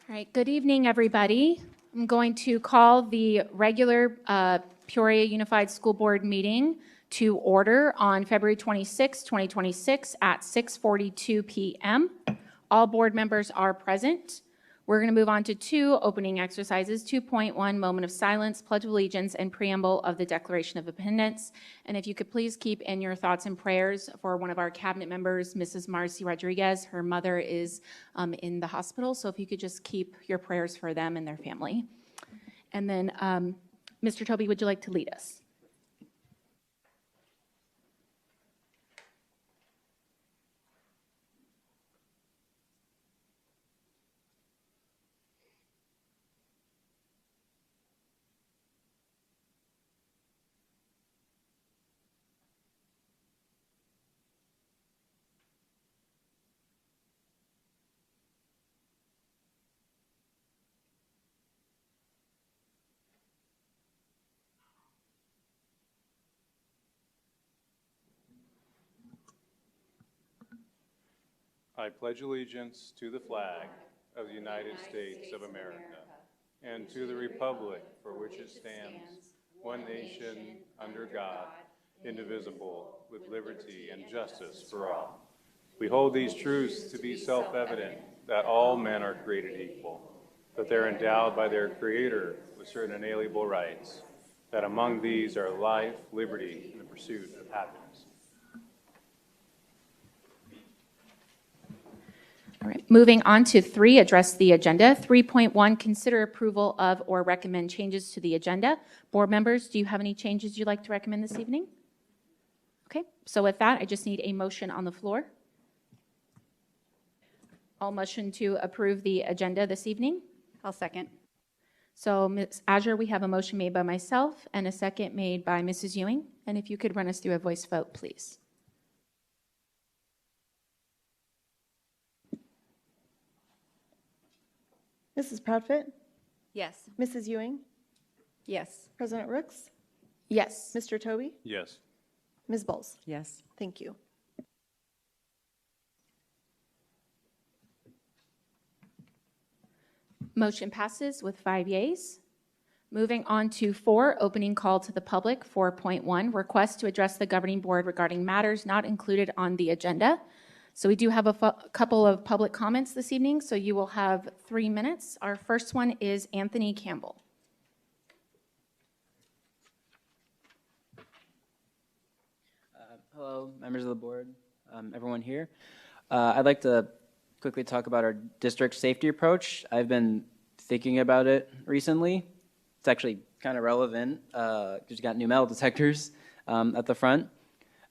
All right, good evening, everybody. I'm going to call the regular Peoria Unified School Board meeting to order on February 26, 2026 at 6:42 p.m. All board members are present. We're going to move on to two opening exercises, 2.1 moment of silence, pledge of allegiance, and preamble of the Declaration of Independence. And if you could please keep in your thoughts and prayers for one of our cabinet members, Mrs. Marcy Rodriguez. Her mother is in the hospital, so if you could just keep your prayers for them and their family. And then, Mr. Toby, would you like to lead us? I pledge allegiance to the flag of the United States of America and to the republic for which it stands, one nation, under God, indivisible, with liberty and justice for all. We hold these truths to be self-evident, that all men are created equal, that they're endowed by their Creator with certain inalienable rights, that among these are life, liberty, and the pursuit of happiness. All right, moving on to 3, address the agenda. 3.1, consider approval of or recommend changes to the agenda. Board members, do you have any changes you'd like to recommend this evening? Okay, so with that, I just need a motion on the floor. I'll motion to approve the agenda this evening. I'll second. So, Ms. Azure, we have a motion made by myself and a second made by Mrs. Ewing. And if you could run us through a voice vote, please. Mrs. Proudfit? Yes. Mrs. Ewing? Yes. President Rooks? Yes. Mr. Toby? Yes. Ms. Bowles? Yes. Thank you. Motion passes with 5 yeas. Moving on to 4, opening call to the public. 4.1, request to address the governing board regarding matters not included on the agenda. So we do have a couple of public comments this evening, so you will have 3 minutes. Our first one is Anthony Campbell. Hello, members of the board, everyone here. I'd like to quickly talk about our district safety approach. I've been thinking about it recently. It's actually kind of relevant because you got new metal detectors at the front.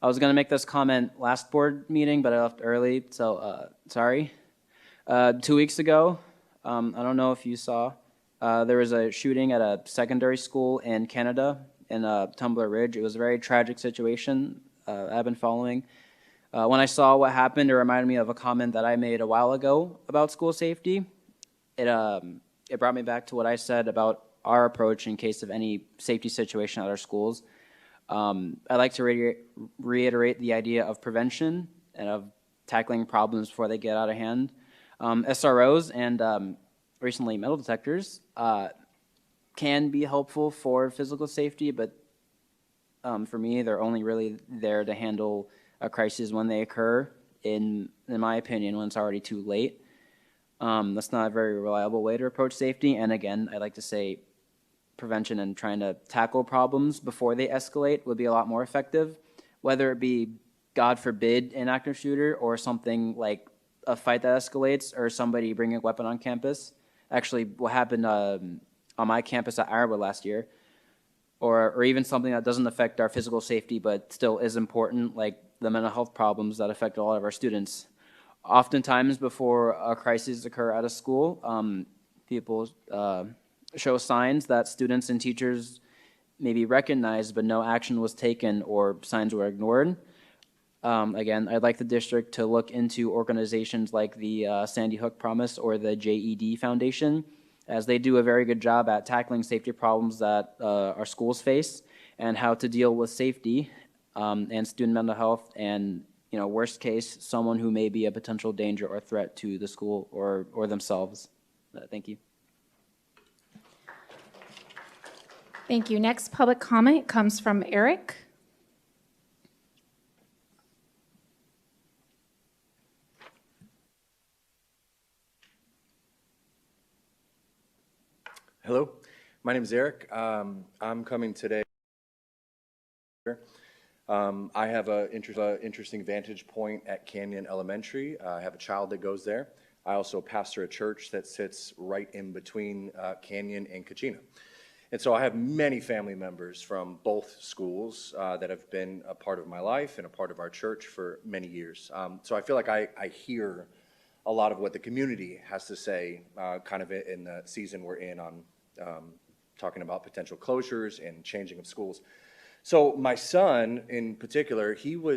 I was going to make this comment last board meeting, but I left early, so sorry. 2 weeks ago, I don't know if you saw, there was a shooting at a secondary school in Canada in Tumbler Ridge. It was a very tragic situation I've been following. When I saw what happened, it reminded me of a comment that I made a while ago about school safety. It brought me back to what I said about our approach in case of any safety situation at our schools. I'd like to reiterate the idea of prevention and of tackling problems before they get out of hand. SROs and recently metal detectors can be helpful for physical safety, but for me, they're only really there to handle a crisis when they occur, in my opinion, when it's already too late. That's not a very reliable way to approach safety. And again, I'd like to say prevention and trying to tackle problems before they escalate would be a lot more effective, whether it be, God forbid, an active shooter or something like a fight that escalates or somebody bringing a weapon on campus. Actually, what happened on my campus at Iowa last year, or even something that doesn't affect our physical safety but still is important, like the mental health problems that affect a lot of our students. Oftentimes before a crisis occur at a school, people show signs that students and teachers maybe recognized but no action was taken or signs were ignored. Again, I'd like the district to look into organizations like the Sandy Hook Promise or the JED Foundation, as they do a very good job at tackling safety problems that our schools face and how to deal with safety and student mental health and, worst case, someone who may be a potential danger or threat to the school or themselves. Thank you. Thank you. Next public comment comes from Eric. Hello, my name is Eric. I'm coming today. I have an interesting vantage point at Canyon Elementary. I have a child that goes there. I also pastor a church that sits right in between Canyon and Kachina. And so I have many family members from both schools that have been a part of my life and a part of our church for many years. So I feel like I hear a lot of what the community has to say kind of in the season we're in on talking about potential closures and changing of schools. So my son in particular, we were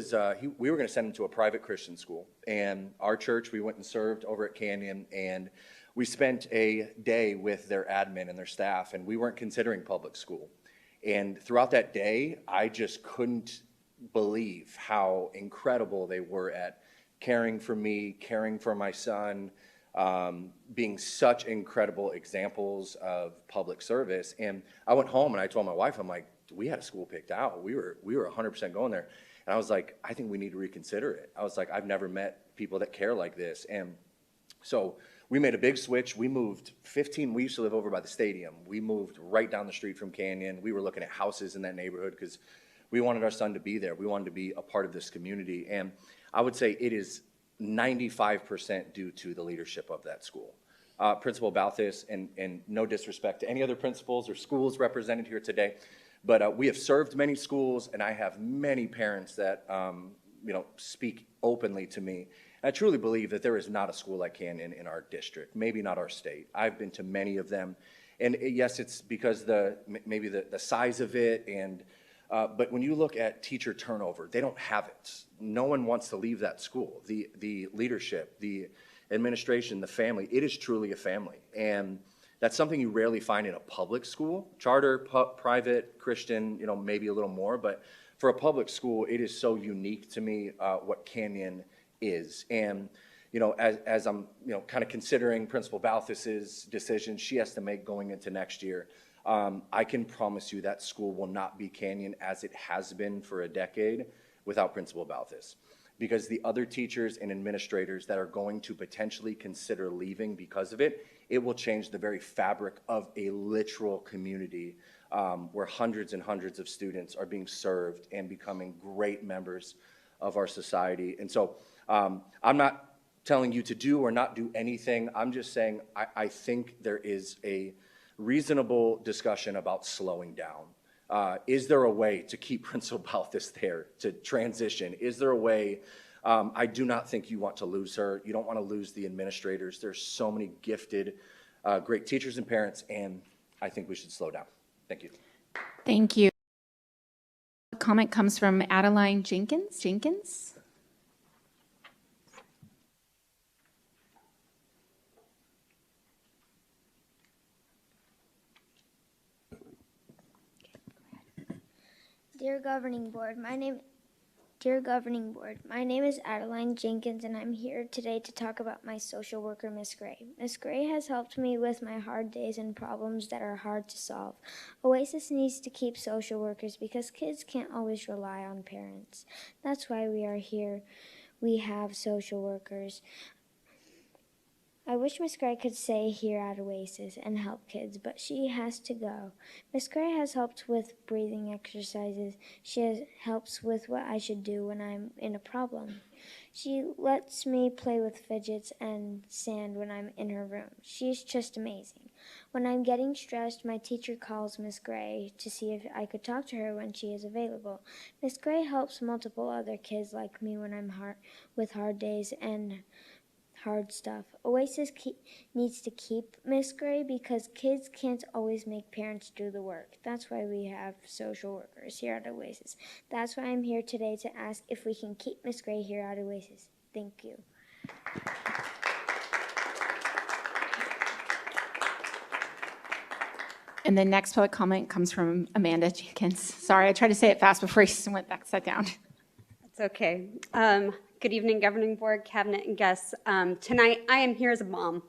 going to send him to a private Christian school. And our church, we went and served over at Canyon, and we spent a day with their admin and their staff, and we weren't considering public school. And throughout that day, I just couldn't believe how incredible they were at caring for me, caring for my son, being such incredible examples of public service. And I went home and I told my wife, I'm like, we had a school picked out. We were 100% going there. And I was like, I think we need to reconsider it. I was like, I've never met people that care like this. And so we made a big switch. We moved we used to live over by the stadium. We moved right down the street from Canyon. We were looking at houses in that neighborhood because we wanted our son to be there. We wanted to be a part of this community. And I would say it is 95% due to the leadership of that school. Principal Balthus, and no disrespect to any other principals or schools represented here today, but we have served many schools, and I have many parents that speak openly to me. And I truly believe that there is not a school like Canyon in our district, maybe not our state. I've been to many of them, and yes, it's because maybe the size of it, and but when you look at teacher turnover, they don't have it. No one wants to leave that school. The leadership, the administration, the family, it is truly a family. And that's something you rarely find in a public school. Charter, private, Christian, maybe a little more. But for a public school, it is so unique to me what Canyon is. And as I'm kind of considering Principal Balthus's decision she has to make going into next year, I can promise you that school will not be Canyon as it has been for a decade without Principal Balthus. Because the other teachers and administrators that are going to potentially consider leaving because of it, it will change the very fabric of a literal community where hundreds and hundreds of students are being served and becoming great members of our society. And so I'm not telling you to do or not do anything. I'm just saying I think there is a reasonable discussion about slowing down. Is there a way to keep Principal Balthus there, to transition? Is there a way? I do not think you want to lose her. You don't want to lose the administrators. There's so many gifted, great teachers and parents, and I think we should slow down. Thank you. Thank you. Comment comes from Adeline Jenkins. Dear Governing Board, my name is Adeline Jenkins, and I'm here today to talk about my social worker, Miss Gray. Miss Gray has helped me with my hard days and problems that are hard to solve. Oasis needs to keep social workers because kids can't always rely on parents. That's why we are here. We have social workers. I wish Miss Gray could stay here at Oasis and help kids, but she has to go. Miss Gray has helped with breathing exercises. She helps with what I should do when I'm in a problem. She lets me play with fidgets and sand when I'm in her room. She's just amazing. When I'm getting stressed, my teacher calls Miss Gray to see if I could talk to her when she is available. Miss Gray helps multiple other kids like me when I'm with hard days and hard stuff. Oasis needs to keep Miss Gray because kids can't always make parents do the work. That's why we have social workers here at Oasis. That's why I'm here today to ask if we can keep Miss Gray here at Oasis. Thank you. And the next public comment comes from Amanda Jenkins. Sorry, I tried to say it fast before you went back, sat down. It's okay. Good evening, Governing Board, Cabinet, and guests. Tonight, I am here as a mom.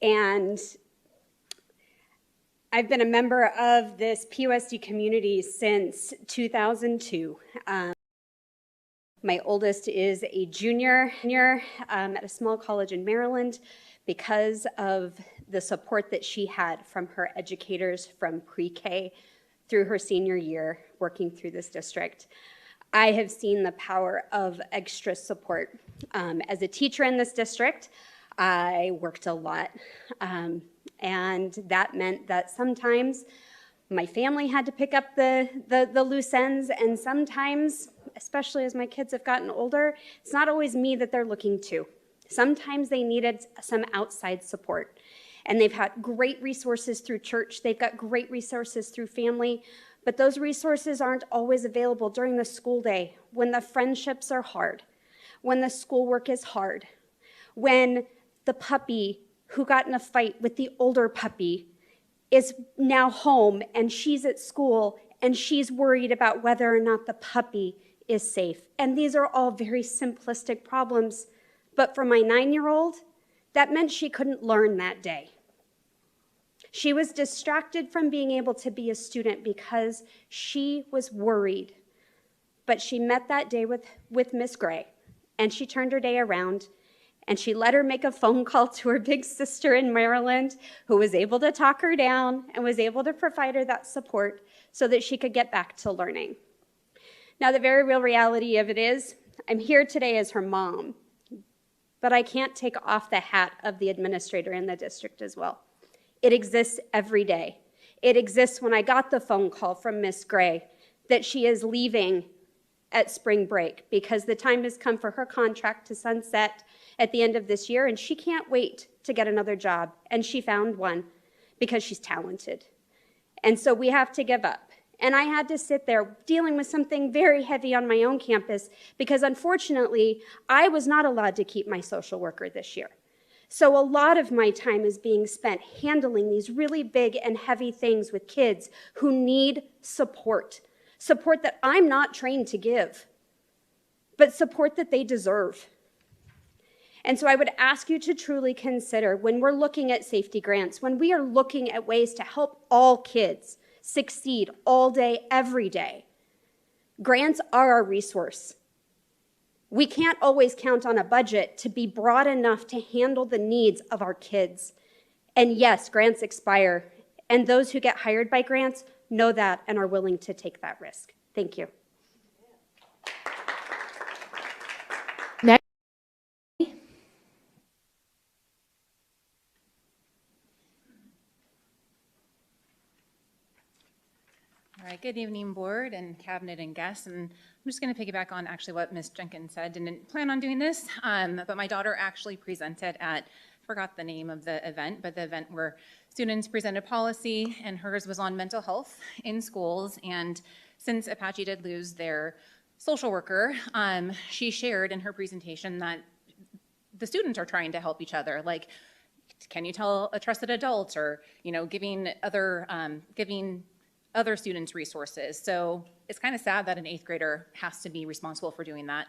And I've been a member of this PUSD community since 2002. My oldest is a junior at a small college in Maryland because of the support that she had from her educators from pre-K through her senior year working through this district. I have seen the power of extra support. As a teacher in this district, I worked a lot, and that meant that sometimes my family had to pick up the loose ends, and sometimes, especially as my kids have gotten older, it's not always me that they're looking to. Sometimes they needed some outside support, and they've had great resources through church. They've got great resources through family, but those resources aren't always available during the school day when the friendships are hard, when the schoolwork is hard, when the puppy who got in a fight with the older puppy is now home and she's at school and she's worried about whether or not the puppy is safe. And these are all very simplistic problems. But for my 9-year-old, that meant she couldn't learn that day. She was distracted from being able to be a student because she was worried. But she met that day with Miss Gray, and she turned her day around, and she let her make a phone call to her big sister in Maryland, who was able to talk her down and was able to provide her that support so that she could get back to learning. Now, the very real reality of it is, I'm here today as her mom, but I can't take off the hat of the administrator in the district as well. It exists every day. It exists when I got the phone call from Miss Gray that she is leaving at spring break because the time has come for her contract to sunset at the end of this year, and she can't wait to get another job, and she found one because she's talented. And so we have to give up. And I had to sit there dealing with something very heavy on my own campus because unfortunately, I was not allowed to keep my social worker this year. So a lot of my time is being spent handling these really big and heavy things with kids who need support that I'm not trained to give, but support that they deserve. And so I would ask you to truly consider when we're looking at safety grants, when we are looking at ways to help all kids succeed all day, every day, grants are our resource. We can't always count on a budget to be broad enough to handle the needs of our kids. And yes, grants expire, and those who get hired by grants know that and are willing to take that risk. Thank you. Next. All right, good evening, board and cabinet and guests. And I'm just going to piggyback on actually what Ms. Jenkins said. Didn't plan on doing this, but my daughter actually presented at, forgot the name of the event, but the event where students presented policy, and hers was on mental health in schools. And since Apache did lose their social worker, she shared in her presentation that the students are trying to help each other. Like, can you tell a trusted adult, or giving other students resources. So it's kind of sad that an 8th grader has to be responsible for doing that.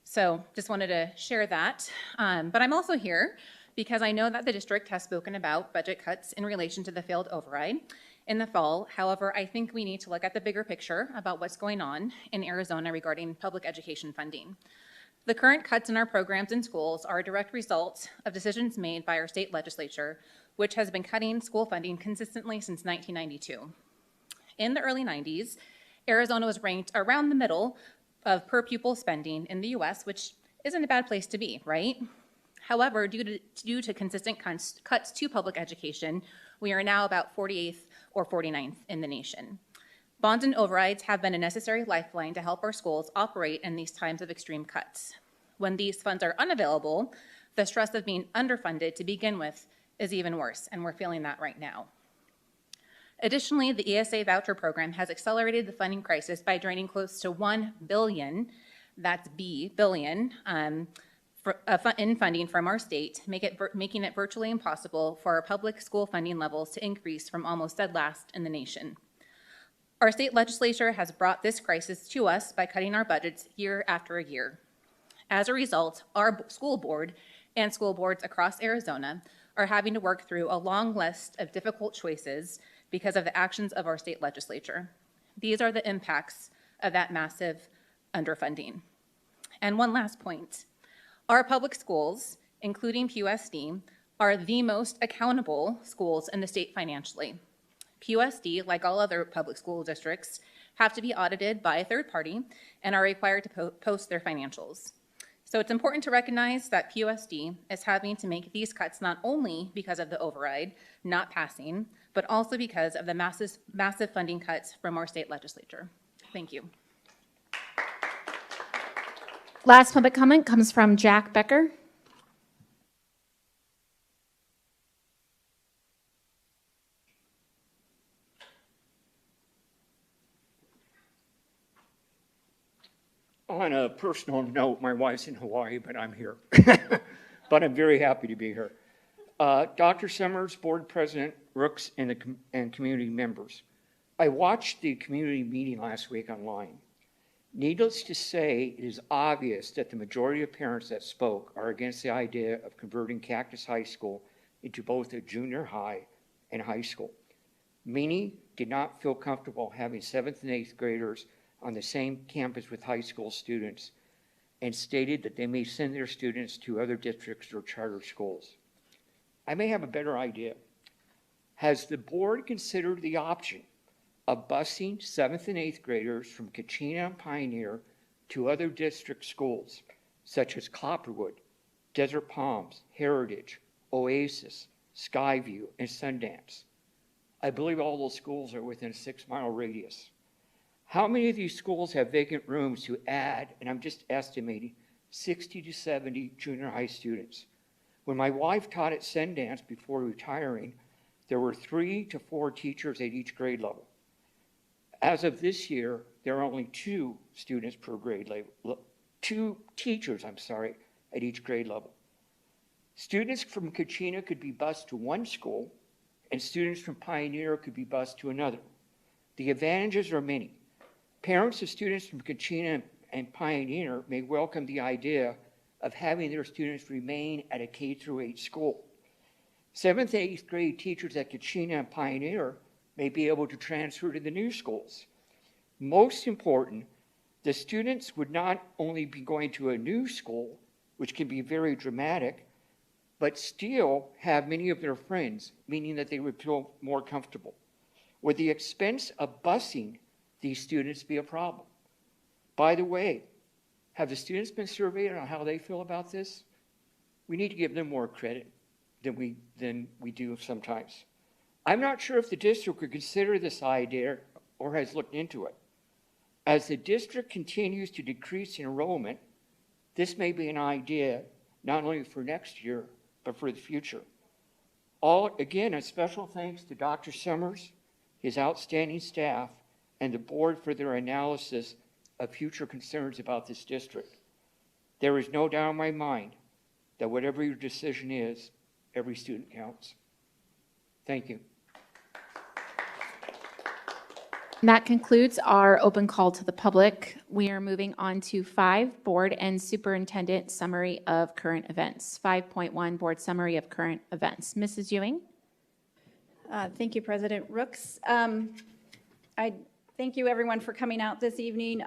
So just wanted to share that. But I'm also here because I know that the district has spoken about budget cuts in relation to the failed override in the fall. However, I think we need to look at the bigger picture about what's going on in Arizona regarding public education funding. The current cuts in our programs in schools are a direct result of decisions made by our state legislature, which has been cutting school funding consistently since 1992. In the early 90s, Arizona was ranked around the middle of per pupil spending in the US, which isn't a bad place to be, right? However, due to consistent cuts to public education, we are now about 48th or 49th in the nation. Bonds and overrides have been a necessary lifeline to help our schools operate in these times of extreme cuts. When these funds are unavailable, the stress of being underfunded to begin with is even worse, and we're feeling that right now. Additionally, the ESA voucher program has accelerated the funding crisis by draining close to $1 billion, that's B, billion, in funding from our state, making it virtually impossible for our public school funding levels to increase from almost dead last in the nation. Our state legislature has brought this crisis to us by cutting our budgets year after year. As a result, our school board and school boards across Arizona are having to work through a long list of difficult choices because of the actions of our state legislature. These are the impacts of that massive underfunding. And one last point. Our public schools, including PUSD, are the most accountable schools in the state financially. PUSD, like all other public school districts, have to be audited by a third party and are required to post their financials. So it's important to recognize that PUSD is having to make these cuts not only because of the override not passing, but also because of the massive funding cuts from our state legislature. Thank you. Last public comment comes from Jack Becker. On a personal note, my wife's in Hawaii, but I'm here. But I'm very happy to be here. Dr. Summers, Board President, Rooks, and community members. I watched the community meeting last week online. Needless to say, it is obvious that the majority of parents that spoke are against the idea of converting Cactus High School into both a junior high and high school. Many did not feel comfortable having 7th and 8th graders on the same campus with high school students and stated that they may send their students to other districts or charter schools. I may have a better idea. Has the board considered the option of busing 7th and 8th graders from Kachina and Pioneer to other district schools, such as Copperwood, Desert Palms, Heritage, Oasis, Skyview, and Sundance? I believe all those schools are within a 6-mile radius. How many of these schools have vacant rooms to add, and I'm just estimating, 60 to 70 junior high students? When my wife taught at Sundance before retiring, there were 3 to 4 teachers at each grade level. As of this year, there are only 2 students per grade level, 2 teachers, at each grade level. Students from Kachina could be bused to one school, and students from Pioneer could be bused to another. The advantages are many. Parents of students from Kachina and Pioneer may welcome the idea of having their students remain at a K-8 school. 7th and 8th grade teachers at Kachina and Pioneer may be able to transfer to the new schools. Most important, the students would not only be going to a new school, which can be very dramatic, but still have many of their friends, meaning that they would feel more comfortable. Would the expense of busing these students be a problem? By the way, have the students been surveyed on how they feel about this? We need to give them more credit than we do sometimes. I'm not sure if the district would consider this idea or has looked into it. As the district continues to decrease enrollment, this may be an idea not only for next year, but for the future. Again, a special thanks to Dr. Summers, his outstanding staff, and the board for their analysis of future concerns about this district. There is no doubt in my mind that whatever your decision is, every student counts. Thank you. And that concludes our open call to the public. We are moving on to 5, Board and Superintendent Summary of Current Events. 5.1, Board Summary of Current Events. Mrs. Ewing? Thank you, President Rooks. I thank you, everyone, for coming out this evening.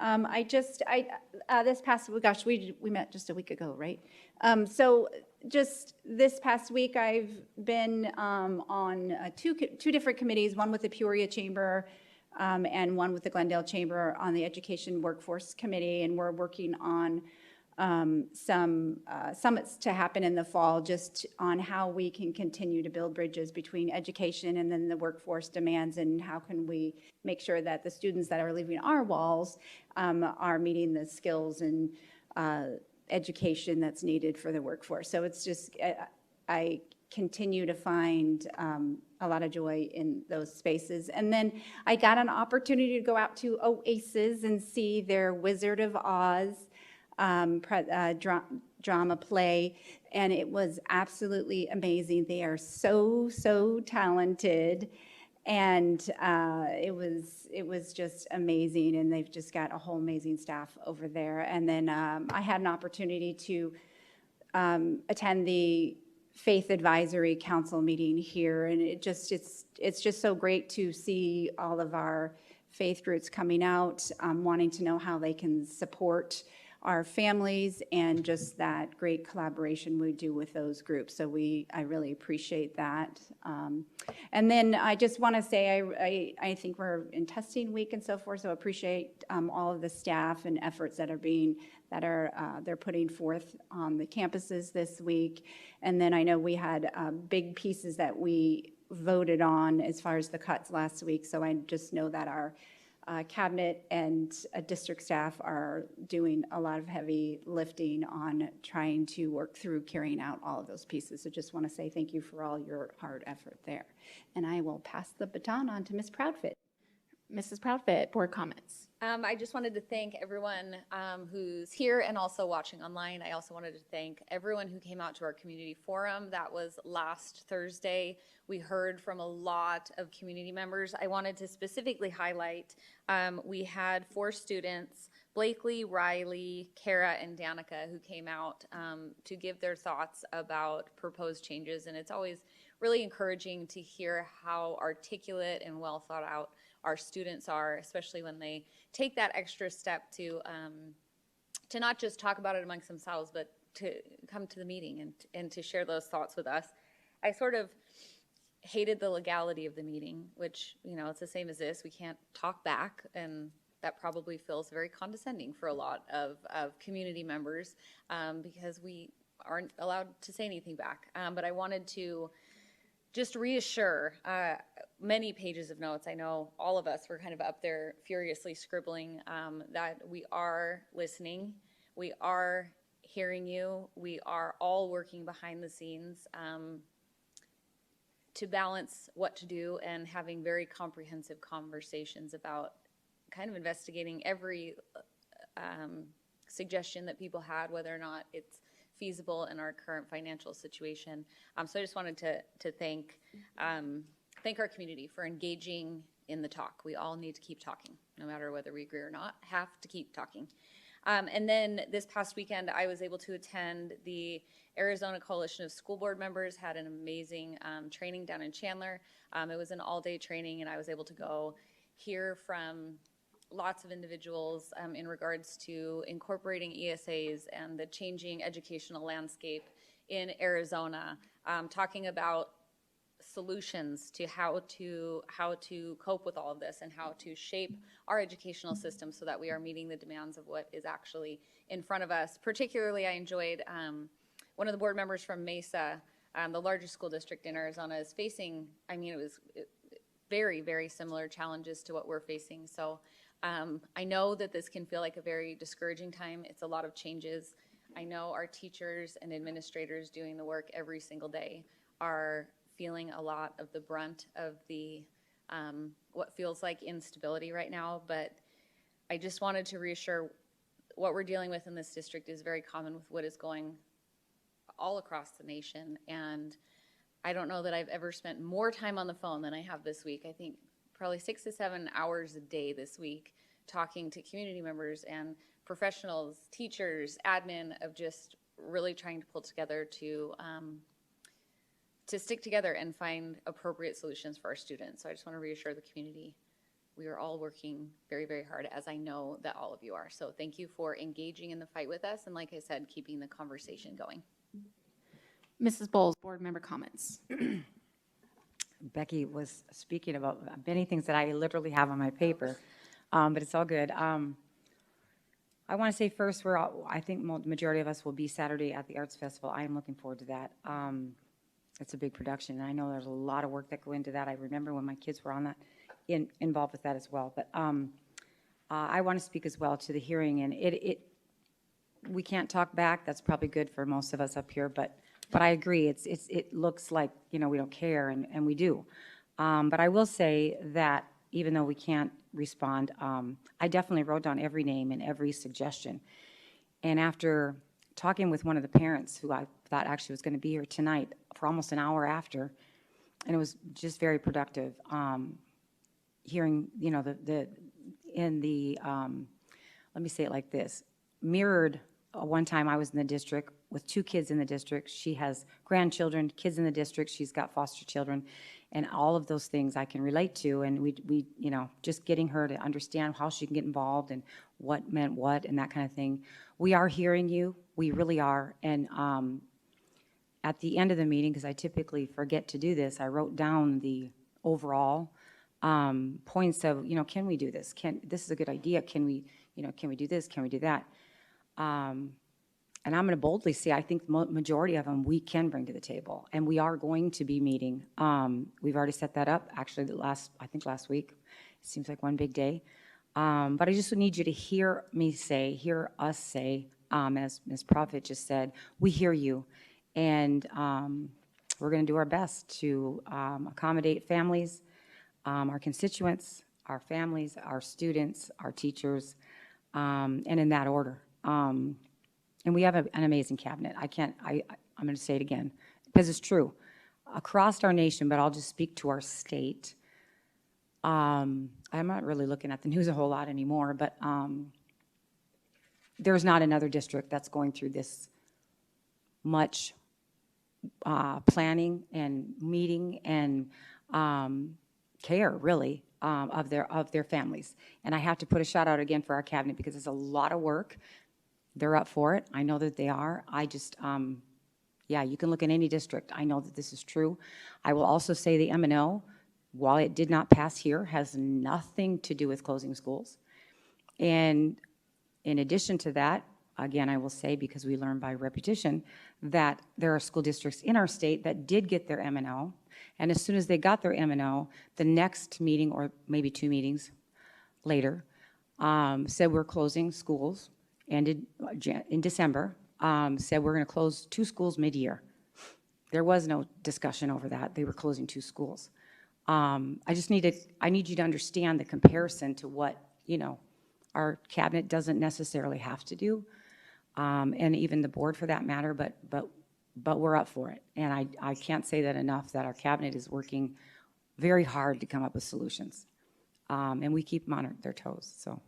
This past, gosh, we met just a week ago, right? So just this past week, I've been on two different committees, one with the Peoria Chamber and one with the Glendale Chamber on the Education Workforce Committee, and we're working on some summits to happen in the fall just on how we can continue to build bridges between education and then the workforce demands, and how can we make sure that the students that are leaving our walls are meeting the skills and education that's needed for the workforce. So it's just, I continue to find a lot of joy in those spaces. And then I got an opportunity to go out to Oasis and see their Wizard of Oz drama play, and it was absolutely amazing. They are so talented, and it was just amazing, and they've just got a whole amazing staff over there. And then I had an opportunity to attend the Faith Advisory Council meeting here, and it's just so great to see all of our faith groups coming out, wanting to know how they can support our families, and just that great collaboration we do with those groups. So I really appreciate that. And then I just want to say I think we're in testing week and so forth, so appreciate all of the staff and efforts that they're putting forth on the campuses this week. And then I know we had big pieces that we voted on as far as the cuts last week, so I just know that our cabinet and district staff are doing a lot of heavy lifting on trying to work through carrying out all of those pieces. So just want to say thank you for all your hard effort there. And I will pass the baton on to Ms. Proudfit. Mrs. Proudfit, board comments. I just wanted to thank everyone who's here and also watching online. I also wanted to thank everyone who came out to our community forum. That was last Thursday. We heard from a lot of community members. I wanted to specifically highlight, we had 4 students, Blakely, Riley, Kara, and Danica, who came out to give their thoughts about proposed changes. And it's always really encouraging to hear how articulate and well thought out our students are, especially when they take that extra step to not just talk about it amongst themselves, but to come to the meeting and to share those thoughts with us. I sort of hated the legality of the meeting, which, you know, it's the same as this. We can't talk back, and that probably feels very condescending for a lot of community members because we aren't allowed to say anything back. But I wanted to just reassure many pages of notes. I know all of us were kind of up there furiously scribbling that we are listening, we are hearing you, we are all working behind the scenes to balance what to do and having very comprehensive conversations about kind of investigating every suggestion that people had, whether or not it's feasible in our current financial situation. So I just wanted to thank our community for engaging in the talk. We all need to keep talking, no matter whether we agree or not, have to keep talking. And then this past weekend, I was able to attend the Arizona Coalition of School Board Members, had an amazing training down in Chandler. It was an all-day training, and I was able to go hear from lots of individuals in regards to incorporating ESAs and the changing educational landscape in Arizona, talking about solutions to how to cope with all of this and how to shape our educational system so that we are meeting the demands of what is actually in front of us. Particularly, I enjoyed one of the board members from Mesa, the largest school district in Arizona, is facing, I mean, it was very, very similar challenges to what we're facing. So I know that this can feel like a very discouraging time. It's a lot of changes. I know our teachers and administrators doing the work every single day are feeling a lot of the brunt of the what feels like instability right now, but I just wanted to reassure what we're dealing with in this district is very common with what is going all across the nation, and I don't know that I've ever spent more time on the phone than I have this week. I think probably 6 to 7 hours a day this week talking to community members and professionals, teachers, admin, of just really trying to pull together to stick together and find appropriate solutions for our students. So I just want to reassure the community we are all working very, very hard, as I know that all of you are. So thank you for engaging in the fight with us, and like I said, keeping the conversation going. Mrs. Bowles, board member comments. Becky was speaking about many things that I literally have on my paper, but it's all good. I want to say first, I think the majority of us will be Saturday at the Arts Festival. I am looking forward to that. It's a big production, and I know there's a lot of work that go into that. I remember when my kids were on that, involved with that as well. But I want to speak as well to the hearing, and we can't talk back. That's probably good for most of us up here, but I agree. It looks like, we don't care, and we do. But I will say that even though we can't respond, I definitely wrote down every name and every suggestion. And after talking with one of the parents who I thought actually was going to be here tonight for almost an hour after, and it was just very productive, hearing, let me say it like this, mirrored one time I was in the district with 2 kids in the district. She has grandchildren, kids in the district. She's got foster children. And all of those things I can relate to. And we you know, just getting her to understand how she can get involved and what meant what and that kind of thing. We are hearing you. We really are. And at the end of the meeting, because I typically forget to do this, I wrote down the overall points of, you know, can we do this? This is a good idea. Can we, you know, can we do this? Can we do that? And I'm going to boldly say, I think the majority of them we can bring to the table, and we are going to be meeting. We've already set that up, actually, I think last week. It seems like one big day. But I just need you to hear us say, as Ms. Prophet just said, we hear you, and we're going to do our best to accommodate families, our constituents, our families, our students, our teachers, and in that order. And we have an amazing cabinet. I'm going to say it again, because it's true. Across our nation, but I'll just speak to our state. I'm not really looking at the news a whole lot anymore, but there's not another district that's going through this much planning and meeting and care, really, of their families. And I have to put a shout out again for our cabinet, because it's a lot of work. They're up for it. I know that they are. I just, yeah, you can look in any district. I know that this is true. I will also say the M&O, while it did not pass here, has nothing to do with closing schools. And in addition to that, again, I will say, because we learn by repetition, that there are school districts in our state that did get their M&O. And as soon as they got their M&O, the next meeting, or maybe 2 meetings later, said we're closing schools. Ended in December, said we're going to close 2 schools mid-year. There was no discussion over that. They were closing 2 schools. I need you to understand the comparison to what, you know, our cabinet doesn't necessarily have to do, and even the board for that matter, but we're up for it. And I can't say that enough, that our cabinet is working very hard to come up with solutions. And we keep them on their toes. So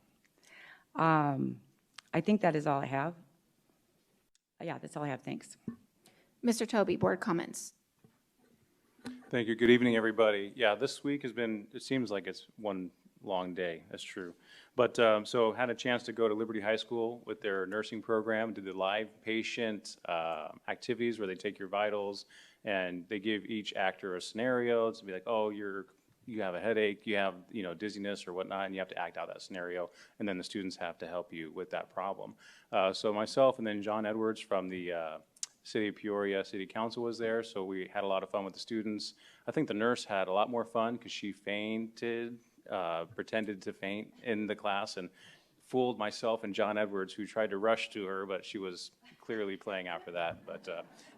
I think that is all I have. Yeah, that's all I have. Thanks. Mr. Toby, board comments. Thank you. Good evening, everybody. Yeah, this week has been, it seems like it's one long day. That's true. But so had a chance to go to Liberty High School with their nursing program, did the live patient activities where they take your vitals and they give each actor a scenario to be like, oh, you have a headache, you have, you know, dizziness or whatnot, and you have to act out that scenario, and then the students have to help you with that problem. So myself and then John Edwards from the City of Peoria City Council was there, so we had a lot of fun with the students. I think the nurse had a lot more fun because she fainted, pretended to faint in the class, and fooled myself and John Edwards, who tried to rush to her, but she was clearly playing after that. But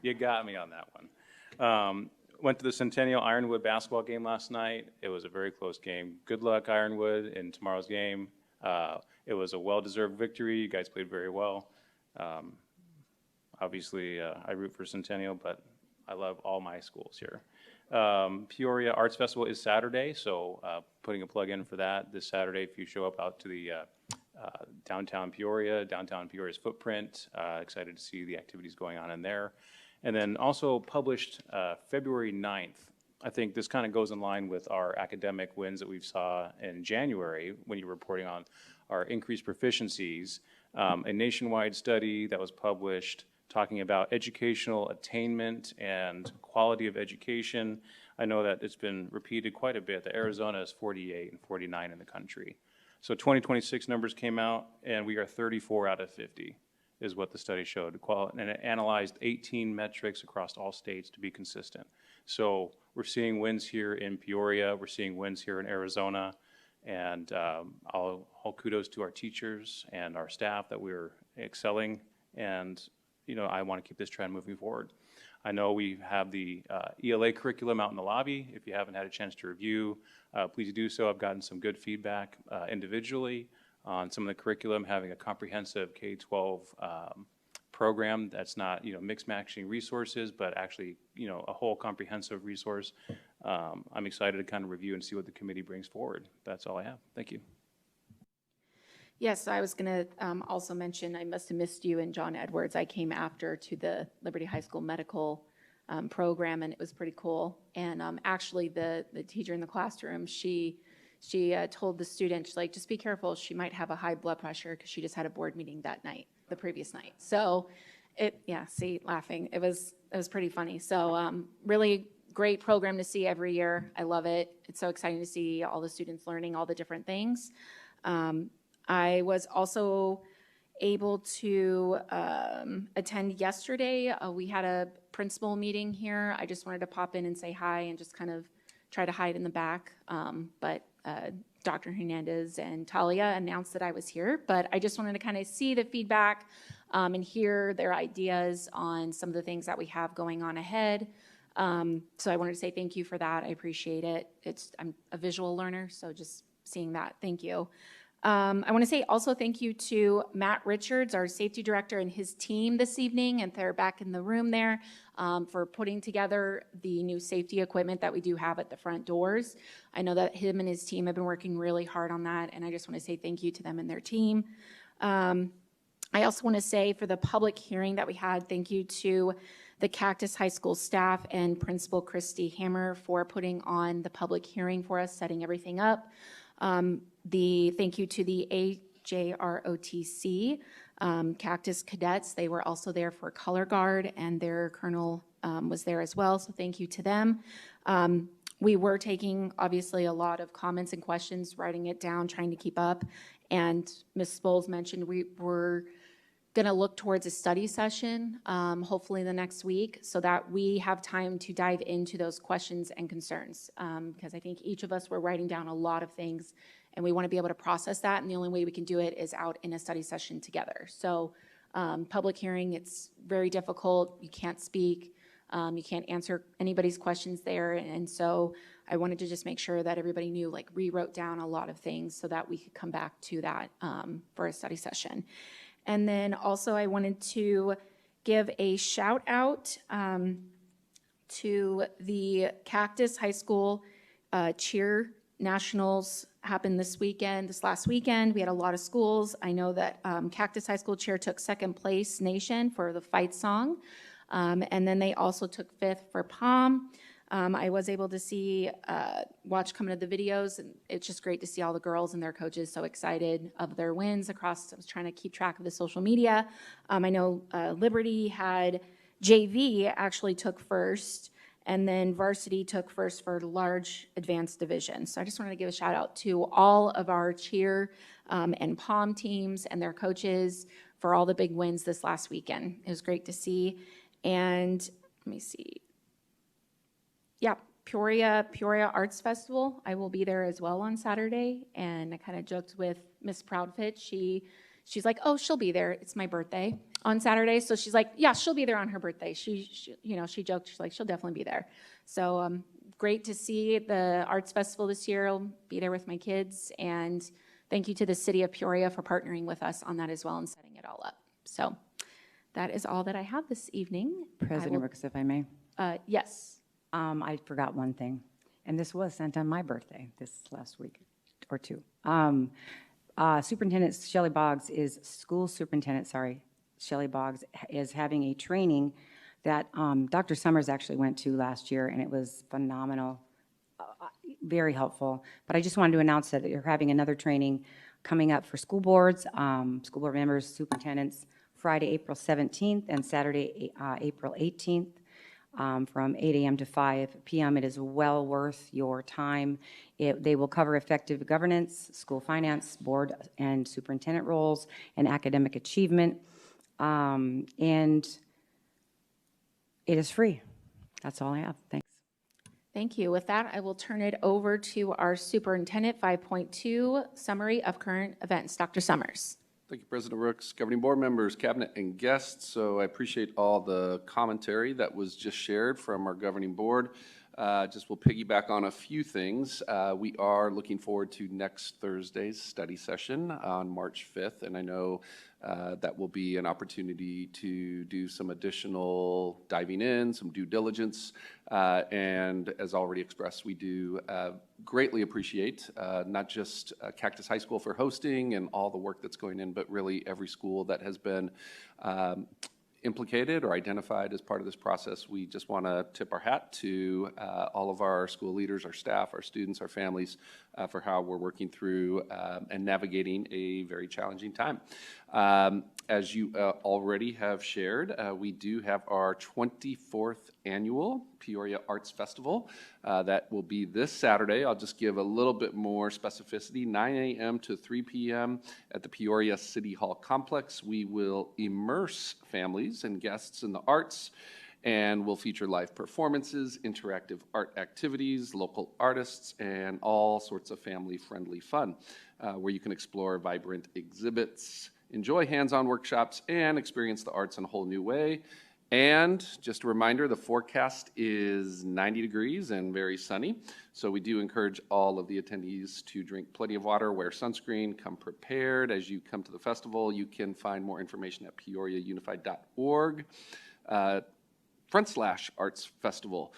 you got me on that one. Went to the Centennial Ironwood basketball game last night. It was a very close game. Good luck, Ironwood, in tomorrow's game. It was a well-deserved victory. You guys played very well. Obviously, I root for Centennial, but I love all my schools here. Peoria Arts Festival is Saturday, so putting a plug in for that this Saturday. If you show up out to the downtown Peoria's footprint, excited to see the activities going on in there. And then also published February 9th. I think this kind of goes in line with our academic wins that we saw in January when you were reporting on our increased proficiencies. A nationwide study that was published talking about educational attainment and quality of education. I know that it's been repeated quite a bit that Arizona is 48 and 49 in the country. So 2026 numbers came out, and we are 34 out of 50. Is what the study showed, and it analyzed 18 metrics across all states to be consistent. So we're seeing wins here in Peoria, we're seeing wins here in Arizona, and all kudos to our teachers and our staff that we're excelling, and you know, I want to keep this trend moving forward. I know we have the ELA curriculum out in the lobby. If you haven't had a chance to review, please do so. I've gotten some good feedback individually on some of the curriculum, having a comprehensive K-12 program that's not, you know, mixed matching resources, but actually, you know, a whole comprehensive resource. I'm excited to kind of review and see what the committee brings forward. That's all I have. Thank you. Yes, I was going to also mention, I must have missed you and John Edwards. I came after to the Liberty High School medical program, and it was pretty cool. And actually, the teacher in the classroom, she told the student, she's like, just be careful. She might have a high blood pressure because she just had a board meeting that night, the previous night. So laughing. It was pretty funny. So really great program to see every year. I love it. It's so exciting to see all the students learning all the different things. I was also able to attend yesterday. We had a principal meeting here. I just wanted to pop in and say hi and just kind of try to hide in the back. But Dr. Hernandez and Talia announced that I was here. But I just wanted to kind of see the feedback and hear their ideas on some of the things that we have going on ahead. So I wanted to say thank you for that. I appreciate it. I'm a visual learner, so just seeing that, thank you. I want to say also thank you to Matt Richards, our safety director, and his team this evening, and they're back in the room there, for putting together the new safety equipment that we do have at the front doors. I know that him and his team have been working really hard on that, and I just want to say thank you to them and their team. I also want to say for the public hearing that we had, thank you to the Cactus High School staff and Principal Christy Hammer for putting on the public hearing for us, setting everything up. Thank you to the AJROTC Cactus Cadets. They were also there for Color Guard, and their colonel was there as well, so thank you to them. We were taking, obviously, a lot of comments and questions, writing it down, trying to keep up, and Ms. Spoles mentioned we were going to look towards a study session, hopefully the next week, so that we have time to dive into those questions and concerns, because I think each of us were writing down a lot of things, and we want to be able to process that, and the only way we can do it is out in a study session together. So public hearing, it's very difficult. You can't speak. You can't answer anybody's questions there, and so I wanted to just make sure that everybody knew, like, we wrote down a lot of things so that we could come back to that for a study session. And then also I wanted to give a shout out to the Cactus High School cheer nationals happened this last weekend. We had a lot of schools. I know that Cactus High School cheer took second place nation for the fight song. And then they also took fifth for POM. I was able to watch coming to the videos, and it's just great to see all the girls and their coaches so excited of their wins across. I was trying to keep track of the social media. I know Liberty had JV actually took first, and then varsity took first for large advanced division. So I just wanted to give a shout out to all of our cheer and POM teams and their coaches for all the big wins this last weekend. It was great to see. And let me see. Yeah, Peoria Arts Festival. I will be there as well on Saturday, and I kind of joked with Miss Proudfit. She's like, oh, she'll be there. It's my birthday on Saturday, so she's like, yeah, she'll be there on her birthday. She joked. She's like, she'll definitely be there. So great to see the Arts Festival this year. I'll be there with my kids, and thank you to the City of Peoria for partnering with us on that as well and setting it all up. So that is all that I have this evening. President Rooks, if I may. Yes. I forgot one thing, and this was sent on my birthday this last week or two. Superintendent Shelley Boggs Shelley Boggs is having a training that Dr. Summers actually went to last year, and it was phenomenal, very helpful. But I just wanted to announce that you're having another training coming up for school boards, school board members, superintendents, Friday, April 17th, and Saturday, April 18th. From 8 a.m. to 5 p.m. It is well worth your time. They will cover effective governance, school finance, board and superintendent roles, and academic achievement. And it is free. That's all I have. Thanks. Thank you. With that, I will turn it over to our Superintendent 5.2 summary of current events. Dr. Summers. Thank you, President Rooks, governing board members, cabinet, and guests. So I appreciate all the commentary that was just shared from our governing board. Just will piggyback on a few things. We are looking forward to next Thursday's study session on March 5th, and I know that will be an opportunity to do some additional diving in, some due diligence, and as already expressed, we do greatly appreciate not just Cactus High School for hosting and all the work that's going in, but really every school that has been implicated or identified as part of this process. We just want to tip our hat to all of our school leaders, our staff, our students, our families for how we're working through and navigating a very challenging time. As you already have shared, we do have our 24th annual Peoria Arts Festival. That will be this Saturday. I'll just give a little bit more specificity. 9 a.m. to 3 p.m. at the Peoria City Hall complex. We will immerse families and guests in the arts, and we'll feature live performances, interactive art activities, local artists, and all sorts of family-friendly fun, where you can explore vibrant exhibits, enjoy hands-on workshops, and experience the arts in a whole new way. And just a reminder, the forecast is 90 degrees and very sunny. So we do encourage all of the attendees to drink plenty of water, wear sunscreen, come prepared. As you come to the festival, you can find more information at peoriaunified.org /Arts Festival.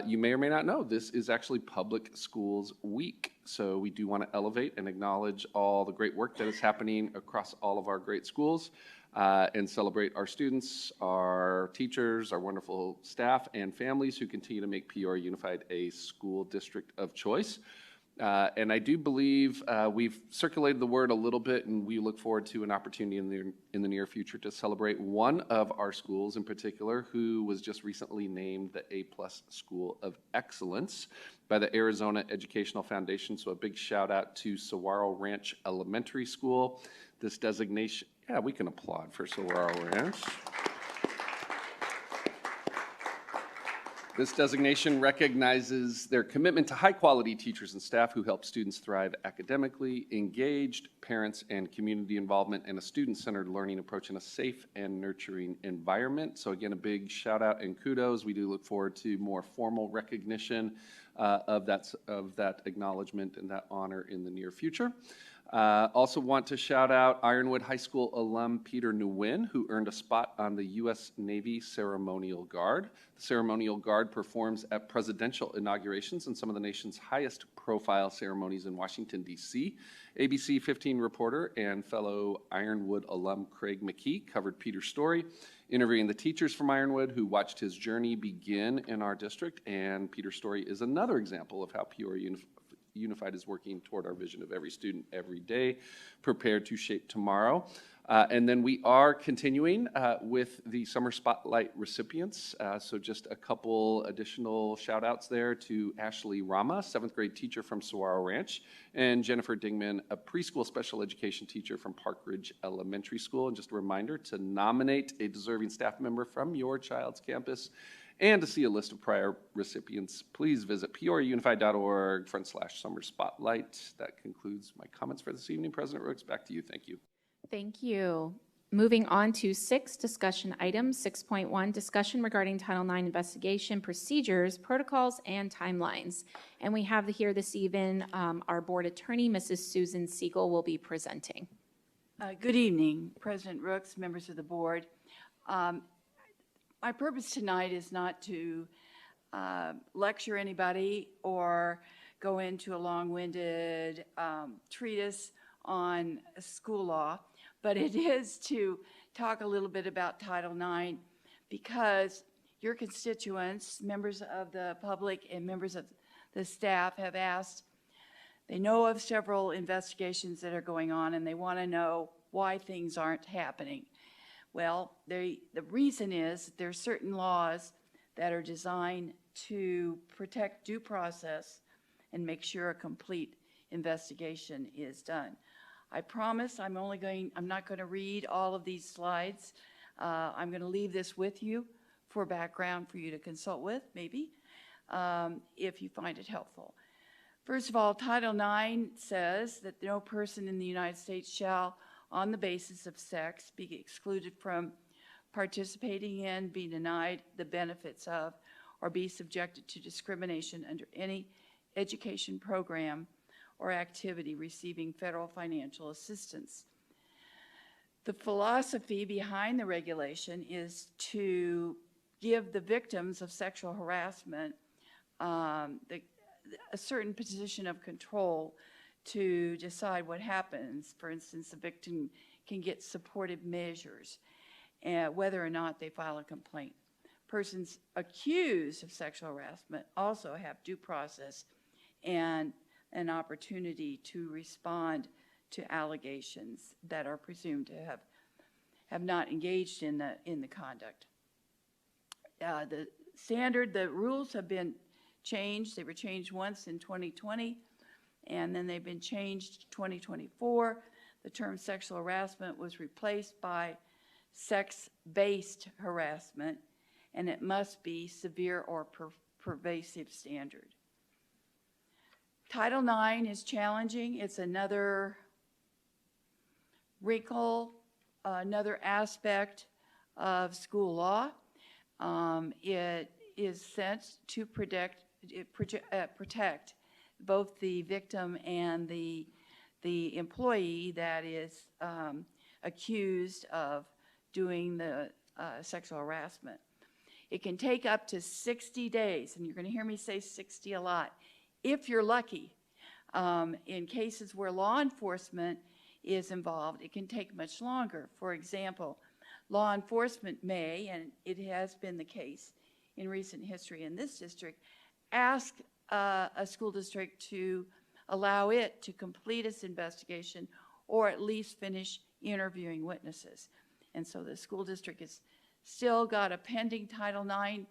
You may or may not know this is actually Public Schools Week. So we do want to elevate and acknowledge all the great work that is happening across all of our great schools and celebrate our students, our teachers, our wonderful staff and families who continue to make Peoria Unified a school district of choice. And I do believe we've circulated the word a little bit, and we look forward to an opportunity in the near future to celebrate one of our schools in particular who was just recently named the A+ School of Excellence by the Arizona Educational Foundation. So a big shout out to Saguaro Ranch Elementary School. This designation, yeah, we can applaud for Saguaro Ranch. This designation recognizes their commitment to high-quality teachers and staff who help students thrive academically, engaged parents and community involvement, and a student-centered learning approach in a safe and nurturing environment. So again, a big shout-out and kudos. We do look forward to more formal recognition of that acknowledgement and that honor in the near future. Also want to shout out Ironwood High School alum Peter Nguyen, who earned a spot on the U.S. Navy Ceremonial Guard. The Ceremonial Guard performs at presidential inaugurations and some of the nation's highest profile ceremonies in Washington, D.C. ABC 15 reporter and fellow Ironwood alum Craig McKee covered Peter's story, interviewing the teachers from Ironwood who watched his journey begin in our district. And Peter's story is another example of how Peoria Unified is working toward our vision of every student, every day, prepared to shape tomorrow. And then we are continuing with the Summer Spotlight recipients. So just a couple additional shout outs there to Ashley Rama, 7th grade teacher from Saguaro Ranch, and Jennifer Dingman, a preschool special education teacher from Park Ridge Elementary School. And just a reminder to nominate a deserving staff member from your child's campus. And to see a list of prior recipients, please visit peoriaunified.org /Summer Spotlight. That concludes my comments for this evening. President Rooks, back to you. Thank you. Thank you. Moving on to 6 discussion items. 6.1, discussion regarding Title IX investigation procedures, protocols, and timelines. And we have here this evening our board attorney, Mrs. Susan Siegel, will be presenting. Good evening, President Rooks, members of the board. My purpose tonight is not to lecture anybody or go into a long-winded treatise on school law, but it is to talk a little bit about Title IX because your constituents, members of the public and members of the staff have asked. They know of several investigations that are going on and they want to know why things aren't happening. Well, the reason is there are certain laws that are designed to protect due process and make sure a complete investigation is done. I promise I'm not going to read all of these slides. I'm going to leave this with you for background for you to consult with, maybe, if you find it helpful. First of all, Title IX says that no person in the United States shall, on the basis of sex, be excluded from participating in, be denied the benefits of, or be subjected to discrimination under any education program or activity receiving federal financial assistance. The philosophy behind the regulation is to give the victims of sexual harassment a certain position of control to decide what happens. For instance, the victim can get supportive measures, whether or not they file a complaint. Persons accused of sexual harassment also have due process and an opportunity to respond to allegations that are presumed to have not engaged in the conduct. The rules have been changed. They were changed once in 2020, and then they've been changed 2024. The term sexual harassment was replaced by sex-based harassment, and it must be severe or pervasive standard. Title IX is challenging. It's another wrinkle, another aspect of school law. It is sent to protect both the victim and the employee that is accused of doing the sexual harassment. It can take up to 60 days, and you're going to hear me say 60 a lot, if you're lucky. In cases where law enforcement is involved, it can take much longer. For example, law enforcement may, and it has been the case in recent history in this district, ask a school district to allow it to complete its investigation or at least finish interviewing witnesses. And so the school district has still got a pending Title IX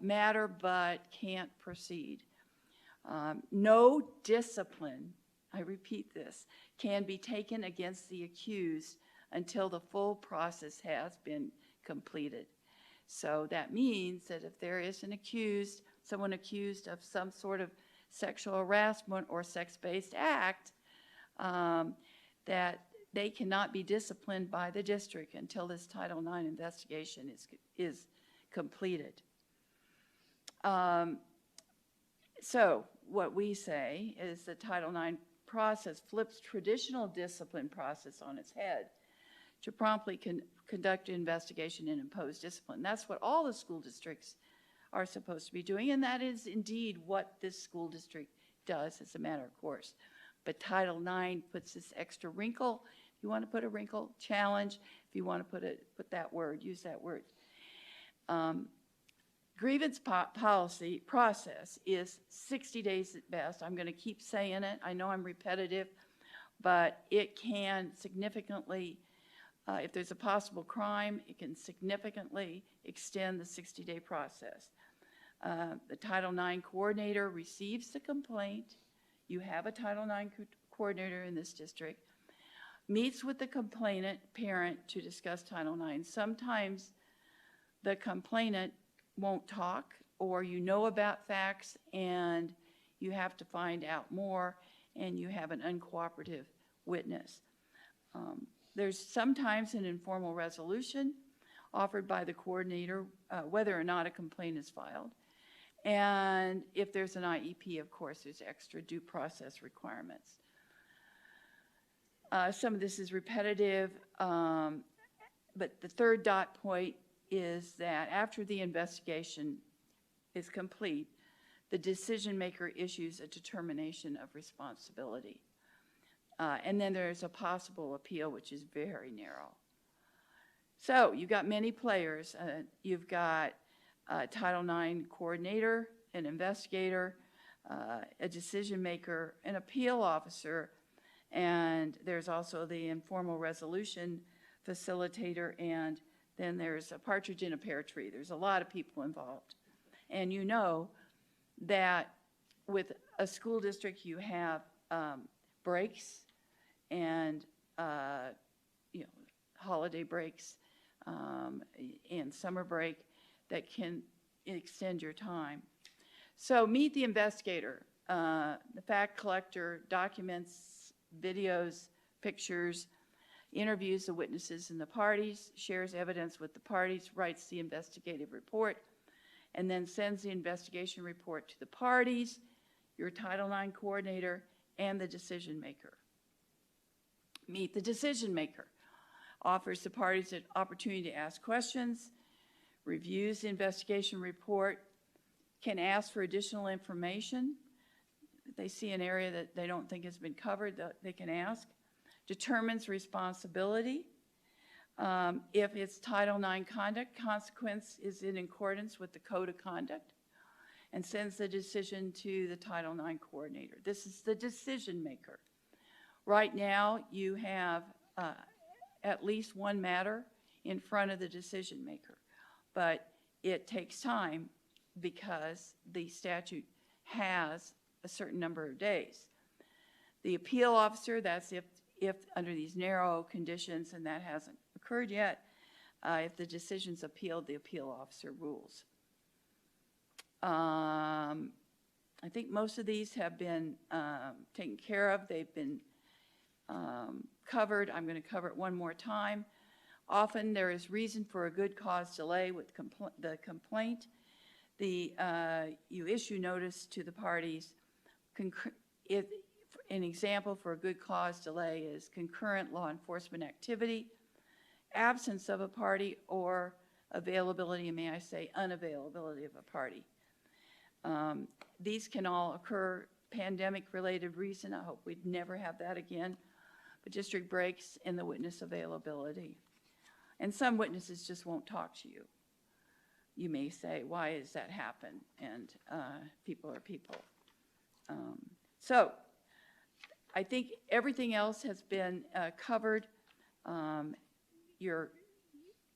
matter but can't proceed. No discipline, I repeat this, can be taken against the accused until the full process has been completed. So that means that if there is someone accused of some sort of sexual harassment or sex-based act, that they cannot be disciplined by the district until this Title IX investigation is completed. So what we say is the Title IX process flips traditional discipline process on its head to promptly conduct an investigation and impose discipline. That's what all the school districts are supposed to be doing, and that is indeed what this school district does as a matter of course. But Title IX puts this extra wrinkle. If you want to put a wrinkle, challenge. If you want to put that word, use that word. Grievance policy process is 60 days at best. I'm going to keep saying it. I know I'm repetitive, but it can significantly, if there's a possible crime, it can significantly extend the 60-day process. The Title IX coordinator receives the complaint. You have a Title IX coordinator in this district, meets with the complainant parent to discuss Title IX. Sometimes the complainant won't talk, or you know about facts and you have to find out more, and you have an uncooperative witness. There's sometimes an informal resolution offered by the coordinator whether or not a complaint is filed. And if there's an IEP, of course, there's extra due process requirements. Some of this is repetitive, but the third dot point is that after the investigation is complete, the decision maker issues a determination of responsibility. And then there's a possible appeal, which is very narrow. So you've got many players. You've got a Title IX coordinator, an investigator, a decision maker, an appeal officer, and there's also the informal resolution facilitator, and then there's a partridge in a pear tree. There's a lot of people involved. And you know that with a school district, you have breaks and holiday breaks and summer break that can extend your time. So meet the investigator. The fact collector documents, videos, pictures, interviews the witnesses and the parties, shares evidence with the parties, writes the investigative report, and then sends the investigation report to the parties, your Title IX coordinator, and the decision maker. Meet the decision maker. Offers the parties an opportunity to ask questions, reviews the investigation report, can ask for additional information. If they see an area that they don't think has been covered, they can ask. Determines responsibility. If it's Title IX conduct, consequence is in accordance with the Code of Conduct, and sends the decision to the Title IX coordinator. This is the decision maker. Right now, you have at least one matter in front of the decision maker, but it takes time because the statute has a certain number of days. The appeal officer, that's if under these narrow conditions, and that hasn't occurred yet, if the decision's appealed, the appeal officer rules. I think most of these have been taken care of. They've been covered. I'm going to cover it one more time. Often there is reason for a good cause delay with the complaint. You issue notice to the parties. An example for a good cause delay is concurrent law enforcement activity, absence of a party, or availability, and may I say unavailability of a party. These can all occur, pandemic-related reason. I hope we'd never have that again. But district breaks in the witness availability. And some witnesses just won't talk to you. You may say, why does that happen? And people are people. So I think everything else has been covered. Your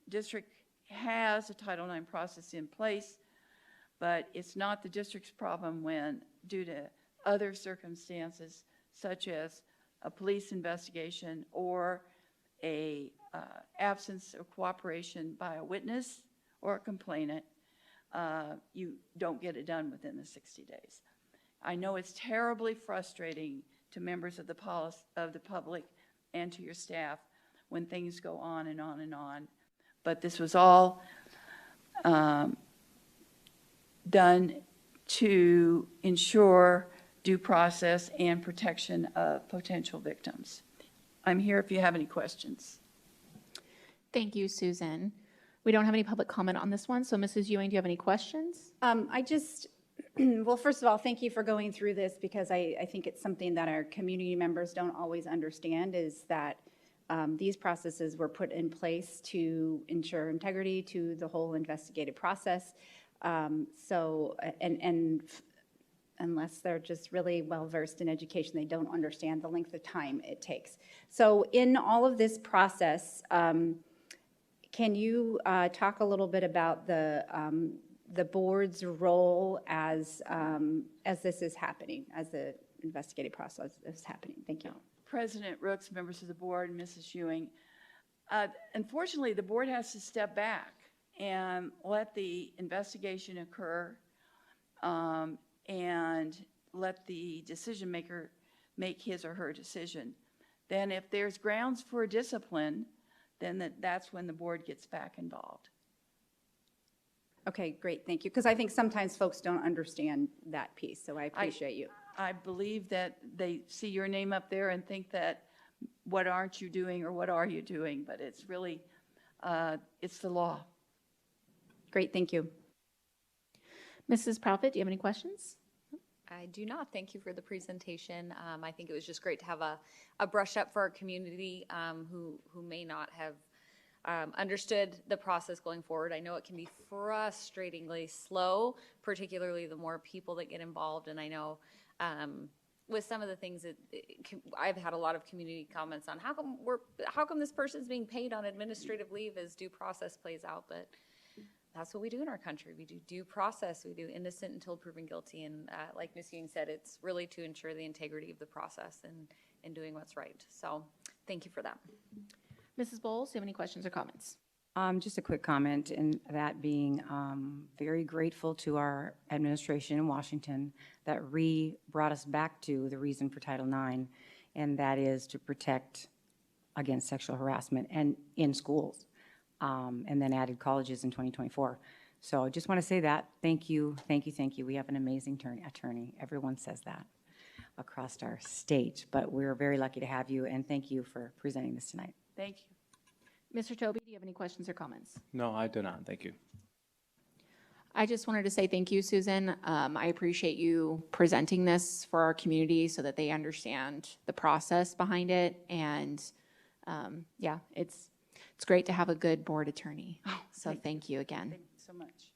district has a Title IX process in place, but it's not the district's problem when, due to other circumstances, such as a police investigation or a absence of cooperation by a witness or a complainant, you don't get it done within the 60 days. I know it's terribly frustrating to members of the public and to your staff when things go on and on and on, but this was all done to ensure due process and protection of potential victims. I'm here if you have any questions. Thank you, Susan. We don't have any public comment on this one, so Mrs. Ewing, do you have any questions? Well, first of all, thank you for going through this, because I think it's something that our community members don't always understand, is that these processes were put in place to ensure integrity to the whole investigative process. Unless they're just really well-versed in education, they don't understand the length of time it takes. So in all of this process, can you talk a little bit about the board's role as this is happening, as the investigative process is happening? Thank you. President Rooks, members of the board, and Mrs. Ewing, unfortunately, the board has to step back and let the investigation occur, and let the decision maker make his or her decision. Then if there's grounds for discipline, then that's when the board gets back involved. Okay, great, thank you. Because I think sometimes folks don't understand that piece, so I appreciate you. I believe that they see your name up there and think that what aren't you doing or what are you doing, but it's really, it's the law. Great, thank you. Mrs. Profit, do you have any questions? I do not. Thank you for the presentation. I think it was just great to have a brush up for our community who may not have understood the process going forward. I know it can be frustratingly slow, particularly the more people that get involved. And I know with some of the things that I've had a lot of community comments on, how come this person's being paid on administrative leave as due process plays out? But that's what we do in our country. We do due process. We do innocent until proven guilty. And like Ms. Ewing said, it's really to ensure the integrity of the process and doing what's right. So thank you for that. Mrs. Bowles, do you have any questions or comments? Just a quick comment, and that being very grateful to our administration in Washington that brought us back to the reason for Title IX, and that is to protect against sexual harassment and in schools. And then added colleges in 2024. So I just want to say that. Thank you, thank you, thank you. We have an amazing attorney. Everyone says that across our state, but we're very lucky to have you, and thank you for presenting this tonight. Thank you. Mr. Toby, do you have any questions or comments? No, I do not. Thank you. I just wanted to say thank you, Susan. I appreciate you presenting this for our community so that they understand the process behind it. And yeah, it's great to have a good board attorney. So thank you again. Thank you so much.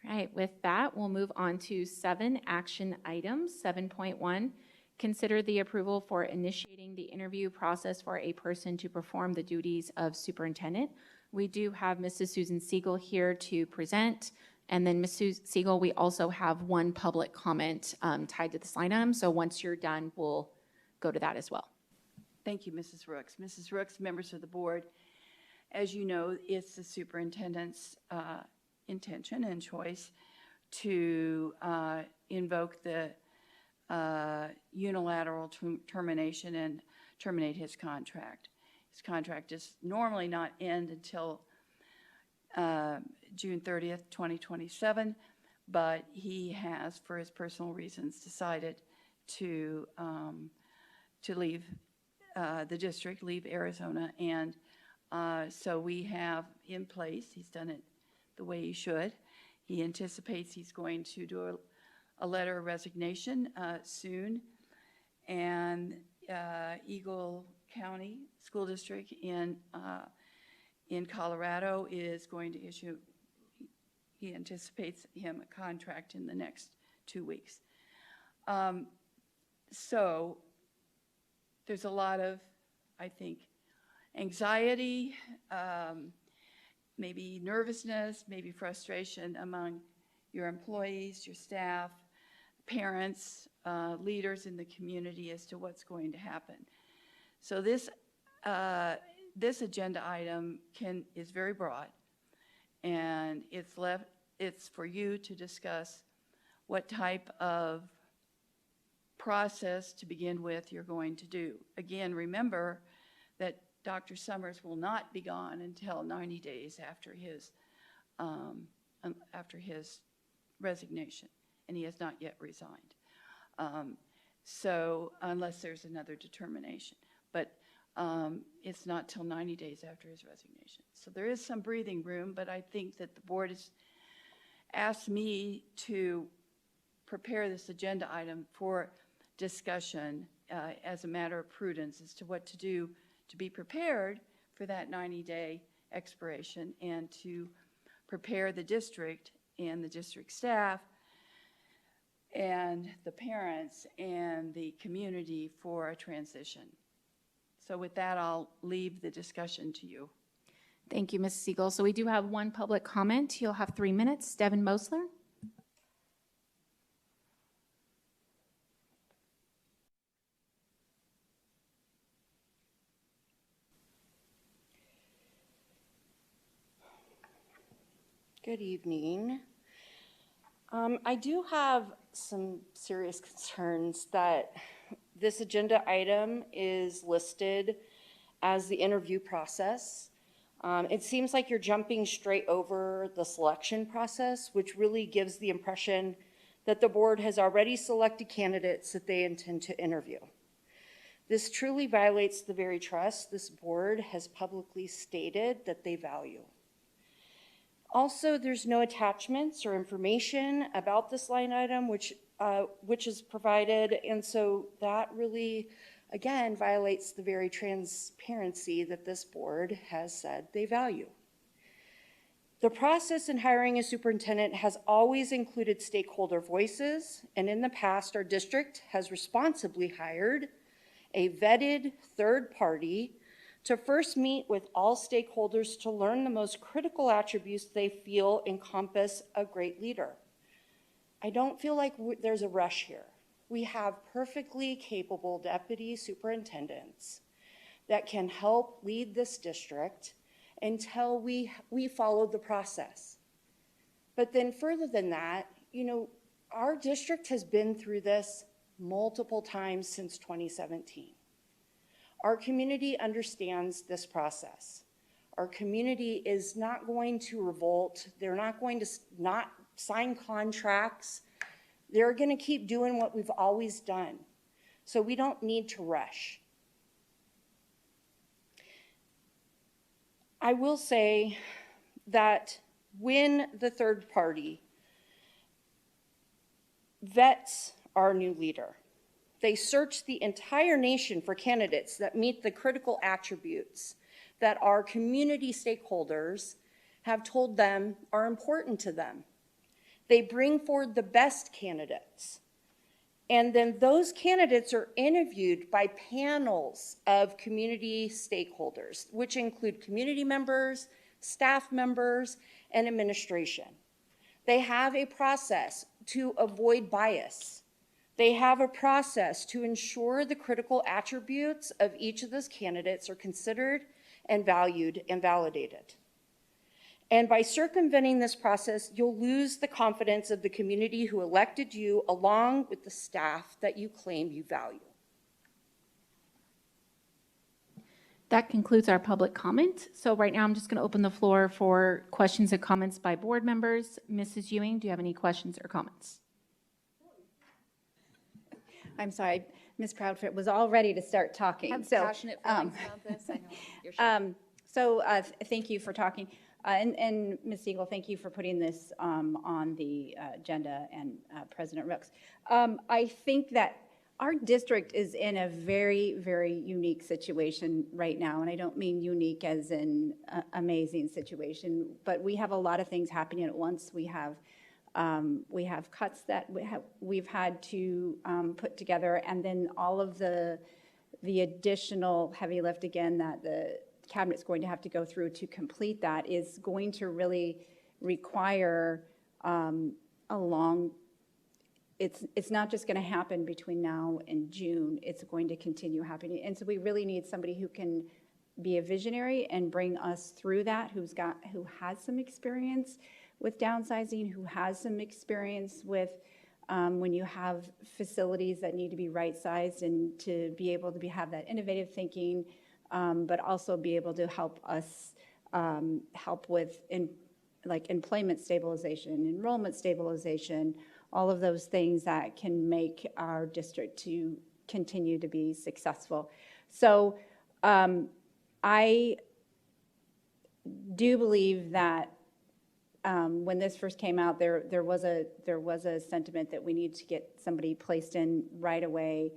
All right, with that, we'll move on to 7 action items. 7.1, consider the approval for initiating the interview process for a person to perform the duties of superintendent. We do have Mrs. Susan Siegel here to present. And then Mrs. Siegel, we also have one public comment tied to this line item. So once you're done, we'll go to that as well. Thank you, Mrs. Rooks. Mrs. Rooks, members of the board, as you know, it's the superintendent's intention and choice to invoke the unilateral termination and terminate his contract. His contract does normally not end until June 30th, 2027, but he has, for his personal reasons, decided to leave the district, leave Arizona, and so we have in place, he's done it the way he should. He anticipates he's going to do a letter of resignation soon, and Eagle County School District in Colorado is going to issue, he anticipates him a contract in the next 2 weeks. So there's a lot of, I think, anxiety, maybe nervousness, maybe frustration among your employees, your staff, parents, leaders in the community as to what's going to happen. So this agenda item is very broad, and it's for you to discuss what type of process to begin with you're going to do. Again, remember that Dr. Summers will not be gone until 90 days after his resignation, and he has not yet resigned. So unless there's another determination, but it's not till 90 days after his resignation. So there is some breathing room, but I think that the board has asked me to prepare this agenda item for discussion as a matter of prudence as to what to do to be prepared for that 90-day expiration and to prepare the district and the district staff and the parents and the community for a transition. So with that, I'll leave the discussion to you. Thank you, Ms. Siegel. So we do have one public comment. You'll have 3 minutes. Devin Mosler. Good evening. I do have some serious concerns that this agenda item is listed as the interview process. It seems like you're jumping straight over the selection process, which really gives the impression that the board has already selected candidates that they intend to interview. This truly violates the very trust this board has publicly stated that they value. Also, there's no attachments or information about this line item, which is provided, and so that really, again, violates the very transparency that this board has said they value. The process in hiring a superintendent has always included stakeholder voices, and in the past, our district has responsibly hired a vetted third party to first meet with all stakeholders to learn the most critical attributes they feel encompass a great leader. I don't feel like there's a rush here. We have perfectly capable deputy superintendents that can help lead this district until we follow the process. But then further than that, you know, our district has been through this multiple times since 2017. Our community understands this process. Our community is not going to revolt. They're not going to not sign contracts. They're going to keep doing what we've always done. So we don't need to rush. I will say that when the third party vets our new leader, they search the entire nation for candidates that meet the critical attributes that our community stakeholders have told them are important to them. They bring forward the best candidates. And then those candidates are interviewed by panels of community stakeholders, which include community members, staff members, and administration. They have a process to avoid bias. They have a process to ensure the critical attributes of each of those candidates are considered and valued and validated. And by circumventing this process, you'll lose the confidence of the community who elected you along with the staff that you claim you value. That concludes our public comment. So right now I'm just going to open the floor for questions and comments by board members. Mrs. Ewing, do you have any questions or comments? I'm sorry, Ms. Proudfoot was all ready to start talking. I have passionate feelings about this. I know you're sure. Thank you for talking. And Ms. Siegel, thank you for putting this on the agenda, and President Rooks. I think that our district is in a very, very unique situation right now, and I don't mean unique as in amazing situation, but we have a lot of things happening at once. We have cuts that we've had to put together, and then all of the additional heavy lift again that the Cabinet's going to have to go through to complete that is going to really require it's not just going to happen between now and June. It's going to continue happening, and so we really need somebody who can be a visionary and bring us through that, who has some experience with downsizing, who has some experience with when you have facilities that need to be right-sized, and to be able to have that innovative thinking, but also be able to help us help with employment stabilization, enrollment stabilization, all of those things that can make our district to continue to be successful. So I do believe that when this first came out, there was a sentiment that we need to get somebody placed in right away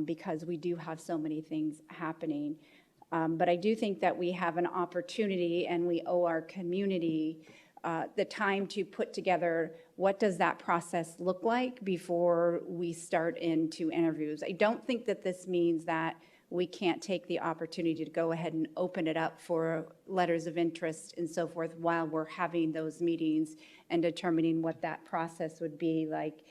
because we do have so many things happening. But I do think that we have an opportunity, and we owe our community the time to put together what does that process look like before we start into interviews. I don't think that this means that we can't take the opportunity to go ahead and open it up for letters of interest and so forth while we're having those meetings and determining what that process would be like,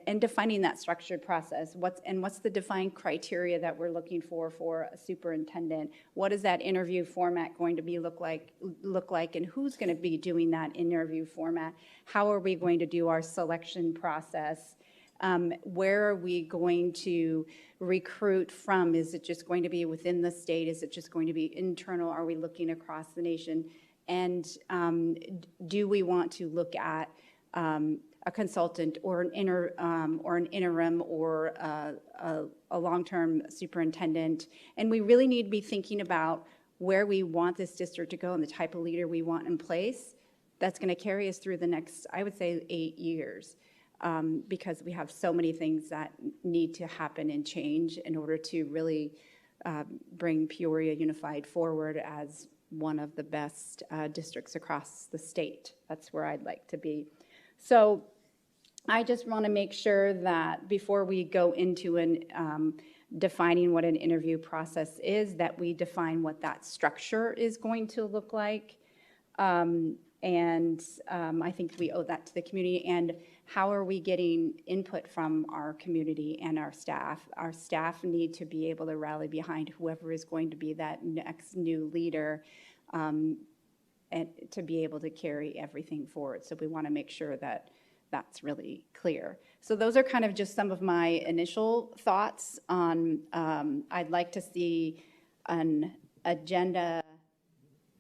and defining that structured process. What's the defined criteria that we're looking for a superintendent? What is that interview format going to be look like, and who's going to be doing that interview format? How are we going to do our selection process? Where are we going to recruit from? Is it just going to be within the state? Is it just going to be internal? Are we looking across the nation? And do we want to look at a consultant or an interim or a long-term superintendent? And we really need to be thinking about where we want this district to go and the type of leader we want in place that's going to carry us through the next, I would say, 8 years. Because we have so many things that need to happen and change in order to really bring Peoria Unified forward as one of the best districts across the state. That's where I'd like to be. So I just want to make sure that before we go into defining what an interview process is, that we define what that structure is going to look like. I think we owe that to the community. And how are we getting input from our community and our staff? Our staff need to be able to rally behind whoever is going to be that next new leader, and to be able to carry everything forward. So we want to make sure that that's really clear. So those are kind of just some of my initial thoughts on, I'd like to see an agenda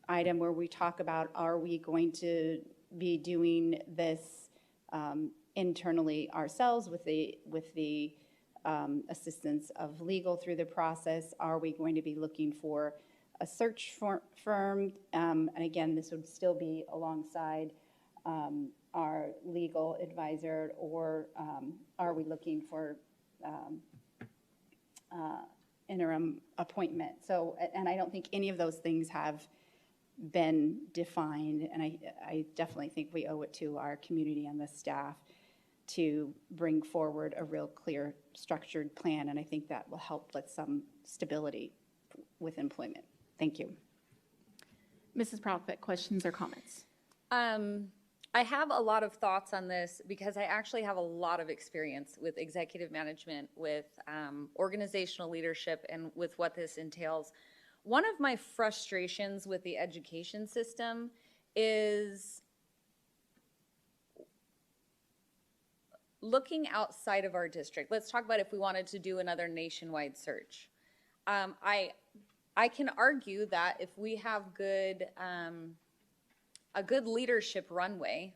item where we talk about, are we going to be doing this internally ourselves with the assistance of legal through the process? Are we going to be looking for a search firm? And again, this would still be alongside our legal advisor, or are we looking for interim appointment? So, and I don't think any of those things have been defined, and I definitely think we owe it to our community and the staff to bring forward a real clear, structured plan, and I think that will help with some stability with employment. Thank you. Mrs. Profit, questions or comments? I have a lot of thoughts on this because I actually have a lot of experience with executive management, with organizational leadership, and with what this entails. One of my frustrations with the education system is looking outside of our district. Let's talk about if we wanted to do another nationwide search. I can argue that if we have a good leadership runway,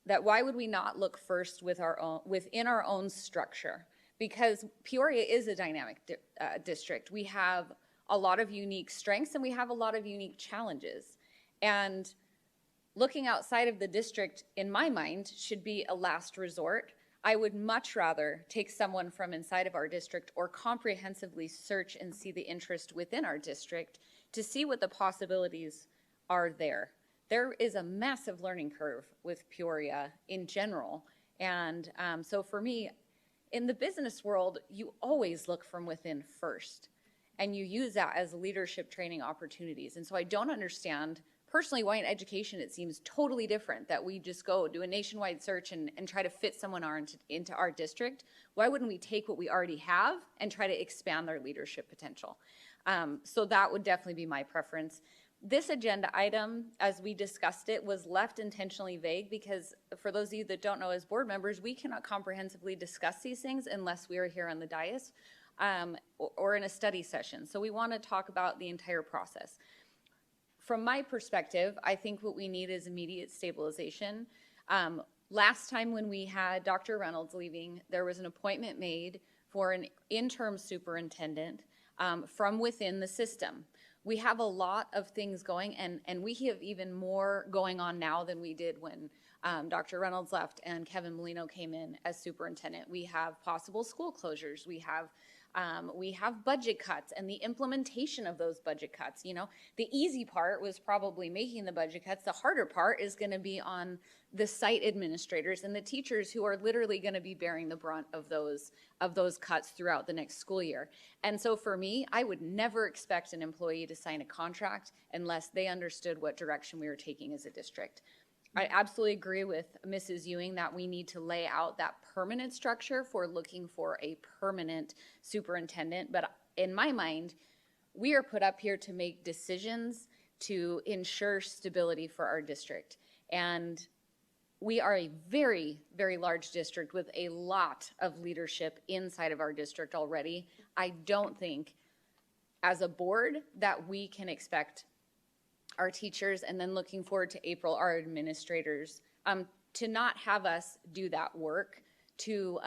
that why would we not look first with within our own structure? Because Peoria is a dynamic district. We have a lot of unique strengths and we have a lot of unique challenges. And looking outside of the district, in my mind, should be a last resort. I would much rather take someone from inside of our district or comprehensively search and see the interest within our district to see what the possibilities are there. There is a massive learning curve with Peoria in general. And so for me, in the business world, you always look from within first, and you use that as leadership training opportunities. And so I don't understand personally why in education it seems totally different that we just go do a nationwide search and try to fit someone into our district. Why wouldn't we take what we already have and try to expand their leadership potential? So that would definitely be my preference. This agenda item, as we discussed it, was left intentionally vague because for those of you that don't know, as board members, we cannot comprehensively discuss these things unless we are here on the dais or in a study session. So we want to talk about the entire process. From my perspective, I think what we need is immediate stabilization. Last time when we had Dr. Reynolds leaving, there was an appointment made for an interim superintendent from within the system. We have a lot of things going, and we have even more going on now than we did when Dr. Reynolds left and Kevin Molino came in as superintendent. We have possible school closures. We have budget cuts and the implementation of those budget cuts. You know, the easy part was probably making the budget cuts. The harder part is going to be on the site administrators and the teachers who are literally going to be bearing the brunt of those cuts throughout the next school year. And so for me, I would never expect an employee to sign a contract unless they understood what direction we were taking as a district. I absolutely agree with Mrs. Ewing that we need to lay out that permanent structure for looking for a permanent superintendent. But in my mind, we are put up here to make decisions to ensure stability for our district. And we are a very, very large district with a lot of leadership inside of our district already. I don't think as a board that we can expect our teachers, and then looking forward to April, our administrators, to not have us do that work to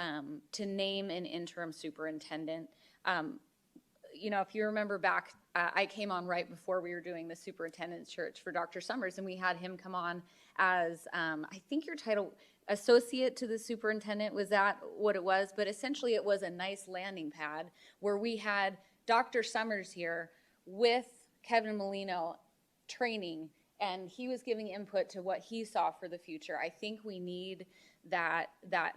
name an interim superintendent. You know, if you remember back, I came on right before we were doing the superintendent's search for Dr. Summers, and we had him come on as, I think your title, associate to the superintendent, was that what it was? But essentially it was a nice landing pad where we had Dr. Summers here with Kevin Molino training, and he was giving input to what he saw for the future. I think we need that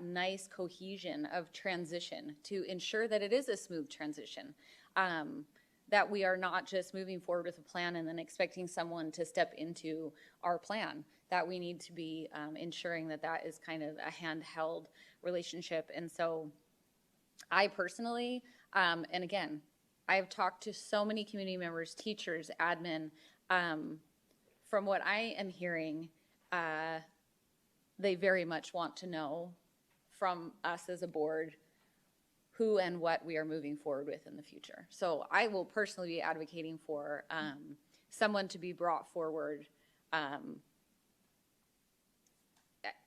nice cohesion of transition to ensure that it is a smooth transition, that we are not just moving forward with a plan and then expecting someone to step into our plan, that we need to be ensuring that that is kind of a handheld relationship. And so I personally, and again, I've talked to so many community members, teachers, admin. From what I am hearing, they very much want to know from us as a board who and what we are moving forward with in the future. So I will personally be advocating for someone to be brought forward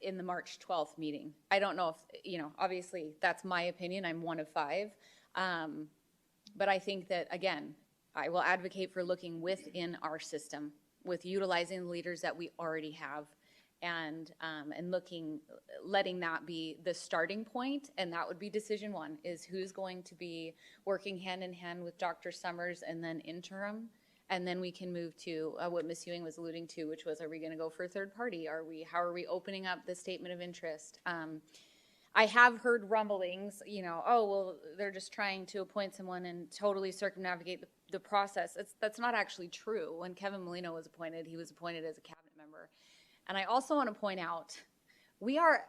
in the March 12th meeting. I don't know if, obviously that's my opinion. I'm one of 5. But I think that, again, I will advocate for looking within our system with utilizing the leaders that we already have and letting that be the starting point. And that would be decision 1, is who's going to be working hand in hand with Dr. Summers and then interim. And then we can move to what Ms. Ewing was alluding to, which was, are we going to go for a third party? How are we opening up the statement of interest? I have heard rumblings, oh, well, they're just trying to appoint someone and totally circumnavigate the process. That's not actually true. When Kevin Molino was appointed, he was appointed as a cabinet member. And I also want to point out, we are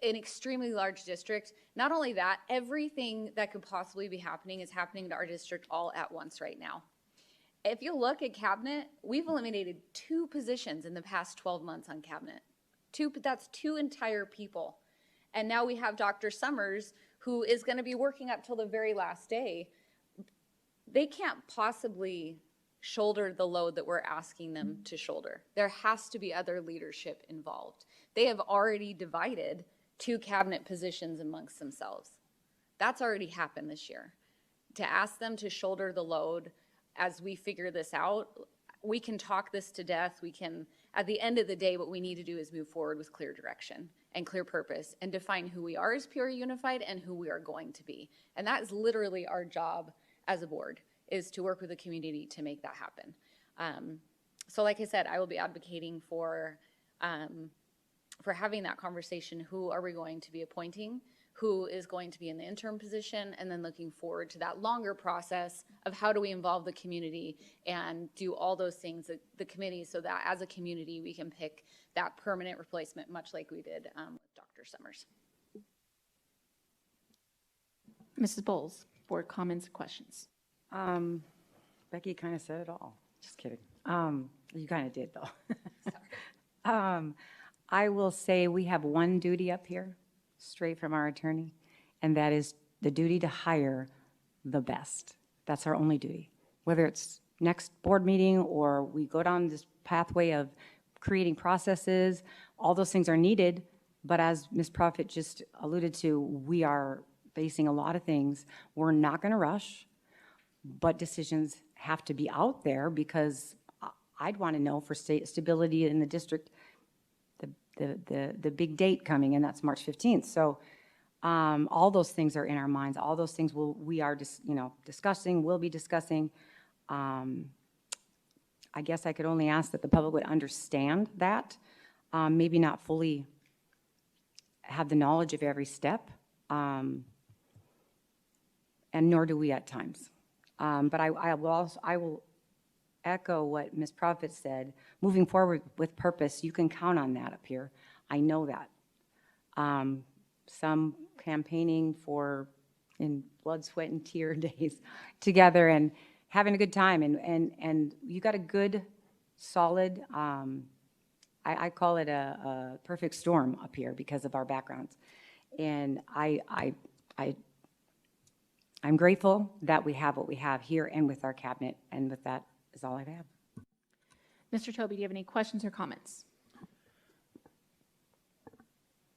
an extremely large district. Not only that, everything that could possibly be happening is happening to our district all at once right now. If you look at cabinet, we've eliminated 2 positions in the past 12 months on cabinet. That's 2 entire people. And now we have Dr. Summers, who is going to be working up till the very last day. They can't possibly shoulder the load that we're asking them to shoulder. There has to be other leadership involved. They have already divided 2 cabinet positions amongst themselves. That's already happened this year. To ask them to shoulder the load as we figure this out, we can talk this to death. We can, at the end of the day, what we need to do is move forward with clear direction and clear purpose and define who we are as Peoria Unified and who we are going to be. And that is literally our job as a board, is to work with the community to make that happen. So like I said, I will be advocating for having that conversation. Who are we going to be appointing? Who is going to be in the interim position, and then looking forward to that longer process of how do we involve the community and do all those things, the committee, so that as a community we can pick that permanent replacement, much like we did with Dr. Summers. Mrs. Bowles, board comments and questions. Becky kind of said it all. Just kidding. You kind of did, though. Sorry. I will say we have one duty up here, straight from our attorney, and that is the duty to hire the best. That's our only duty. Whether it's next board meeting or we go down this pathway of creating processes, all those things are needed, but as Ms. Profit just alluded to, we are facing a lot of things. We're not going to rush, but decisions have to be out there, because I'd want to know for stability in the district, the big date coming, and that's March 15th. So all those things are in our minds. All those things we are discussing, will be discussing. I guess I could only ask that the public would understand that, maybe not fully have the knowledge of every step, and nor do we at times. But I will echo what Ms. Profit said. Moving forward with purpose, you can count on that up here. I know that. Some campaigning in blood, sweat, and tear days together and having a good time. And you got a good, solid, I call it a perfect storm up here because of our backgrounds. And I'm grateful that we have what we have here and with our cabinet. And with that is all I have. Mr. Toby, do you have any questions or comments?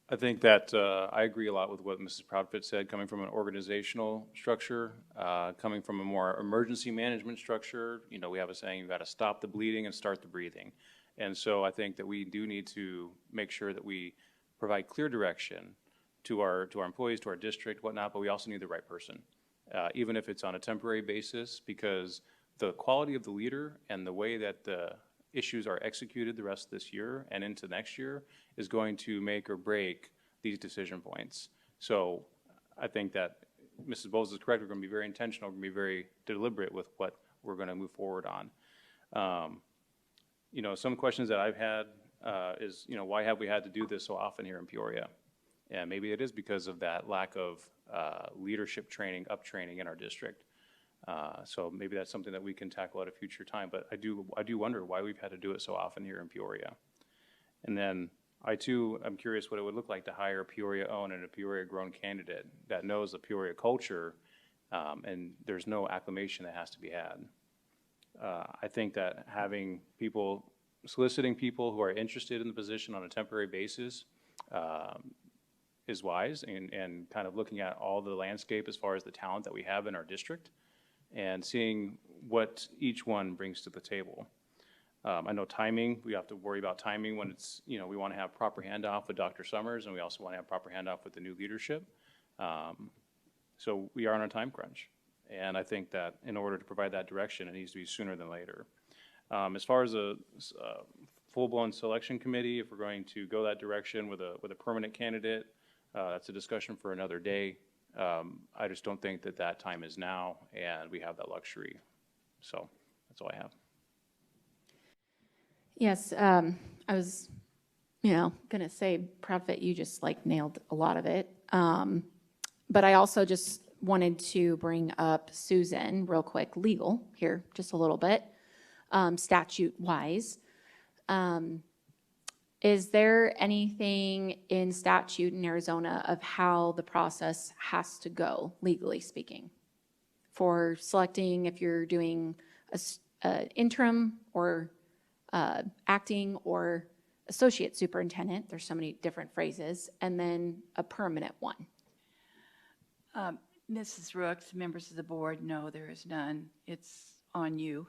I think that I agree a lot with what Mrs. Proudfit said, coming from an organizational structure, coming from a more emergency management structure. We have a saying, you've got to stop the bleeding and start the breathing. And so I think that we do need to make sure that we provide clear direction to our employees, to our district, whatnot, but we also need the right person, even if it's on a temporary basis, because the quality of the leader and the way that the issues are executed the rest of this year and into next year is going to make or break these decision points. So I think that Mrs. Bowles is correct. We're going to be very intentional. We're going to be very deliberate with what we're going to move forward on. Some questions that I've had is, why have we had to do this so often here in Peoria? And maybe it is because of that lack of leadership training, up-training in our district. So maybe that's something that we can tackle at a future time. But I do wonder why we've had to do it so often here in Peoria. And then I too am curious what it would look like to hire a Peoria-owned and a Peoria-grown candidate that knows the Peoria culture, and there's no acclimation that has to be had. I think that having people, soliciting people who are interested in the position on a temporary basis is wise, and kind of looking at all the landscape as far as the talent that we have in our district and seeing what each one brings to the table. I know timing, we have to worry about timing when it's, you know, we want to have proper handoff with Dr. Summers, and we also want to have proper handoff with the new leadership. So we are on a time crunch. And I think that in order to provide that direction, it needs to be sooner than later. As far as a full-blown selection committee, if we're going to go that direction with a permanent candidate, that's a discussion for another day. I just don't think that that time is now, and we have that luxury. So that's all I have. Yes, I was, going to say, Prophet, you just like nailed a lot of it. But I also just wanted to bring up Susan real quick, legal here, just a little bit, statute-wise. Is there anything in statute in Arizona of how the process has to go, legally speaking, for selecting if you're doing an interim or acting or associate superintendent? There's so many different phrases, and then a permanent one. Mrs. Rooks, members of the board, no, there is none. It's on you.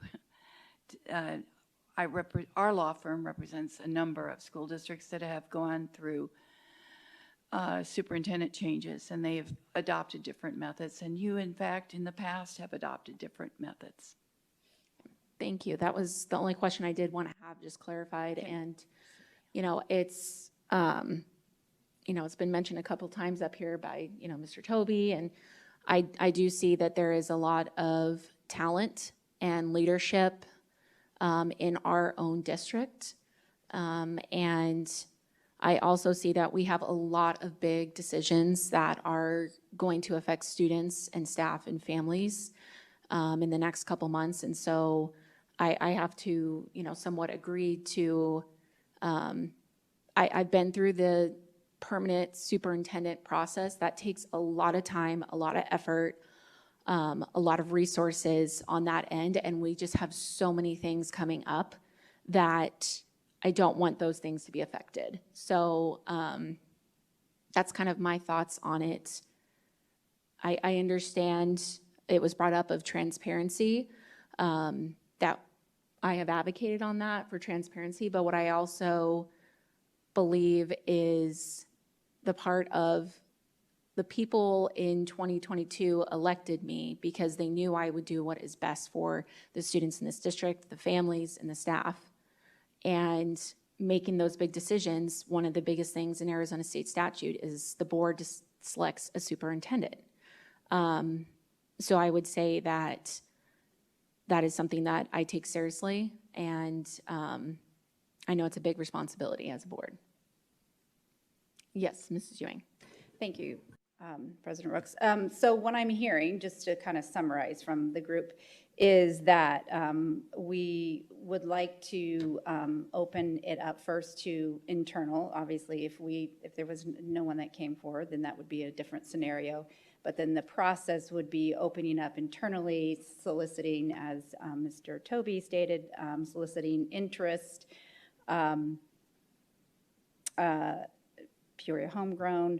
Our law firm represents a number of school districts that have gone through superintendent changes, and they have adopted different methods. And you, in fact, in the past have adopted different methods. Thank you. That was the only question I did want to have just clarified. Okay. And, it's, it's been mentioned a couple times up here by, Mr. Toby, and I do see that there is a lot of talent and leadership in our own district. And I also see that we have a lot of big decisions that are going to affect students and staff and families in the next couple months. And so I have to, somewhat agree to, I've been through the permanent superintendent process. That takes a lot of time, a lot of effort, a lot of resources on that end. And we just have so many things coming up that I don't want those things to be affected. So that's kind of my thoughts on it. I understand it was brought up of transparency, that I have advocated on that for transparency, but what I also believe is the part of the people in 2022 elected me because they knew I would do what is best for the students in this district, the families, and the staff. And making those big decisions, one of the biggest things in Arizona state statute is the board selects a superintendent. So I would say that that is something that I take seriously, and I know it's a big responsibility as a board. Yes, Mrs. Ewing. Thank you, President Rooks. So what I'm hearing, just to kind of summarize from the group, is that we would like to open it up first to internal. Obviously, if there was no one that came forward, then that would be a different scenario. But then the process would be opening up internally, soliciting, as Mr. Toby stated, soliciting interest, Peoria homegrown.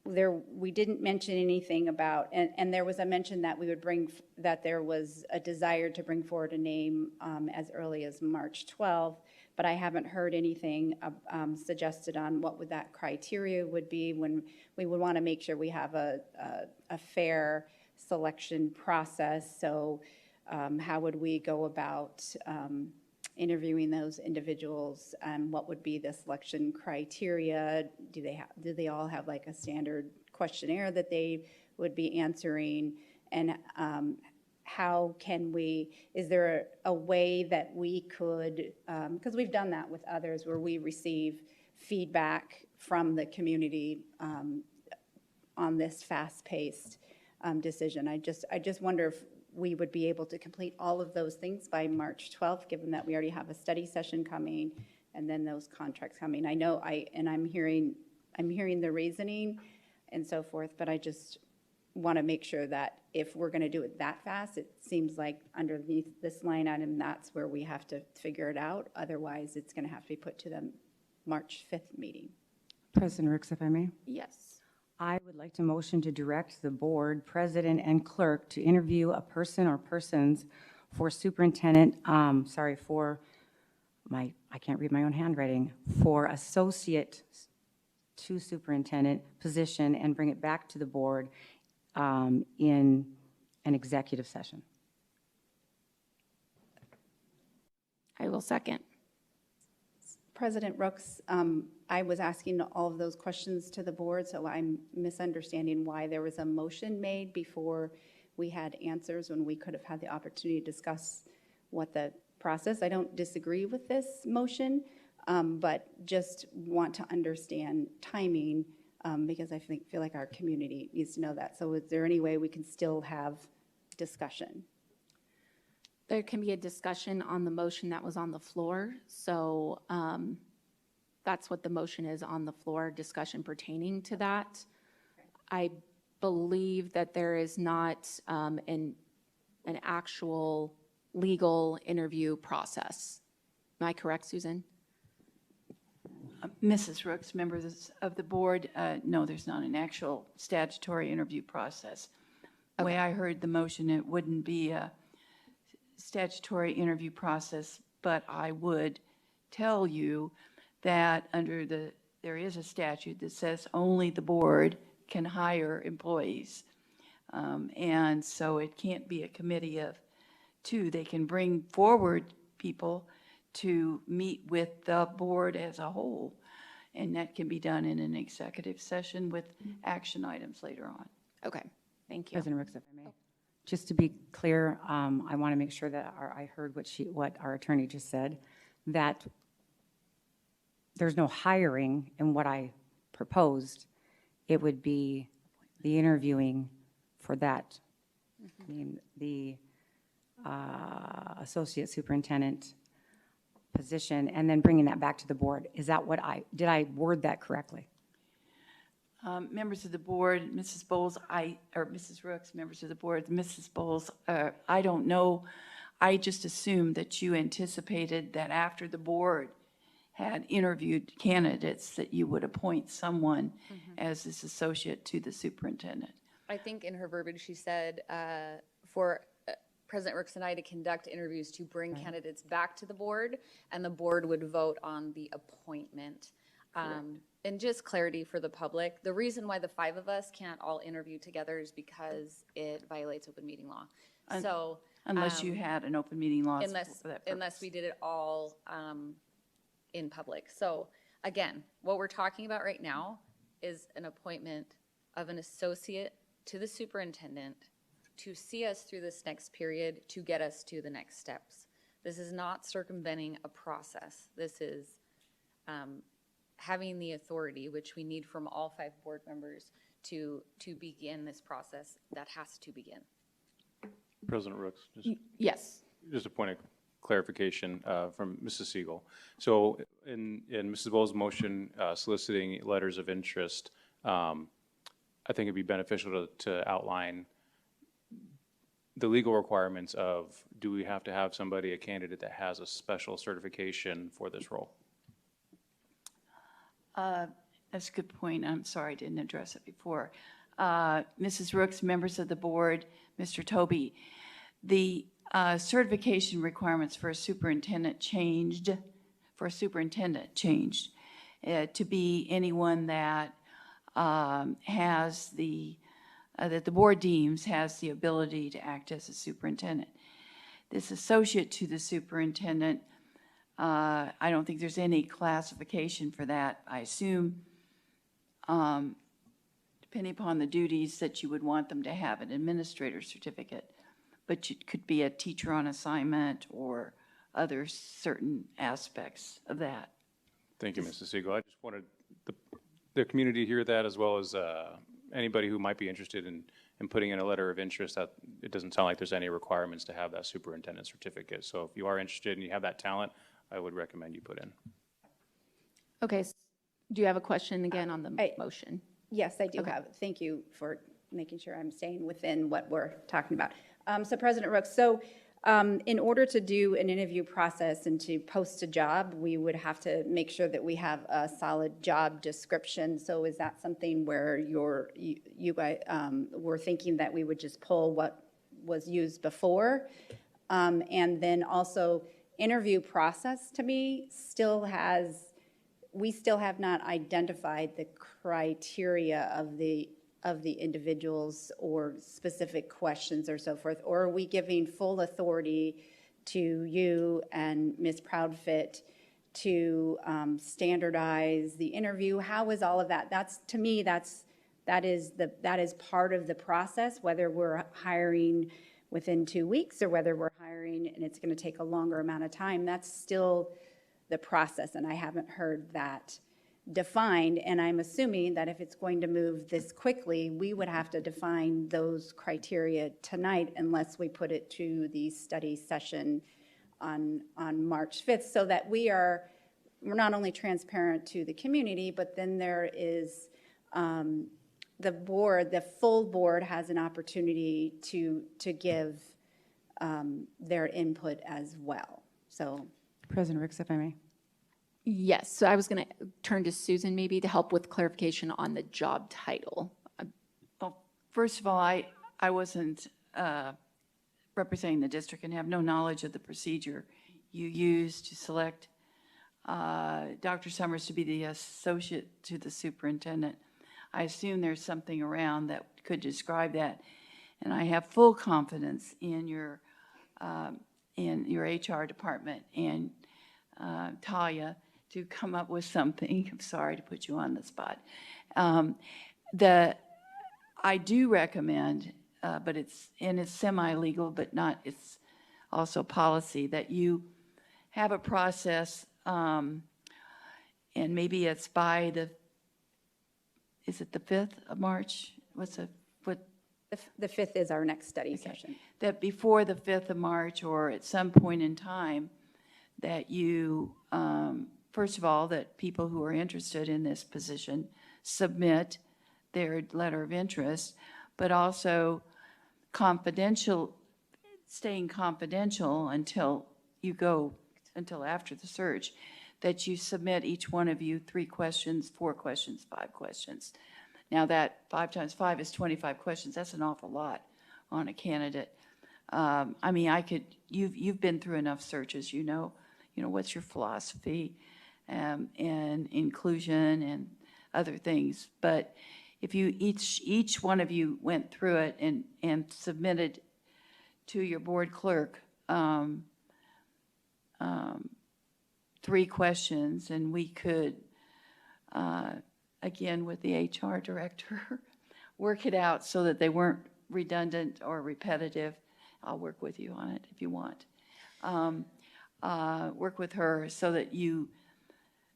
We didn't mention anything about, and there was a mention that we would that there was a desire to bring forward a name as early as March 12th, but I haven't heard anything suggested on what would that criteria would be when we would want to make sure we have a fair selection process. So how would we go about interviewing those individuals, and what would be the selection criteria? Do they all have like a standard questionnaire that they would be answering? And how can is there a way that we could, because we've done that with others where we receive feedback from the community on this fast-paced decision. I just wonder if we would be able to complete all of those things by March 12th, given that we already have a study session coming and then those contracts coming. I know I'm hearing the reasoning and so forth, but I just want to make sure that if we're going to do it that fast, it seems like underneath this line item, that's where we have to figure it out. Otherwise, it's going to have to be put to the March 5th meeting. President Ricks, if I may. Yes. I would like to motion to direct the board president and clerk to interview a person or persons for superintendent, I can't read my own handwriting, for associate to superintendent position and bring it back to the board in an executive session. I will second. President Rooks, I was asking all of those questions to the board, so I'm misunderstanding why there was a motion made before we had answers when we could have had the opportunity to discuss what the process. I don't disagree with this motion, but just want to understand timing because I feel like our community needs to know that. So is there any way we can still have discussion? There can be a discussion on the motion that was on the floor. So that's what the motion is on the floor, discussion pertaining to that. I believe that there is not an actual legal interview process. Am I correct, Susan? Mrs. Rooks, members of the board, no, there's not an actual statutory interview process. The way I heard the motion, it wouldn't be a statutory interview process, but I would tell you that there is a statute that says only the board can hire employees. And so it can't be a committee of two. They can bring forward people to meet with the board as a whole. And that can be done in an executive session with action items later on. Okay, thank you. President Ricks, if I may. Just to be clear, I want to make sure that I heard what our attorney just said, that there's no hiring in what I proposed. It would be the interviewing for that. I mean, the associate superintendent position, and then bringing that back to the board. Is that what did I word that correctly? Members of the board, Mrs. Bowles, or Mrs. Rooks, members of the board, Mrs. Bowles, I don't know. I just assumed that you anticipated that after the board had interviewed candidates that you would appoint someone as this associate to the superintendent. I think in her verbiage, she said for President Ricks and I to conduct interviews to bring candidates back to the board, and the board would vote on the appointment. And just clarity for the public, the reason why the 5 of us can't all interview together is because it violates open meeting law. So unless you had an open meeting law for that purpose. Unless we did it all in public. So again, what we're talking about right now is an appointment of an associate to the superintendent to see us through this next period, to get us to the next steps. This is not circumventing a process. This is having the authority, which we need from all 5 board members, to begin this process that has to begin. President Rooks, Yes. just a point of clarification from Mrs. Siegel. So in Mrs. Bowles' motion soliciting letters of interest, I think it'd be beneficial to outline the legal requirements of, do we have to have somebody, a candidate that has a special certification for this role? That's a good point. I'm sorry I didn't address it before. Mrs. Rooks, members of the board, Mr. Toby, the certification requirements for a superintendent changed, to be anyone that has that the board deems has the ability to act as a superintendent. This associate to the superintendent, I don't think there's any classification for that. I assume, depending upon the duties, that you would want them to have an administrator's certificate, but it could be a teacher on assignment or other certain aspects of that. Thank you, Mrs. Siegel. I just wanted the community to hear that, as well as anybody who might be interested in putting in a letter of interest. That it doesn't sound like there's any requirements to have that superintendent certificate. So if you are interested and you have that talent, I would recommend you put in. Okay. Do you have a question again on the motion? Yes, I do have. Thank you for making sure I'm staying within what we're talking about. So President Rooks, in order to do an interview process and to post a job, we would have to make sure that we have a solid job description. So is that something where you guys were thinking that we would just pull what was used before? And then also, interview process to me we still have not identified the criteria of the individuals or specific questions or so forth, or are we giving full authority to you and Ms. Proudfit to standardize the interview? How is all of that? To me, that is part of the process, whether we're hiring within 2 weeks or whether we're hiring and it's going to take a longer amount of time. That's still the process, and I haven't heard that defined, and I'm assuming that if it's going to move this quickly, we would have to define those criteria tonight unless we put it to the study session on March 5th, so that we're not only transparent to the community, but then there is the full board has an opportunity to give their input as well. So, President Ricks, if I may. Yes, so I was going to turn to Susan maybe to help with clarification on the job title. Well, first of all, I wasn't representing the district and have no knowledge of the procedure you used to select Dr. Summers to be the associate to the superintendent. I assume there's something around that could describe that, and I have full confidence in your HR department and Talia to come up with something. I'm sorry to put you on the spot. I do recommend, but it's semi-legal, but not, it's also policy, that you have a process, and maybe it's by is it the 5th of March? the 5th is our next study session. That before the 5th of March or at some point in time, that you, first of all, that people who are interested in this position submit their letter of interest, but also staying confidential until after the search, that you submit each one of you 3 questions, 4 questions, 5 questions. Now that 5 times 5 is 25 questions. That's an awful lot on a candidate. I mean, you've been through enough searches, you know what's your philosophy, and inclusion and other things. But if you each one of you went through it and submitted to your board clerk 3 questions, and we could, again with the HR director, work it out so that they weren't redundant or repetitive. I'll work with you on it if you want. Work with her so that you,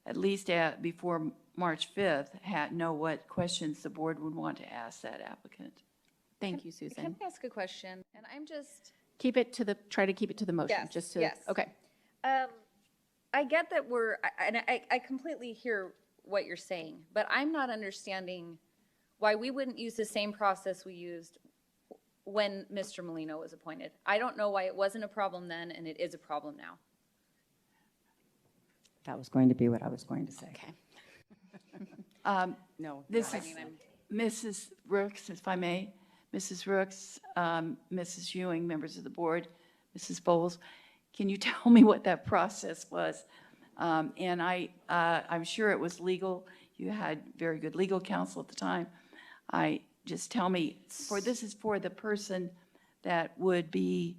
at least before March 5th, know what questions the board would want to ask that applicant. Thank you, Susan. Can I ask a question? And I'm just... Try to keep it to the motion. Yes. Okay. I get that I completely hear what you're saying, but I'm not understanding why we wouldn't use the same process we used when Mr. Molino was appointed. I don't know why it wasn't a problem then and it is a problem now. That was going to be what I was going to say. Okay. No. This is Mrs. Rooks, if I may. Mrs. Rooks, Mrs. Ewing, members of the board, Mrs. Bowles, can you tell me what that process was? And I'm sure it was legal. You had very good legal counsel at the time. Just tell me, this is for the person that would be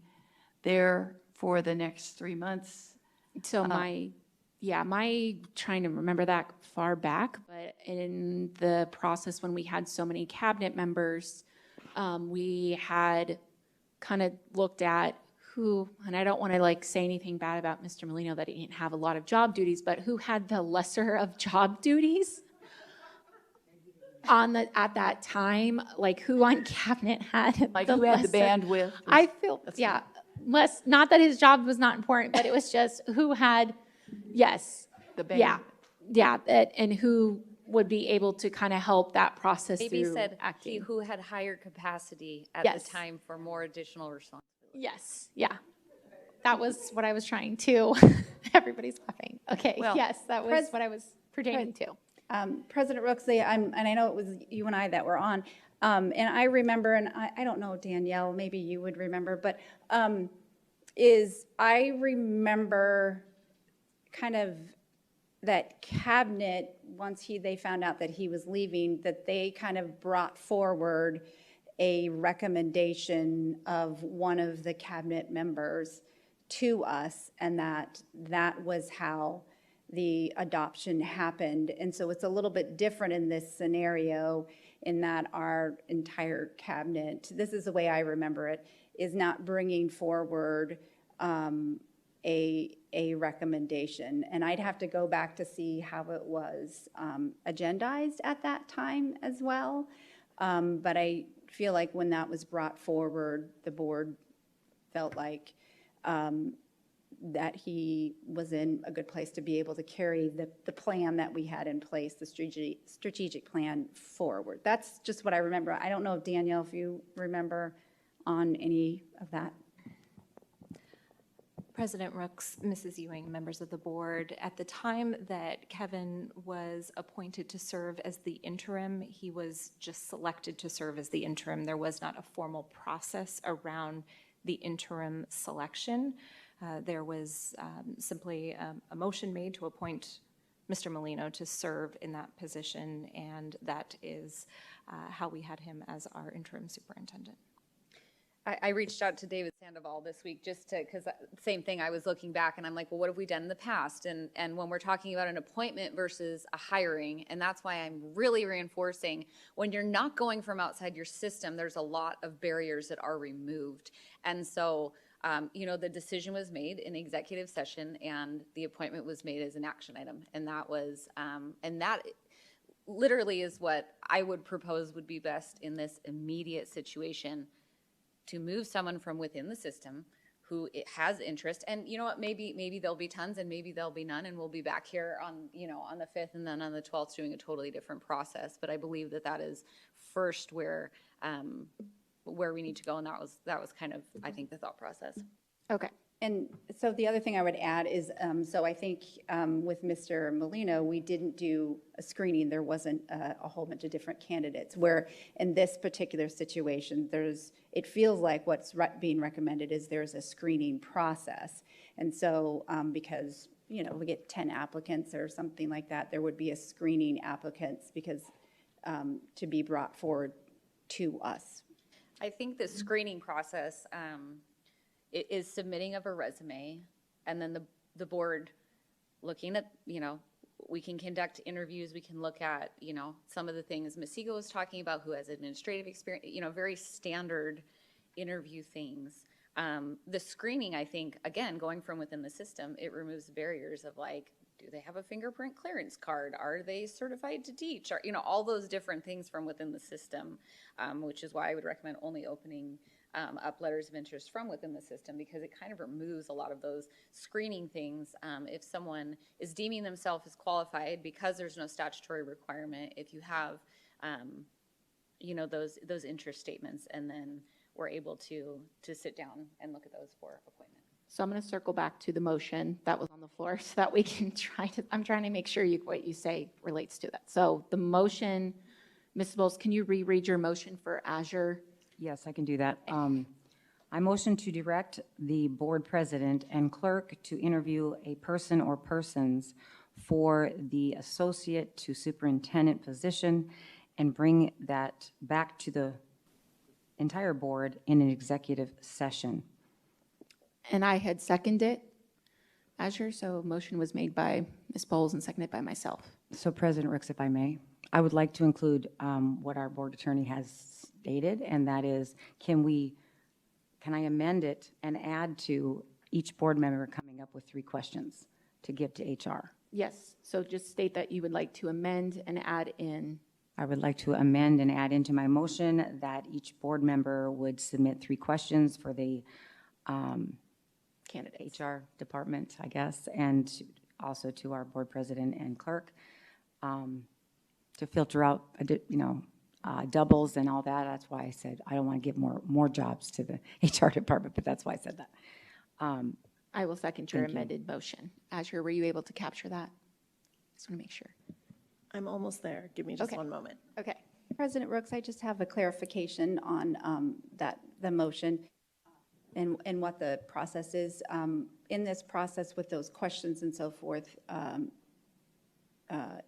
there for the next 3 months. So trying to remember that far back, but in the process when we had so many cabinet members, we had kind of looked at who, and I don't want to say anything bad about Mr. Molino that he didn't have a lot of job duties, but who had the lesser of job duties at that time, who on cabinet had who had the bandwidth. I feel, less, not that his job was not important, but it was just who had, yes. The bandwidth. And who would be able to kind of help that process Maybe through said he acting. who had higher capacity at Yes. the time for more additional responsibility. Yes, yeah. That was what I was trying to, everybody's laughing. Okay, Well, yes, that was what I was pertaining to. President Rooksley, and I know it was you and I that were on, and I remember, and I don't know, Danielle, maybe you would remember, but I remember kind of that cabinet, once they found out that he was leaving, that they kind of brought forward a recommendation of one of the cabinet members to us, and that was how the adoption happened. And so it's a little bit different in this scenario in that our entire cabinet, this is the way I remember it, is not bringing forward a recommendation. And I'd have to go back to see how it was agendized at that time as well. But I feel like when that was brought forward, the board felt like that he was in a good place to be able to carry the plan that we had in place, the strategic plan forward. That's just what I remember. I don't know if Danielle, if you remember on any of that. President Rooks, Mrs. Ewing, members of the board, at the time that Kevin was appointed to serve as the interim, he was just selected to serve as the interim. There was not a formal process around the interim selection. There was simply a motion made to appoint Mr. Molino to serve in that position, and that is how we had him as our interim superintendent. I reached out to David Sandoval this week just to, because same thing, I was looking back and I'm like, well, what have we done in the past? And when we're talking about an appointment versus a hiring, and that's why I'm really reinforcing, when you're not going from outside your system, there's a lot of barriers that are removed. And so, the decision was made in executive session and the appointment was made as an action item. And that was, and that literally is what I would propose would be best in this immediate situation, to move someone from within the system who has interest. And you know what, maybe there'll be tons and maybe there'll be none, and we'll be back here on, on the 5th and then on the 12th doing a totally different process. But I believe that is first where we need to go, and that was kind of, I think, the thought process. Okay. And so the other thing I would add is, so I think with Mr. Molino, we didn't do a screening. There wasn't a whole bunch of different candidates, where in this particular situation, it feels like what's being recommended is there's a screening process. And so because, we get 10 applicants or something like that, there would be a screening applicants because to be brought forward to us. I think the screening process is submitting of a resume, and then the board looking at, we can conduct interviews, we can look at, some of the things Ms. Siegel was talking about, who has administrative experience, very standard interview things. The screening, I think, again, going from within the system, it removes barriers of like, do they have a fingerprint clearance card? Are they certified to teach? Or, all those different things from within the system, which is why I would recommend only opening up letters of interest from within the system, because it kind of removes a lot of those screening things. If someone is deeming themselves as qualified because there's no statutory requirement, if you have, those interest statements, and then we're able to sit down and look at those for appointment. So I'm going to circle back to the motion that was on the floor so that we can I'm trying to make sure what you say relates to that. So the motion, Ms. Bowles, can you reread your motion for Azure? Yes, I can do that. I motion to direct the board president and clerk to interview a person or persons for the associate to superintendent position and bring that back to the entire board in an executive session. And I had seconded Azure, so motion was made by Ms. Bowles and seconded by myself. So President Rooks, if I may, I would like to include what our board attorney has stated, and that is, can I amend it and add to each board member coming up with 3 questions to give to HR? Yes, so just state that you would like to amend and add in. I would like to amend and add into my motion that each board member would submit 3 questions for the candidates. HR department, I guess, and also to our board president and clerk. to filter out, doubles and all that. That's why I said I don't want to give more jobs to the HR department, but that's why I said that. I will second your Thank you. amended motion. Azure, were you able to capture that? Just want to make sure. I'm almost there. Give me just Okay. one moment. Okay. President Rooks, I just have a clarification on the motion and what the process is. In this process with those questions and so forth,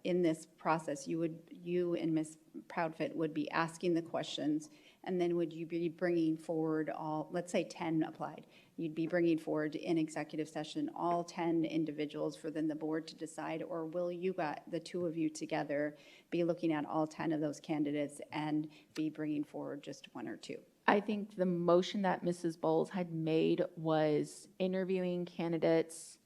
in this process, you and Ms. Proudfit would be asking the questions, and then would you be bringing forward all, let's say 10 applied, you'd be bringing forward in executive session all 10 individuals for then the board to decide, or will you, the two of you together, be looking at all 10 of those candidates and be bringing forward just one or two? I think the motion that Mrs. Bowles had made was interviewing candidates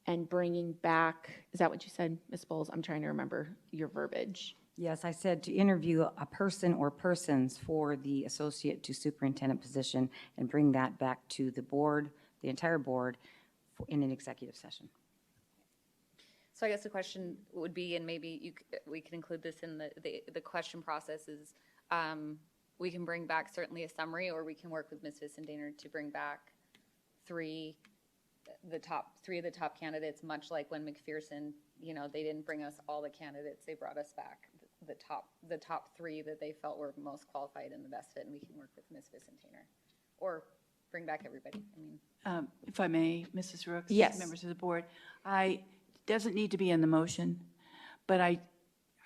and bringing back, is that what you said, Ms. Bowles? I'm trying to remember your verbiage. Yes, I said to interview a person or persons for the associate to superintendent position and bring that back to the board, the entire board, in an executive session. So I guess the question would be, and maybe we can include this in the question process, is we can bring back certainly a summary, or we can work with Ms. Vissendaner to bring back three of the top candidates, much like when McPherson, they didn't bring us all the candidates, they brought us back the top three that they felt were most qualified and the best fit, and we can work with Ms. Vissendaner, or bring back everybody. If I may, Mrs. Rooks? Yes. Members of the board, doesn't need to be in the motion, but I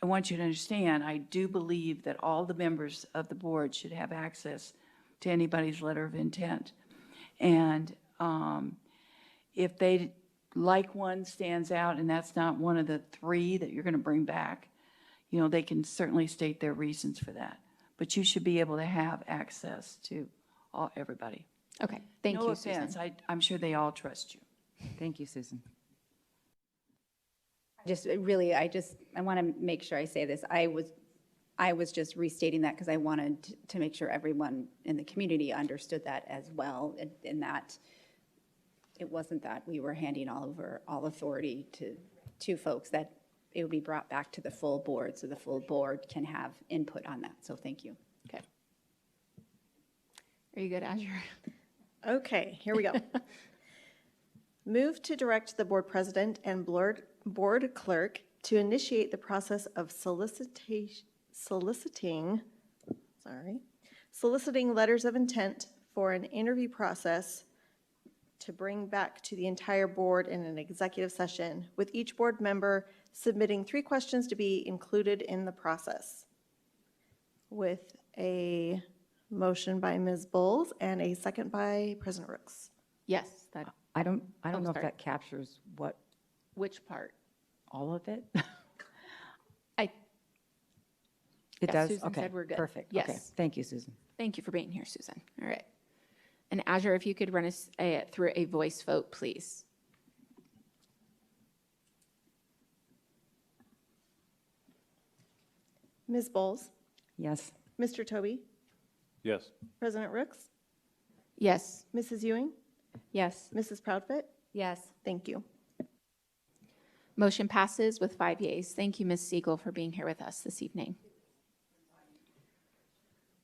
want you to understand, I do believe that all the members of the board should have access to anybody's letter of intent. And if they, like one stands out and that's not one of the three that you're going to bring back, they can certainly state their reasons for that. But you should be able to have access to everybody. Okay, thank you, No offense, Susan. I'm sure they all trust you. Thank you, Susan. I want to make sure I say this. I was just restating that because I wanted to make sure everyone in the community understood that as well, in that it wasn't that we were handing all authority to folks, that it would be brought back to the full board so the full board can have input on that. So thank you. Okay. Are you good, Azure? Okay, here we go. Move to direct the board president and board clerk to initiate the process of soliciting letters of intent for an interview process to bring back to the entire board in an executive session, with each board member submitting 3 questions to be included in the process. With a motion by Ms. Bowles and a second by President Rooks. Yes, I don't know if sorry. that captures what, which part? all of it? It It does? Susan Okay, said we're good. perfect. Yes. Okay, thank you, Susan. Thank you for being here, Susan. All right. And Azure, if you could run us through a voice vote, please. Ms. Bowles, Yes. Mr. Toby, Yes. President Rooks, Yes. Mrs. Ewing, Yes. Mrs. Proudfit. Yes. Thank you. Motion passes with 5 yeas. Thank you, Ms. Siegel, for being here with us this evening.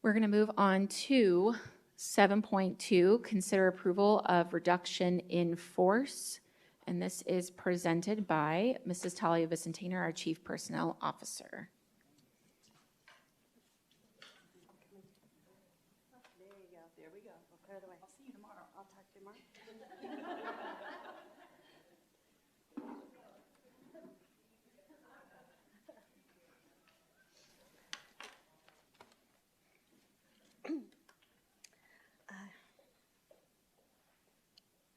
We're going to move on to 7.2, consider approval of reduction in force. And this is presented by Mrs. Talia Vicentiner, our Chief Personnel Officer. There we go. We'll clear the way. I'll see you tomorrow. I'll talk to you tomorrow.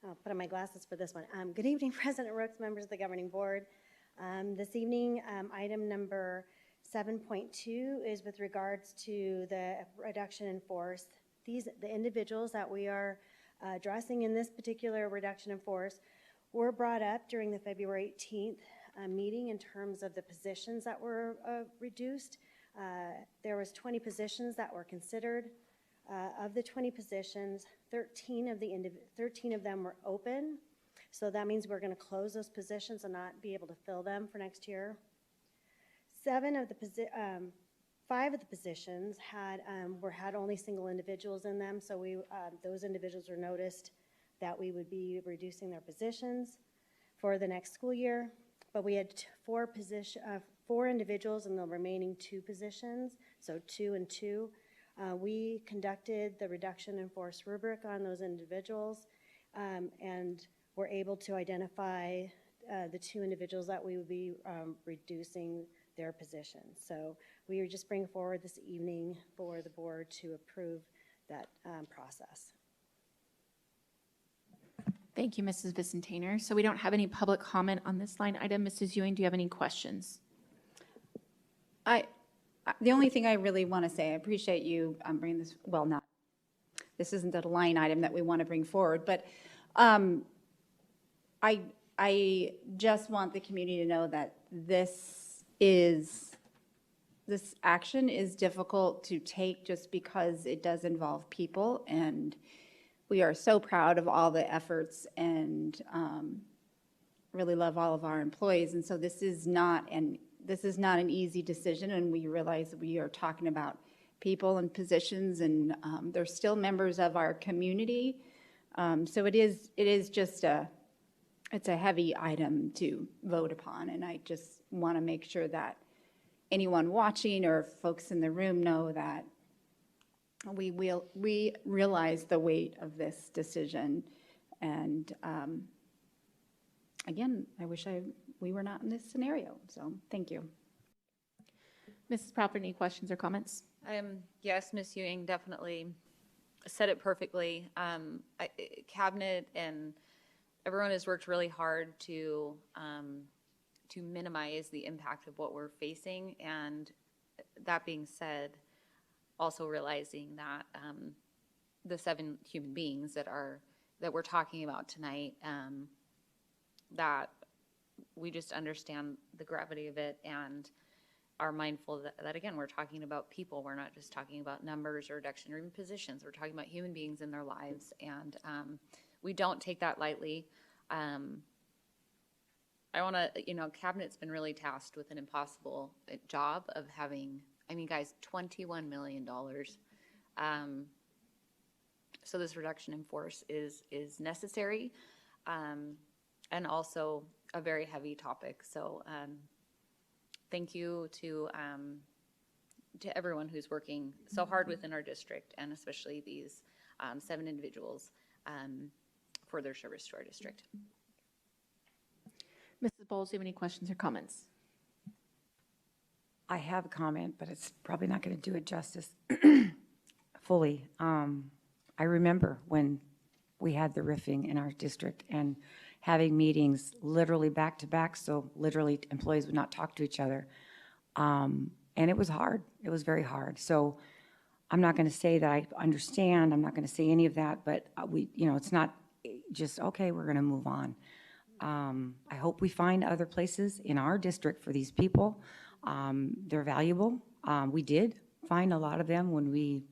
I'll put on my glasses for this one. Good evening, President Rooks, members of the governing board. This evening, item number 7.2 is with regards to the reduction in force. The individuals that we are addressing in this particular reduction in force were brought up during the February 18th meeting in terms of the positions that were reduced. There was 20 positions that were considered. Of the 20 positions, 13 of them were open. So that means we're going to close those positions and not be able to fill them for next year. 5 of the positions had only single individuals in them, so those individuals were noticed that we would be reducing their positions for the next school year. But we had 4 individuals in the remaining 2 positions, so 2 and 2. We conducted the reduction in force rubric on those individuals and were able to identify the 2 individuals that we would be reducing their positions. So we are just bringing forward this evening for the board to approve that process. Thank you, Mrs. Vicentainer. So we don't have any public comment on this line item. Mrs. Ewing, do you have any questions? The only thing I really want to say, I appreciate you bringing this, well, not, this isn't a line item that we want to bring forward, but I just want the community to know that this action is difficult to take just because it does involve people, and we are so proud of all the efforts and really love all of our employees. And so this is not an easy decision, and we realize that we are talking about people and positions, and they're still members of our community. So it is just it's a heavy item to vote upon, and I just want to make sure that anyone watching or folks in the room know that we realize the weight of this decision. And again, I wish we were not in this scenario. So thank you. Mrs. Propper, any questions or comments? Yes, Ms. Ewing definitely said it perfectly. Cabinet and everyone has worked really hard to minimize the impact of what we're facing. And that being said, also realizing that the 7 human beings that we're talking about tonight, that we just understand the gravity of it and are mindful that again, we're talking about people. We're not just talking about numbers or reduction or even positions. We're talking about human beings in their lives, and we don't take that lightly. I want to, Cabinet's been really tasked with an impossible job of having, guys, $21 million. So this reduction in force is necessary, and also a very heavy topic. So thank you to everyone who's working so hard within our district, and especially these 7 individuals for their service to our district. Mrs. Bowles, do you have any questions or comments? I have a comment, but it's probably not going to do it justice fully. I remember when we had the riffing in our district and having meetings literally back to back, so literally employees would not talk to each other. And it was hard. It was very hard. So I'm not going to say that I understand. I'm not going to say any of that, but it's not just, okay, we're going to move on. I hope we find other places in our district for these people. They're valuable. We did find a lot of them when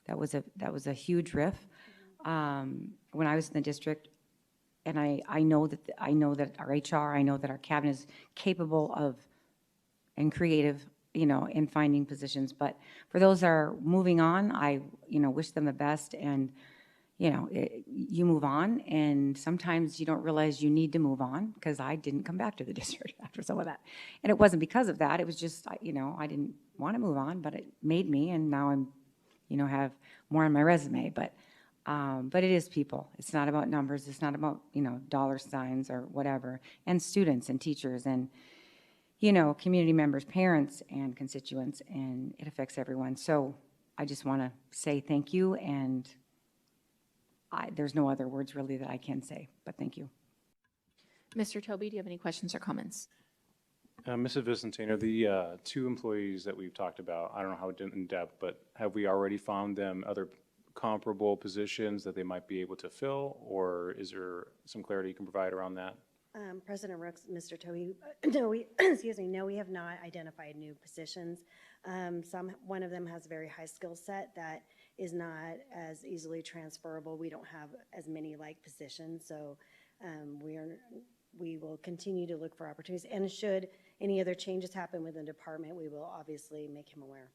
that was a huge riff when I was in the district, and I know that our HR, I know that our cabinet is capable of and creative, in finding positions. But for those that are moving on, I wish them the best. And you move on, and sometimes you don't realize you need to move on, because I didn't come back to the district after some of that. And it wasn't because of that. It was just, I didn't want to move on, but it made me, and now I'm, have more on my resume. But it is people. It's not about numbers. It's not about, dollar signs or whatever. And students and teachers and, community members, parents and constituents, and it affects everyone. So I just want to say thank you, and there's no other words really that I can say, but thank you. Mr. Toby, do you have any questions or comments? Mrs. Vicentainer, the 2 employees that we've talked about, I don't know how in depth, but have we already found them other comparable positions that they might be able to fill, or is there some clarity you can provide around that? President Rooks, Mr. Toby, no, we have not identified new positions. One of them has a very high skill set that is not as easily transferable. We don't have as many like positions, so we will continue to look for opportunities. And should any other changes happen within the department, we will obviously make him aware.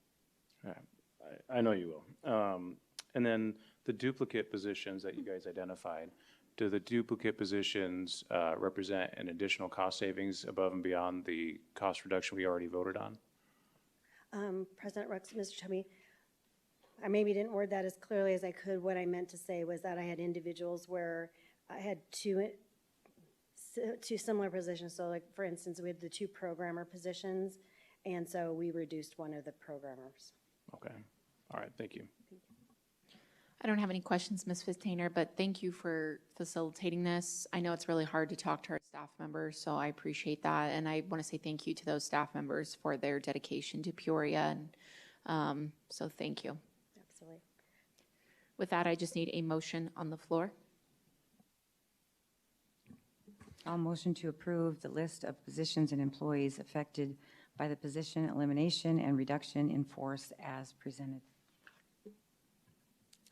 I know you will. And then the duplicate positions that you guys identified, do the duplicate positions represent an additional cost savings above and beyond the cost reduction we already voted on? President Rooks, Mr. Tubby, I maybe didn't word that as clearly as I could. What I meant to say was that I had individuals where I had two similar positions. So like, for instance, we had the 2 programmer positions, and so we reduced one of the programmers. Okay. All right. Thank you. I don't have any questions, Ms. Fitztainer, but thank you for facilitating this. I know it's really hard to talk to our staff members, so I appreciate that. And I want to say thank you to those staff members for their dedication to Peoria. And so thank you. Absolutely. With that, I just need a motion on the floor. I'll motion to approve the list of positions and employees affected by the position elimination and reduction in force as presented.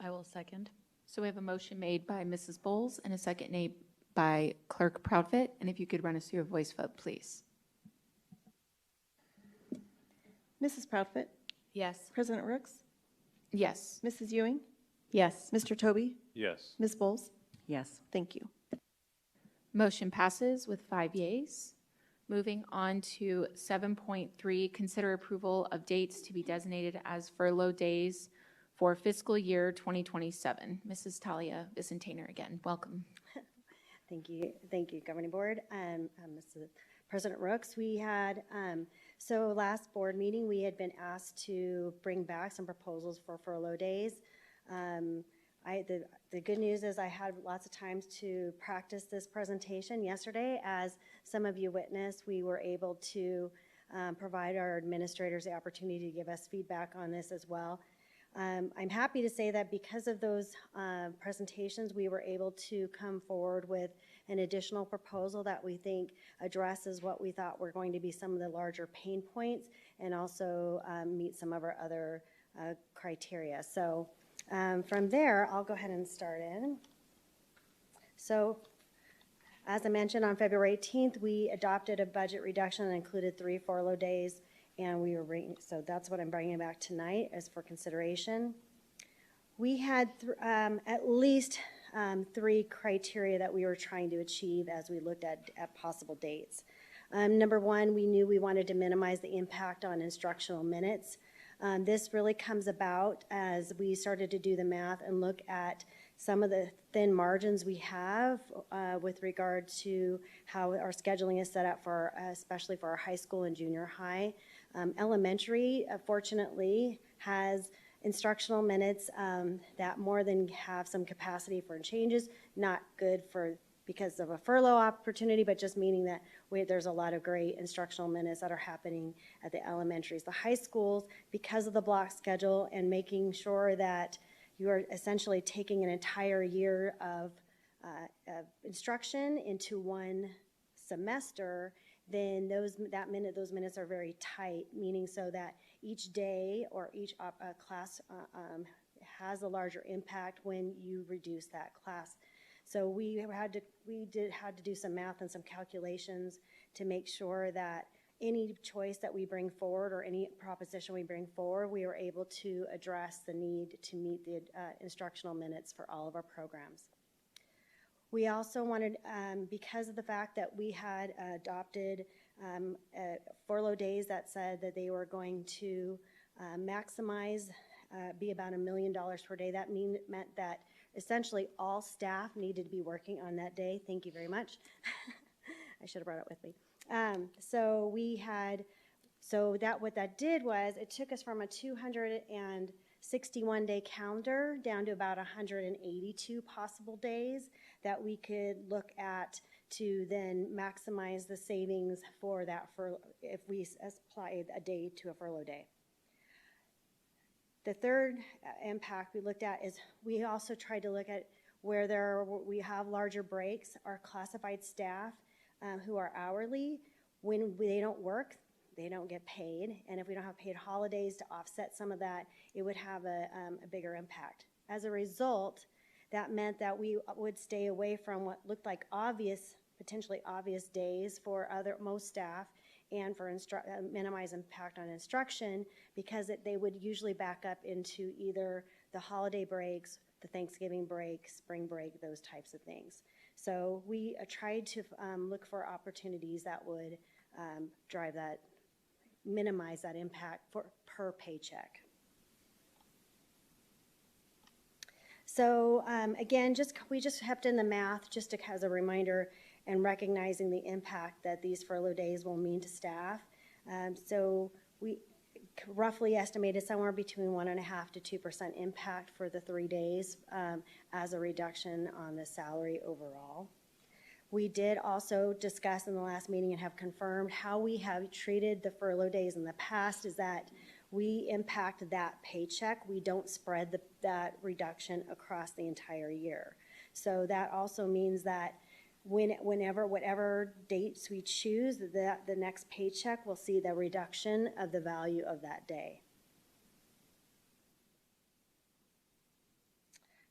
I will second. So we have a motion made by Mrs. Bowles and a second made by Clerk Proudfit. And if you could run us through a voice vote, please. Mrs. Proudfit? Yes. President Rooks? Yes. Mrs. Ewing? Yes. Mr. Toby? Yes. Ms. Bowles? Yes. Thank you. Motion passes with 5 yeas. Moving on to 7.3, consider approval of dates to be designated as furlough days for fiscal year 2027. Mrs. Talia Vicentainer again, welcome. Thank you, Governing Board. Mr. President Rooks, we had, so last board meeting, we had been asked to bring back some proposals for furlough days. The good news is I had lots of times to practice this presentation yesterday. As some of you witnessed, we were able to provide our administrators the opportunity to give us feedback on this as well. I'm happy to say that because of those presentations, we were able to come forward with an additional proposal that we think addresses what we thought were going to be some of the larger pain points and also meet some of our other criteria. So from there, I'll go ahead and start in. So as I mentioned, on February 18th, we adopted a budget reduction that included 3 furlough days. And we were bringing, so that's what I'm bringing back tonight as for consideration. We had at least 3 criteria that we were trying to achieve as we looked at possible dates. Number 1, we knew we wanted to minimize the impact on instructional minutes. This really comes about as we started to do the math and look at some of the thin margins we have with regard to how our scheduling is set up for, especially for our high school and junior high. Elementary, fortunately, has instructional minutes that more than have some capacity for changes. Not good for because of a furlough opportunity, but just meaning that there's a lot of great instructional minutes that are happening at the elementaries. The high schools, because of the block schedule and making sure that you are essentially taking an entire year of instruction into one semester, then those minutes are very tight, meaning so that each day or each class has a larger impact when you reduce that class. So we had to do some math and some calculations to make sure that any choice that we bring forward or any proposition we bring forward, we were able to address the need to meet the instructional minutes for all of our programs. We also wanted, because of the fact that we had adopted furlough days that said that they were going to maximize, be about $1 million per day, that meant that essentially all staff needed to be working on that day. Thank you very much. I should have brought it with me. What that did was it took us from a 261-day calendar down to about 182 possible days that we could look at to then maximize the savings for that if we applied a day to a furlough day. The third impact we looked at is we also tried to look at where we have larger breaks. Our classified staff who are hourly, when they don't work, they don't get paid. And if we don't have paid holidays to offset some of that, it would have a bigger impact. As a result, that meant that we would stay away from what looked like potentially obvious days for most staff, and for minimize impact on instruction, because they would usually back up into either the holiday breaks, the Thanksgiving break, spring break, those types of things. So we tried to look for opportunities that would drive that, minimize that impact per paycheck. So again, we just kept in the math just as a reminder and recognizing the impact that these furlough days will mean to staff. So we roughly estimated somewhere between 1.5% to 2% impact for the 3 days as a reduction on the salary overall. We did also discuss in the last meeting and have confirmed how we have treated the furlough days in the past is that we impact that paycheck. We don't spread that reduction across the entire year. So that also means that whatever dates we choose, the next paycheck will see the reduction of the value of that day.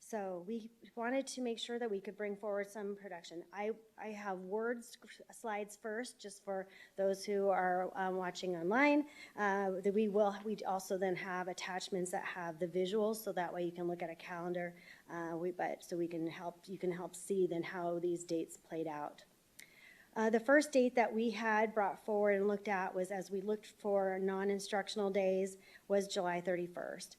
So we wanted to make sure that we could bring forward some production. I have slides first, just for those who are watching online. We also then have attachments that have the visuals, so that way you can look at a calendar. So you can help see then how these dates played out. The first date that we had brought forward and looked at was, as we looked for non-instructional days, was July 31st.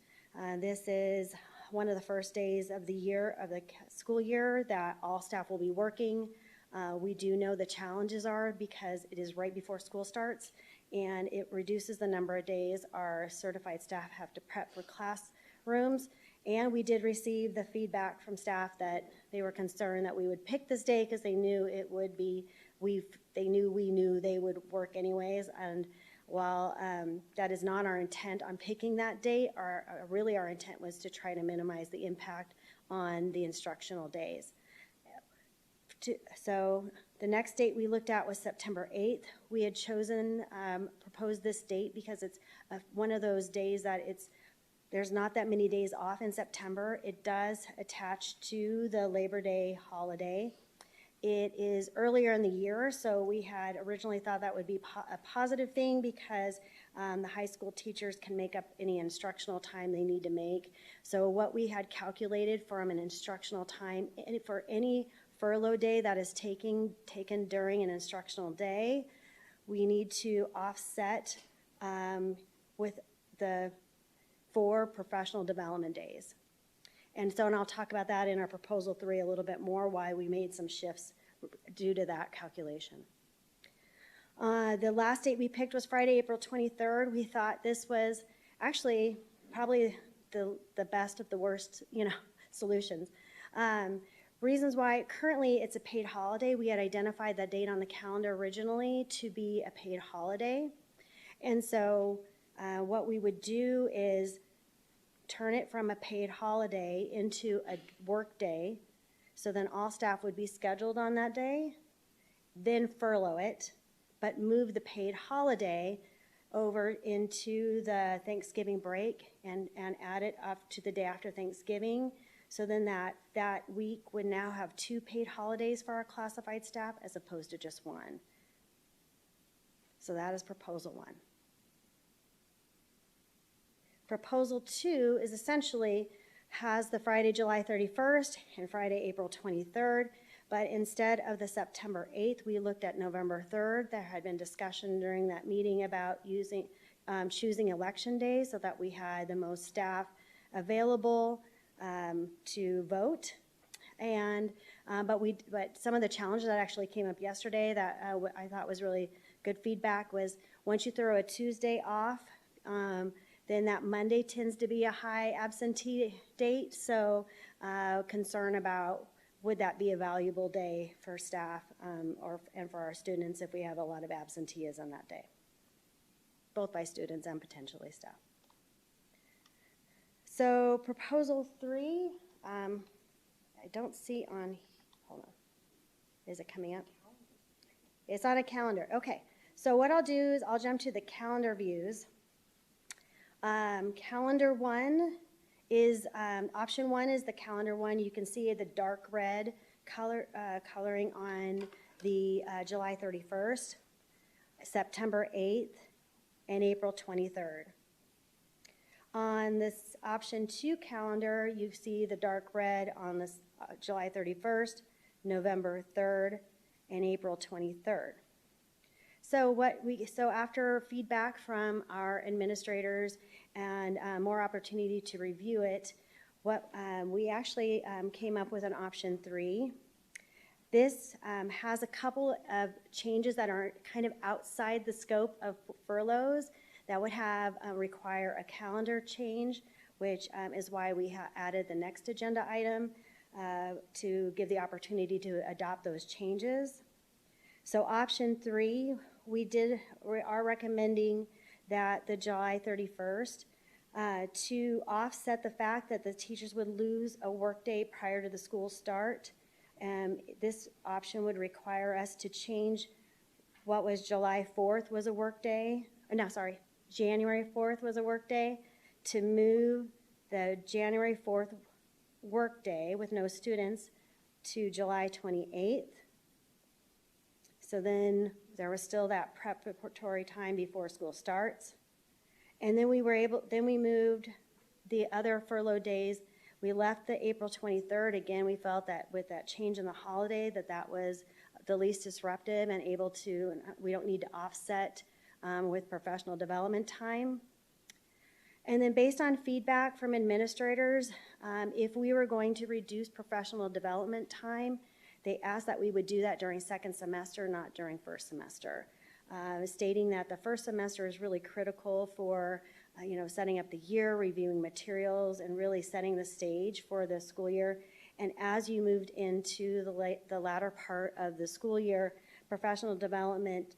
This is one of the first days of the year, of the school year, that all staff will be working. We do know the challenges are because it is right before school starts, and it reduces the number of days our certified staff have to prep for classrooms. And we did receive the feedback from staff that they were concerned that we would pick this day because they knew it would be, we knew they would work anyways. And while that is not our intent on picking that date, really our intent was to try to minimize the impact on the instructional days. So the next date we looked at was September 8th. We had chosen, proposed this date because it's one of those days that there's not that many days off in September. It does attach to the Labor Day holiday. It is earlier in the year, so we had originally thought that would be a positive thing because the high school teachers can make up any instructional time they need to make. So what we had calculated from an instructional time, for any furlough day that is taken during an instructional day, we need to offset with the 4 professional development days. And I'll talk about that in our proposal 3 a little bit more, why we made some shifts due to that calculation. The last date we picked was Friday, April 23rd. We thought this was actually probably the best of the worst, solutions. Reasons why: currently it's a paid holiday. We had identified that date on the calendar originally to be a paid holiday. And so what we would do is turn it from a paid holiday into a work day. So then all staff would be scheduled on that day, then furlough it, but move the paid holiday over into the Thanksgiving break and add it up to the day after Thanksgiving. So then that week would now have 2 paid holidays for our classified staff as opposed to just 1. So that is proposal 1. Proposal 2 is essentially has the Friday, July 31st and Friday, April 23rd, but instead of the September 8th, we looked at November 3rd. There had been discussion during that meeting about choosing election days so that we had the most staff available to vote. And but some of the challenges that actually came up yesterday that I thought was really good feedback was, once you throw a Tuesday off, then that Monday tends to be a high absentee date. So concern about, would that be a valuable day for staff and for our students if we have a lot of absenteeism that day, both by students and potentially staff. So proposal 3, I don't see on, hold on, is it coming up? It's on a calendar. Okay, so what I'll do is I'll jump to the calendar views. Calendar 1 is, option 1 is the calendar 1. You can see the dark red coloring on the July 31st. September 8th, and April 23rd. On this option 2 calendar, you see the dark red on this July 31st, November 3rd, and April 23rd. So after feedback from our administrators and more opportunity to review it, we actually came up with an option 3. This has a couple of changes that are kind of outside the scope of furloughs that would require a calendar change, which is why we added the next agenda item to give the opportunity to adopt those changes. So option 3, we are recommending that the July 31st to offset the fact that the teachers would lose a workday prior to the school start. This option would require us to change what was July 4th was a workday, January 4th was a workday, to move the January 4th workday with no students to July 28th. So then there was still that preparatory time before school starts. And then we moved the other furlough days. We left the April 23rd. Again, we felt that with that change in the holiday, that was the least disruptive and we don't need to offset with professional development time. And then based on feedback from administrators, if we were going to reduce professional development time, they asked that we would do that during second semester, not during first semester, stating that the first semester is really critical for setting up the year, reviewing materials, and really setting the stage for the school year. And as you moved into the latter part of the school year, professional development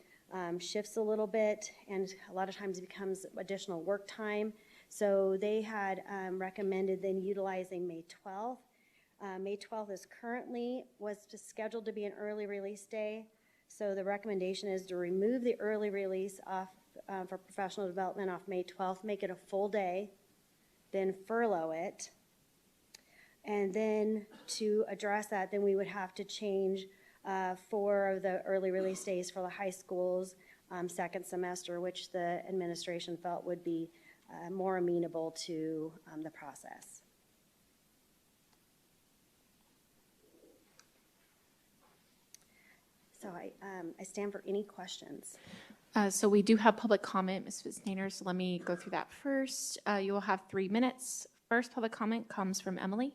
shifts a little bit, and a lot of times it becomes additional work time. So they had recommended then utilizing May 12th. May 12th was scheduled to be an early release day. So the recommendation is to remove the early release off for professional development off May 12th, make it a full day, then furlough it. And then to address that, then we would have to change 4 of the early release days for the high schools second semester, which the administration felt would be more amenable to the process. So I stand for any questions. So we do have public comment, Ms. Fitznainer, so let me go through that first. You will have 3 minutes. First public comment comes from Emily.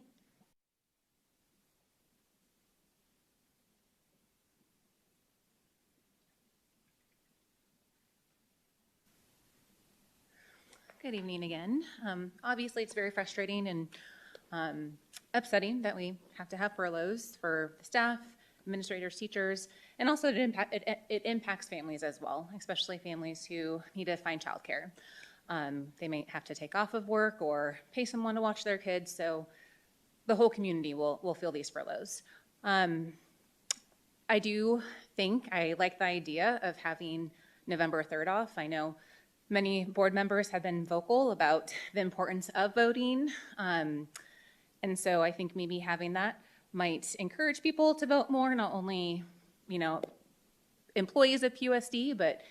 Good evening again. Obviously, it's very frustrating and upsetting that we have to have furloughs for the staff, administrators, teachers, and also it impacts families as well, especially families who need to find childcare. They may have to take off of work or pay someone to watch their kids, so the whole community will feel these furloughs. I do think I like the idea of having November 3rd off. I know many board members have been vocal about the importance of voting, and so I think maybe having that might encourage people to vote more, not only, employees of PUSD, but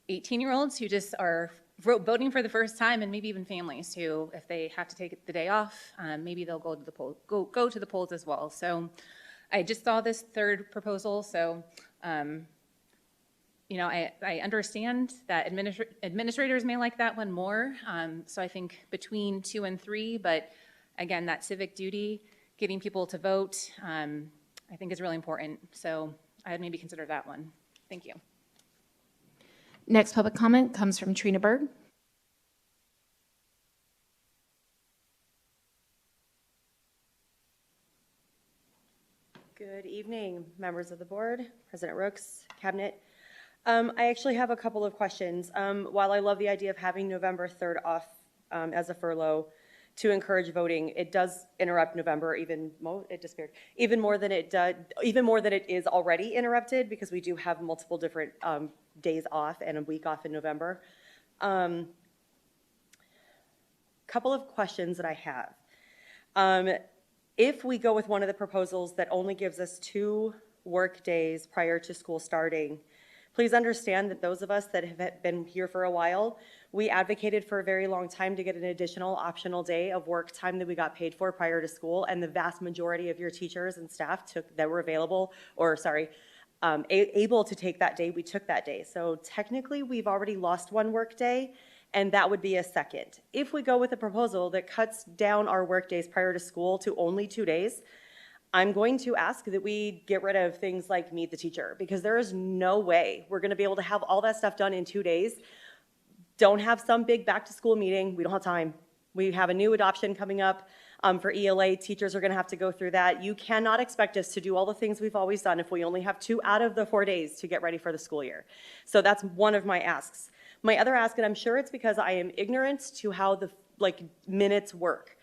18-year-olds who just are voting for the first time, and maybe even families who, if they have to take the day off, maybe they'll go to the polls as well. So I just saw this third proposal, so I understand that administrators may like that one more. So I think between 2 and 3, but again, that civic duty, getting people to vote, I think is really important. So I'd maybe consider that one. Thank you. Next public comment comes from Trina Berg. Good evening, members of the board, President Rooks, Cabinet. I actually have a couple of questions. While I love the idea of having November 3rd off as a furlough to encourage voting, it does interrupt November even more than it is already interrupted, because we do have multiple different days off and a week off in November. Couple of questions that I have. If we go with one of the proposals that only gives us 2 work days prior to school starting, Please understand that those of us that have been here for a while, we advocated for a very long time to get an additional optional day of work time that we got paid for prior to school, and the vast majority of your teachers and staff that were available, or sorry, able to take that day, we took that day. So technically, we've already lost one work day, and that would be a second. If we go with a proposal that cuts down our work days prior to school to only 2 days, I'm going to ask that we get rid of things like Meet the Teacher, because there is no way we're gonna be able to have all that stuff done in 2 days. Don't have some big back to school meeting, we don't have time. We have a new adoption coming up for ELA, teachers are gonna have to go through that. You cannot expect us to do all the things we've always done if we only have 2 out of the 4 days to get ready for the school year. So that's one of my asks. My other ask, and I'm sure it's because I am ignorant to how the minutes work,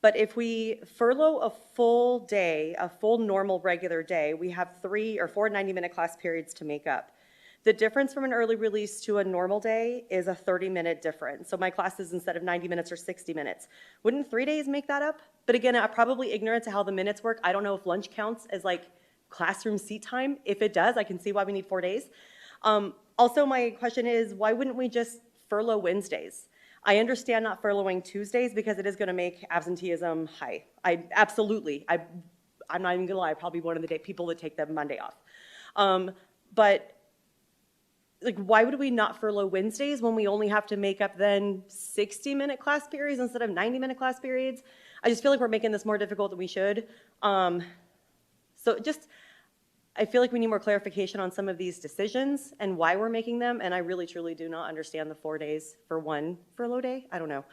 but if we furlough a full day, a full normal regular day, we have 3 or 4 90-minute class periods to make up. The difference from an early release to a normal day is a 30-minute difference. So my classes, instead of 90 minutes, are 60 minutes. Wouldn't 3 days make that up? But again, I'm probably ignorant to how the minutes work. I don't know if lunch counts as like classroom seat time. If it does, I can see why we need 4 days. Also, my question is, why wouldn't we just furlough Wednesdays? I understand not furloughing Tuesdays because it is going to make absenteeism high. I'm not even gonna lie, probably one of the people that take the Monday off. But like, why would we not furlough Wednesdays when we only have to make up then 60-minute class periods instead of 90-minute class periods? I just feel like we're making this more difficult than we should. I feel like we need more clarification on some of these decisions and why we're making them, and I really, truly do not understand the 4 days for one furlough day. I don't know.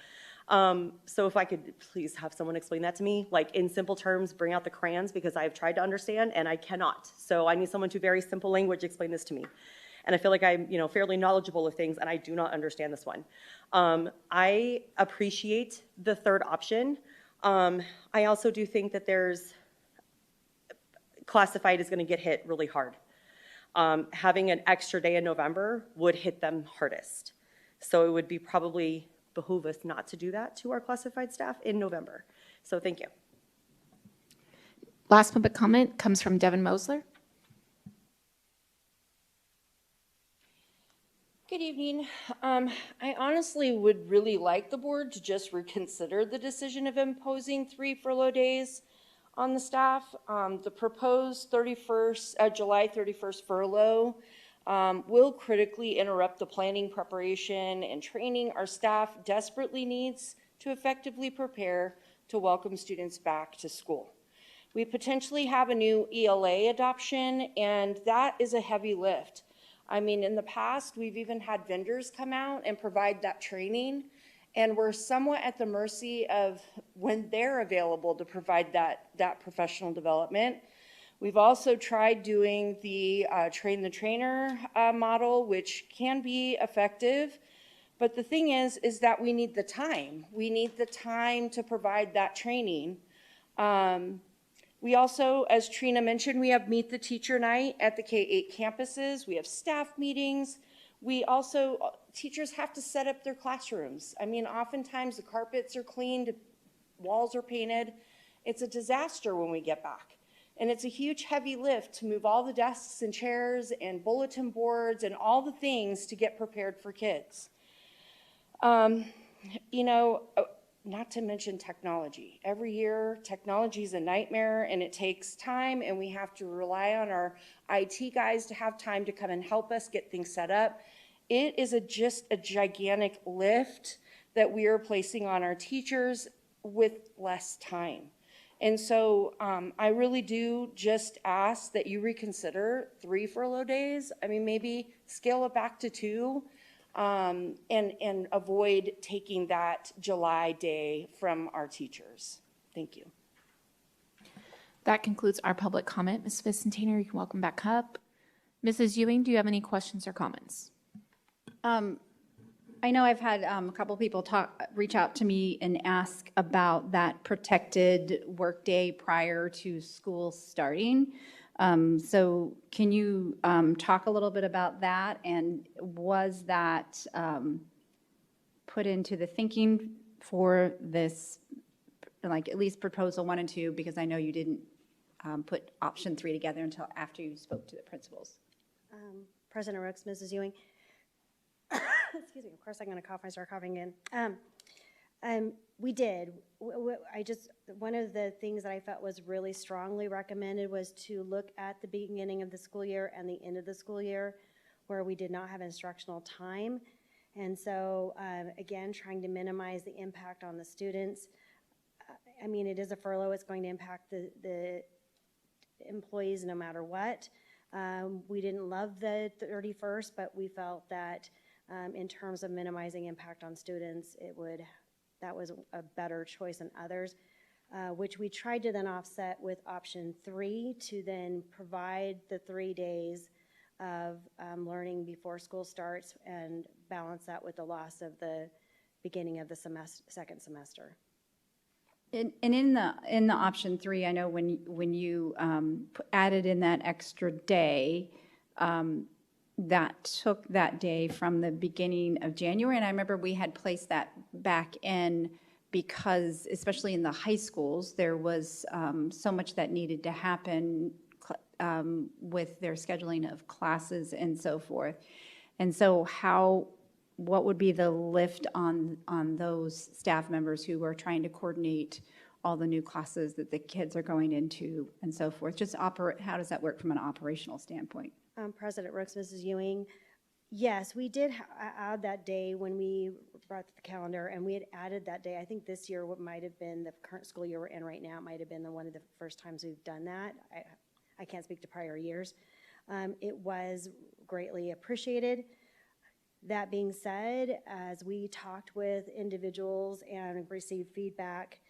So if I could please have someone explain that to me, like in simple terms, bring out the crayons, because I've tried to understand and I cannot. So I need someone to very simple language explain this to me. And I feel like I'm fairly knowledgeable of things, and I do not understand this one. I appreciate the third option. I also do think that classified is going to get hit really hard. Having an extra day in November would hit them hardest. So it would be probably behoove us not to do that to our classified staff in November. So thank you. Last public comment comes from Devin Mosler. Good evening. I honestly would really like the board to just reconsider the decision of imposing 3 furlough days on the staff. The proposed July 31st furlough will critically interrupt the planning, preparation, and training our staff desperately needs to effectively prepare to welcome students back to school. We potentially have a new ELA adoption, and that is a heavy lift. I mean, in the past, we've even had vendors come out and provide that training, and we're somewhat at the mercy of when they're available to provide that professional development. We've also tried doing the train the trainer model, which can be effective. But the thing is that we need the time. We need the time to provide that training. We also, as Trina mentioned, we have Meet the Teacher Night at the K-8 campuses. We have staff meetings. We also, teachers have to set up their classrooms. I mean, oftentimes the carpets are cleaned, walls are painted. It's a disaster when we get back. And it's a huge heavy lift to move all the desks and chairs and bulletin boards and all the things to get prepared for kids. Not to mention technology. Every year, technology is a nightmare, and it takes time, and we have to rely on our IT guys to have time to come and help us get things set up. It is just a gigantic lift that we are placing on our teachers with less time. And so I really do just ask that you reconsider 3 furlough days. I mean, maybe scale it back to 2. And avoid taking that July day from our teachers. Thank you. That concludes our public comment. Ms. Vicentino, you can welcome back up. Mrs. Ewing, do you have any questions or comments? I know I've had a couple people reach out to me and ask about that protected workday prior to school starting. So can you talk a little bit about that, and was that put into the thinking for this, like at least proposal 1 and 2, because I know you didn't put option 3 together until after you spoke to the principals? President Rooks, Mrs. Ewing. Excuse me, of course I'm going to cough, I start coughing in. We did. One of the things that I felt was really strongly recommended was to look at the beginning of the school year and the end of the school year where we did not have instructional time. And so, again, trying to minimize the impact on the students. I mean, it is a furlough. It's going to impact the employees no matter what. We didn't love the 31st, but we felt that in terms of minimizing impact on students, that was a better choice than others, which we tried to then offset with option 3 to then provide the 3 days of learning before school starts and balance that with the loss of the beginning of the second semester. And in the option 3, I know when you added in that extra day, that took that day from the beginning of January, and I remember we had placed that back in because, especially in the high schools, there was so much that needed to happen with their scheduling of classes and so forth. And so what would be the lift on those staff members who are trying to coordinate all the new classes that the kids are going into and so forth? Just how does that work from an operational standpoint? President Rooks, Mrs. Ewing, yes, we did add that day when we brought the calendar, and we had added that day. I think this year what might have been the current school year we're in right now might have been one of the first times we've done that. I can't speak to prior years. It was greatly appreciated. That being said, as we talked with individuals and received feedback,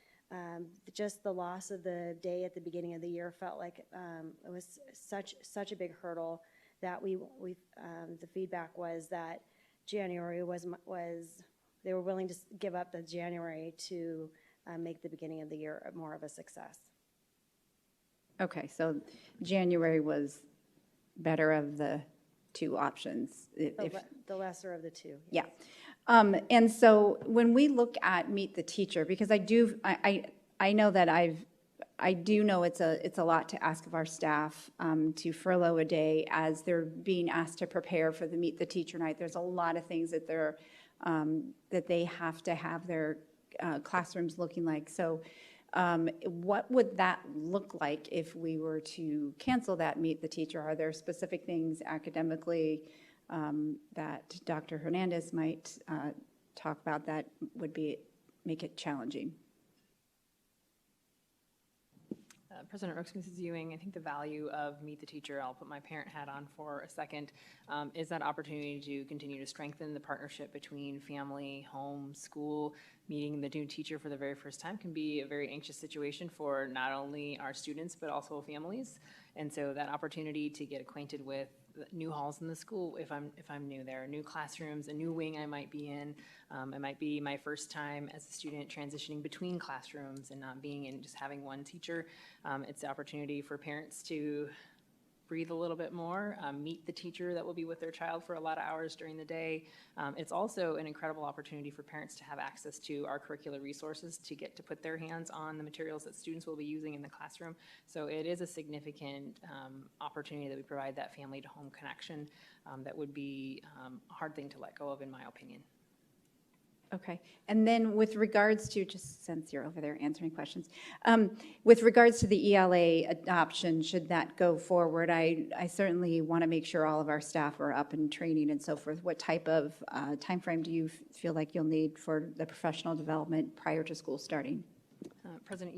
just the loss of the day at the beginning of the year felt like it was such a big hurdle that the feedback was that January was they were willing to give up the January to make the beginning of the year more of a success. Okay, so January was better of the two options. The lesser of the two. Yes. Yeah. And so when we look at Meet the Teacher, because I know that I do know it's a lot to ask of our staff to furlough a day as they're being asked to prepare for the Meet the Teacher night. There's a lot of things that they have to have their classrooms looking like. So what would that look like if we were to cancel that Meet the Teacher? Are there specific things academically that Dr. Hernandez might talk about that would make it challenging? President Rooks, Mrs. Ewing, I think the value of Meet the Teacher, I'll put my parent hat on for a second, is that opportunity to continue to strengthen the partnership between family, home, school. Meeting the new teacher for the very first time can be a very anxious situation for not only our students, but also families. And so that opportunity to get acquainted with new halls in the school, if I'm new there, new classrooms, a new wing I might be in. It might be my first time as a student transitioning between classrooms and not being in just having one teacher. It's the opportunity for parents to breathe a little bit more, meet the teacher that will be with their child for a lot of hours during the day. It's also an incredible opportunity for parents to have access to our curricular resources to get to put their hands on the materials that students will be using in the classroom. So it is a significant opportunity that we provide that family to home connection that would be a hard thing to let go of, in my opinion. Okay, and then with regards to, just since you're over there answering questions, with regards to the ELA adoption, should that go forward, I certainly want to make sure all of our staff are up and training and so forth. What type of time frame do you feel like you'll need for the professional development prior to school starting? President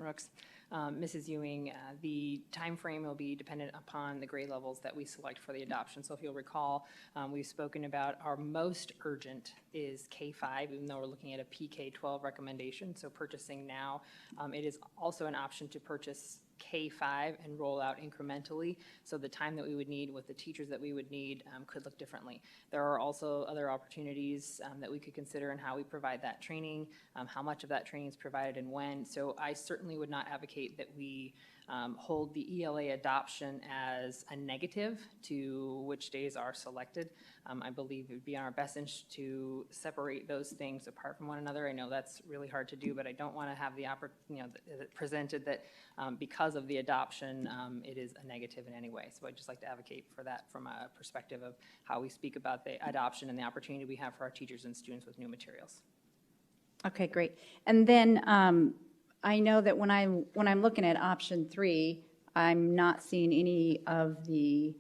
Rooks, Mrs. Ewing, the time frame will be dependent upon the grade levels that we select for the adoption. So if you'll recall, we've spoken about our most urgent is K-5, even though we're looking at a PK-12 recommendation, so purchasing now. It is also an option to purchase K-5 and roll out incrementally, so the time that we would need with the teachers that we would need could look differently. There are also other opportunities that we could consider in how we provide that training, how much of that training is provided and when. So I certainly would not advocate that we hold the ELA adoption as a negative to which days are selected. I believe it would be in our best interest to separate those things apart from one another. I know that's really hard to do, but I don't want to have the opportunity, presented that because because of the adoption, it is a negative in any way. So I'd just like to advocate for that from a perspective of how we speak about the adoption and the opportunity we have for our teachers and students with new materials. Okay, great. And then I know that when I'm looking at option 3, I'm not seeing any of the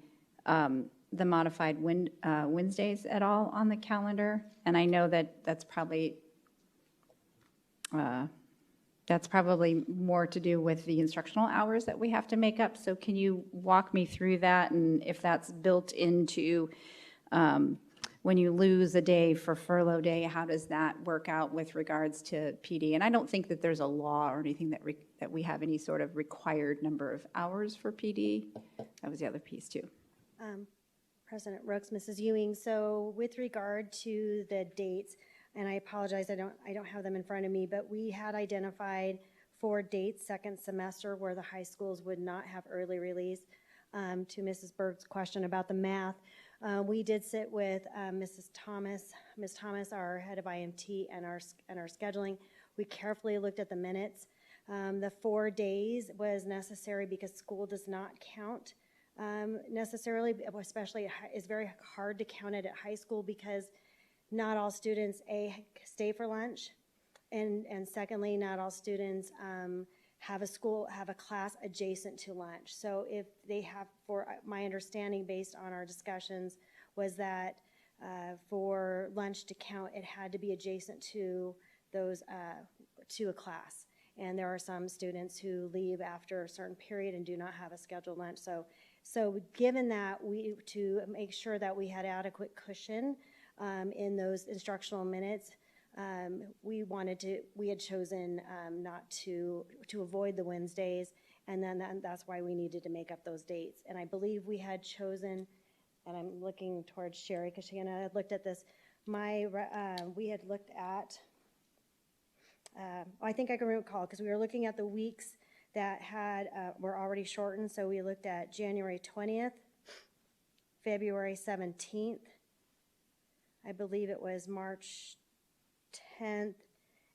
modified Wednesdays at all on the calendar. And I know that that's probably more to do with the instructional hours that we have to make up. So can you walk me through that, and if that's built into when you lose a day for furlough day, how does that work out with regards to PD? And I don't think that there's a law or anything that we have any sort of required number of hours for PD. That was the other piece too. President Rooks, Mrs. Ewing, so with regard to the dates, and I apologize, I don't have them in front of me, but we had identified 4 dates second semester where the high schools would not have early release. To Mrs. Berg's question about the math, we did sit with Ms. Thomas, our head of IMT, and our scheduling. We carefully looked at the minutes. The 4 days was necessary because school does not count necessarily, especially it's very hard to count it at high school because not all students stay for lunch, and secondly, not all students have a class adjacent to lunch. So if they have, for my understanding based on our discussions, was that for lunch to count, it had to be adjacent to those to a class. And there are some students who leave after a certain period and do not have a scheduled lunch. So given that, to make sure that we had adequate cushion in those instructional minutes, we had chosen not to avoid the Wednesdays, and then that's why we needed to make up those dates. And I believe we had chosen, and I'm looking towards Sherry because she and I had looked at this. We had looked at, I think I can recall because we were looking at the weeks that were already shortened. So we looked at January 20th, February 17th, I believe it was March 10th,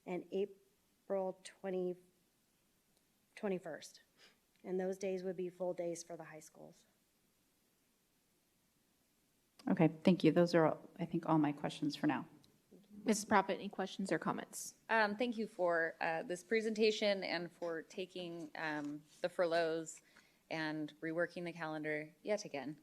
and April 21st. And those days would be full days for the high schools. Okay, thank you. Those are, I think, all my questions for now. Mrs. Prophet, any questions or comments? Thank you for this presentation and for taking the furloughs and reworking the calendar yet again.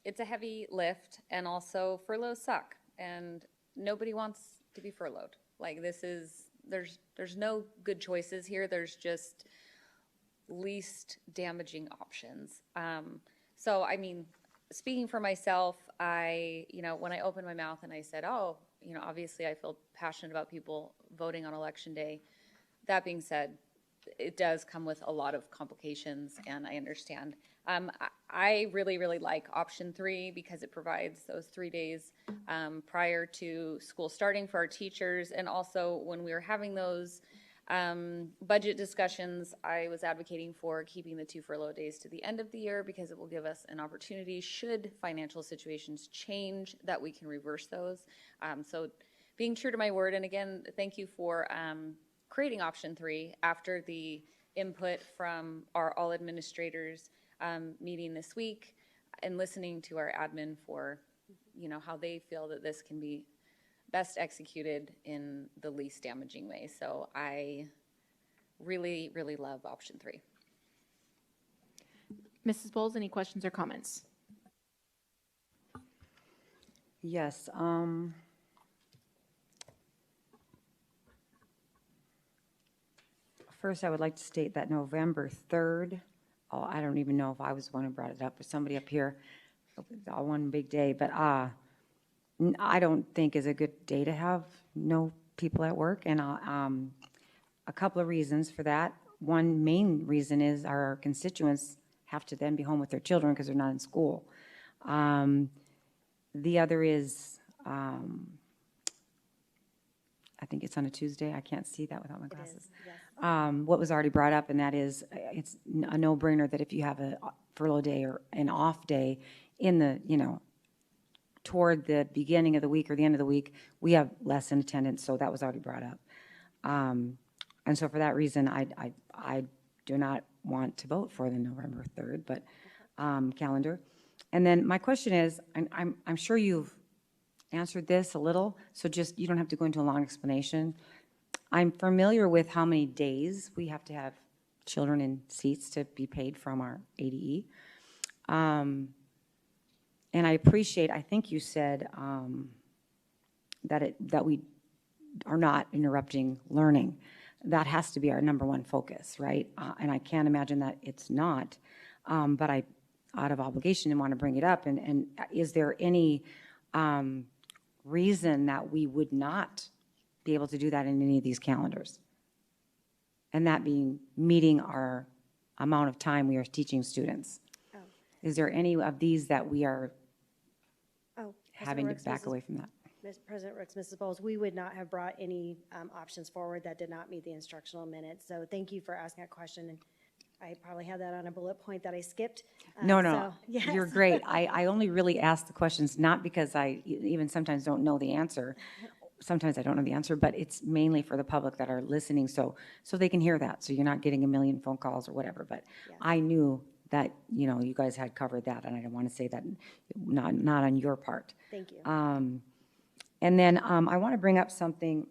It's a heavy lift, and also furloughs suck, and nobody wants to be furloughed. Like, there's no good choices here. There's just least damaging options. So, I mean, speaking for myself, when I opened my mouth and I said, obviously I feel passionate about people voting on election day. That being said, it does come with a lot of complications, and I understand. I really, really like option 3 because it provides those 3 days prior to school starting for our teachers. And also when we were having those budget discussions, I was advocating for keeping the 2 furlough days to the end of the year because it will give us an opportunity, should financial situations change, that we can reverse those. So being true to my word, and again, thank you for creating option 3 after the input from our all administrators meeting this week, and listening to our admin for, how they feel that this can be best executed in the least damaging way. So I really, really love option 3. Mrs. Bowles, any questions or comments? Yes. First, I would like to state that November 3rd, I don't even know if I was the one who brought it up, or somebody up here, all one big day, but I don't think is a good day to have no people at work, and a couple of reasons for that. One main reason is our constituents have to then be home with their children because they're not in school. The other is, I think it's on a Tuesday. I can't see that without my glasses. Yes. What was already brought up, and that is, it's a no-brainer that if you have a furlough day or an off day in the, toward the beginning of the week or the end of the week, we have less in attendance, so that was already brought up. And so for that reason, I do not want to vote for the November 3rd, but calendar. And then my question is, I'm sure you've answered this a little, so just, you don't have to go into a long explanation. I'm familiar with how many days we have to have children in seats to be paid from our ADE. And I appreciate, I think you said that we are not interrupting learning. That has to be our number one focus, right? And I can't imagine that it's not, but I, out of obligation, want to bring it up. And is there any reason that we would not be able to do that in any of these calendars? And that being meeting our amount of time we are teaching students. Oh. Is there any of these that we are having to President Rooks, back away from that? President Rooks, Mrs. Bowles, we would not have brought any options forward that did not meet the instructional minutes. So thank you for asking that question. And I probably had that on a bullet point that I skipped. No, So, yes. you're great. I only really ask the questions, not because I even sometimes don't know the answer. Sometimes I don't know the answer, but it's mainly for the public that are listening, so they can hear that. So you're not getting a million phone calls or whatever. But Yeah. I knew that, you know, you guys had covered that, and I don't want to say that not on your part. Thank you. And then I want to bring up something.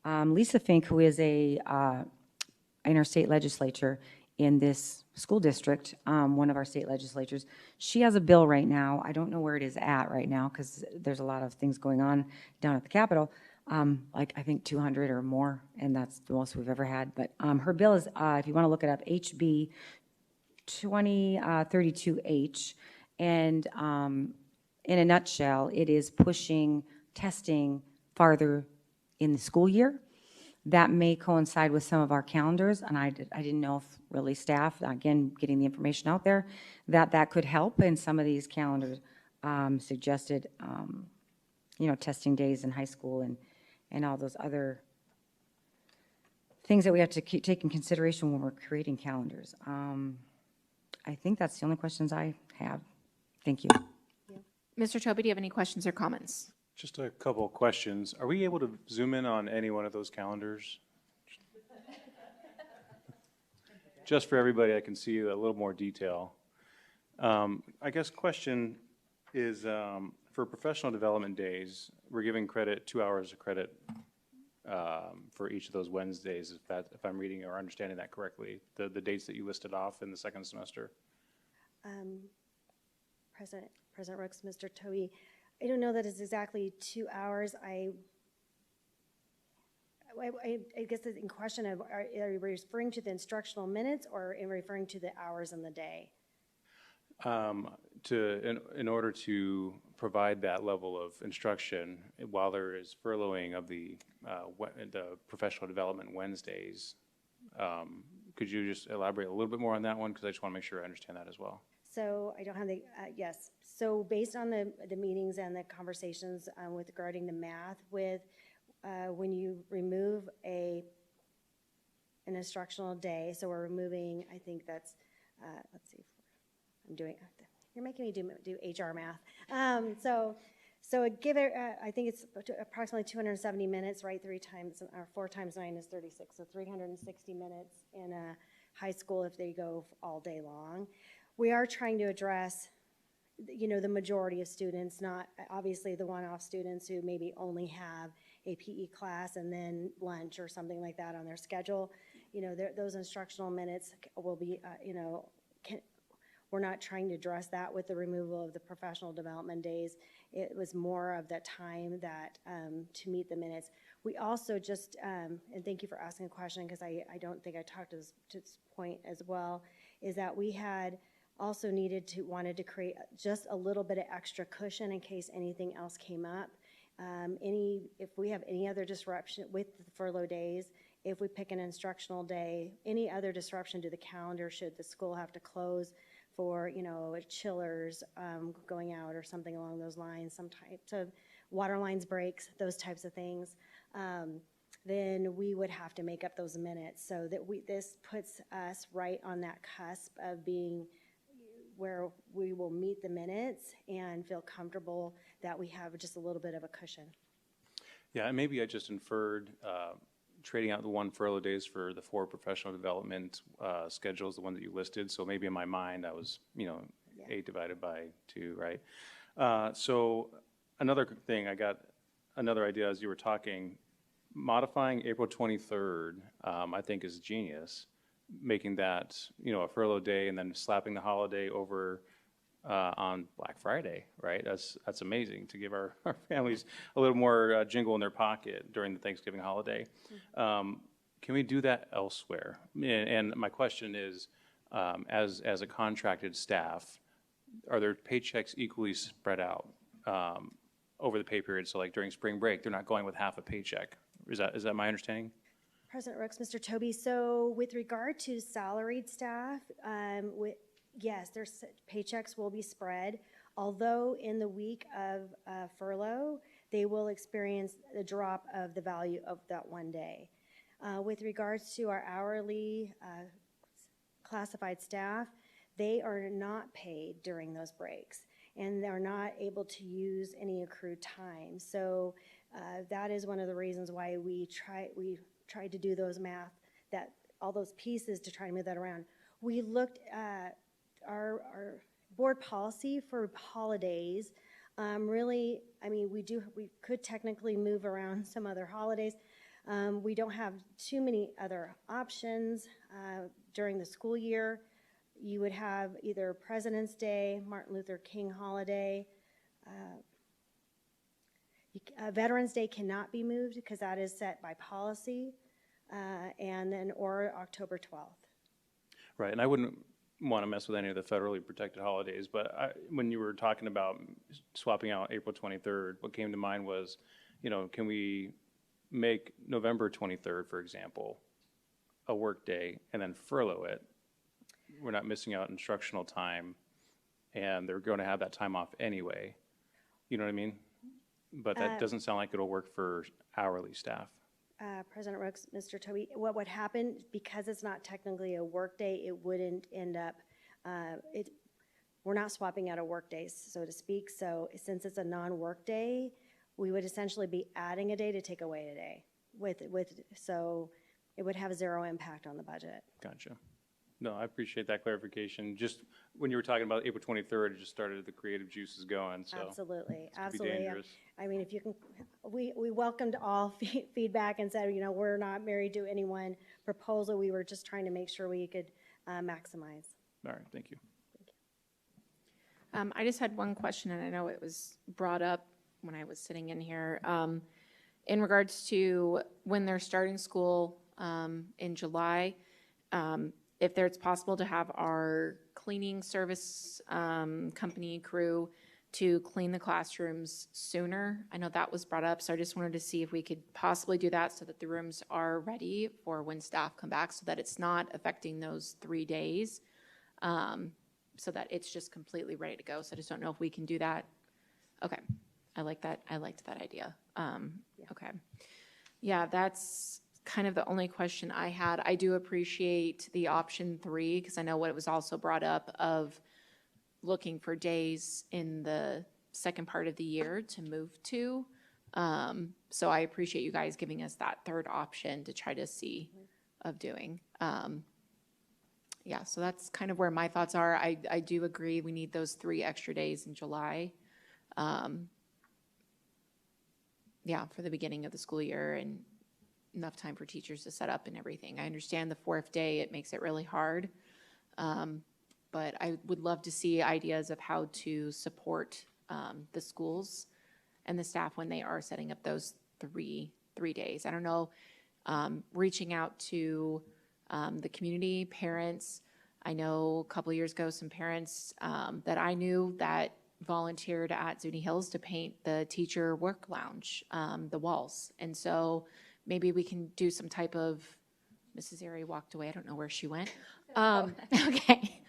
Lisa Fink, who is in our state legislature in this school district, one of our state legislatures, she has a bill right now. I don't know where it is at right now because there's a lot of things going on down at the Capitol, like I think 200 or more, and that's the most we've ever had. But her bill is, if you want to look it up, HB 2032H, and in a nutshell, it is pushing testing farther in the school year. That may coincide with some of our calendars, and I didn't know if really staff, again, getting the information out there, that could help. And some of these calendars suggested, you know, testing days in high school and all those other things that we have to take in consideration when we're creating calendars. I think that's the only questions I have. Thank you. Mr. Toby, do you have any questions or comments? Just a couple of questions. Are we able to zoom in on any one of those calendars? Just for everybody, I can see a little more detail. I guess question is, for professional development days, we're giving credit, 2 hours of credit for each of those Wednesdays, if I'm reading or understanding that correctly, the dates that you listed off in the second semester. President Rooks, Mr. Toby, I don't know that it's exactly 2 hours. I guess in question of, are you referring to the instructional minutes or in referring to the hours in the day? In order to provide that level of instruction while there is furloughing of the professional development Wednesdays, could you just elaborate a little bit more on that one? Because I just want to make sure I understand that as well. So I don't have the, yes. So based on the meetings and the conversations with regarding the math with, when you remove an instructional day, so we're removing, I think that's, let's see, I'm doing, you're making me do HR math. So give it, I think it's approximately 270 minutes, right? 4 times 9 is 36, so 360 minutes in a high school if they go all day long. We are trying to address, you know, the majority of students, not obviously the one-off students who maybe only have a PE class and then lunch or something like that on their schedule. You know, those instructional minutes will be, you know, we're not trying to address that with the removal of the professional development days. It was more of that time that to meet the minutes. We also just, and thank you for asking a question because I don't think I talked to this point as well, is that we had also wanted to create just a little bit of extra cushion in case anything else came up. If we have any other disruption with the furlough days, if we pick an instructional day, any other disruption to the calendar, should the school have to close for, you know, chillers going out or something along those lines, some types of water lines breaks, those types of things, then we would have to make up those minutes. So that this puts us right on that cusp of being where we will meet the minutes and feel comfortable that we have just a little bit of a cushion. Yeah, and maybe I just inferred trading out the 1 furlough days for the 4 professional development schedules, the one that you listed. So maybe in my mind, I was, 8 divided by 2, right? So another thing, I got another idea as you were talking. Modifying April 23rd, I think is genius. Making that, a furlough day and then slapping the holiday over on Black Friday, right? That's amazing to give our families a little more jingle in their pocket during the Thanksgiving holiday. Can we do that elsewhere? And my question is, as a contracted staff, are their paychecks equally spread out over the pay period? So like during spring break, they're not going with half a paycheck. Is that my understanding? President Rooks, Mr. Toby, so with regard to salaried staff, yes, their paychecks will be spread, although in the week of furlough, they will experience the drop of the value of that one day. With regards to our hourly classified staff, they are not paid during those breaks, and they're not able to use any accrued time. So that is one of the reasons why we tried to do those math, that all those pieces to try to move that around. We looked at our board policy for holidays. Really, I mean, we could technically move around some other holidays. We don't have too many other options during the school year. You would have either President's Day, Martin Luther King holiday. Veterans Day cannot be moved because that is set by policy, and then or October 12th. Right, and I wouldn't want to mess with any of the federally protected holidays, but when you were talking about swapping out April 23rd, what came to mind was, can we make November 23rd, for example, a work day and then furlough it? We're not missing out instructional time, and they're going to have that time off anyway. You know what I mean? But that doesn't sound like it'll work for hourly staff. President Rooks, Mr. Toby, what would happen, because it's not technically a work day, it wouldn't end up, we're not swapping out a work day, so to speak. So since it's a non-work day, we would essentially be adding a day to take away a day. So it would have 0 impact on the budget. Gotcha. No, I appreciate that clarification. Just when you were talking about April 23rd, it just started the creative juices going. So Absolutely, this could be dangerous. I mean, if you can, we welcomed all feedback and said, we're not married to any one proposal. We were just trying to make sure we could maximize. All right, thank you. I just had one question, and I know it was brought up when I was sitting in here. In regards to when they're starting school in July, if it's possible to have our cleaning service company crew to clean the classrooms sooner. I know that was brought up, so I just wanted to see if we could possibly do that so that the rooms are ready for when staff come back, so that it's not affecting those 3 days, so that it's just completely ready to go. So I just don't know if we can do that. Okay, I like that. I liked that idea. Okay. Yeah, that's kind of the only question I had. I do appreciate the option 3, because I know what it was also brought up of looking for days in the second part of the year to move to. So I appreciate you guys giving us that 3rd option to try to see of doing. Yeah, so that's kind of where my thoughts are. I do agree we need those 3 extra days in July. Yeah, for the beginning of the school year and enough time for teachers to set up and everything. I understand the 4th day, it makes it really hard. But I would love to see ideas of how to support the schools and the staff when they are setting up those three days. I don't know, reaching out to the community, parents. I know a couple of years ago, some parents that I knew that volunteered at Zuni Hills to paint the teacher work lounge, the walls. And so maybe we can do some type of, Mrs. Airy walked away, I don't know where she went. Okay,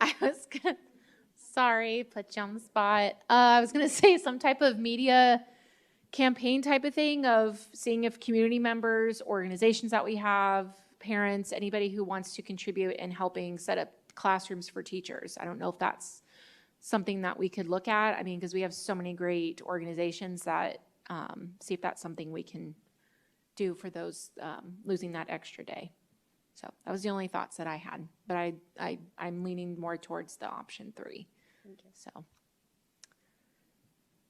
I was gonna, sorry, put you on the spot. I was gonna say some type of media campaign type of thing of seeing if community members, organizations that we have, parents, anybody who wants to contribute in helping set up classrooms for teachers. I don't know if that's something that we could look at. I mean, because we have so many great organizations that, see if that's something we can due for those, losing that extra day. So that was the only thoughts that I had, but I'm leaning more towards the option 3. Thank you. So,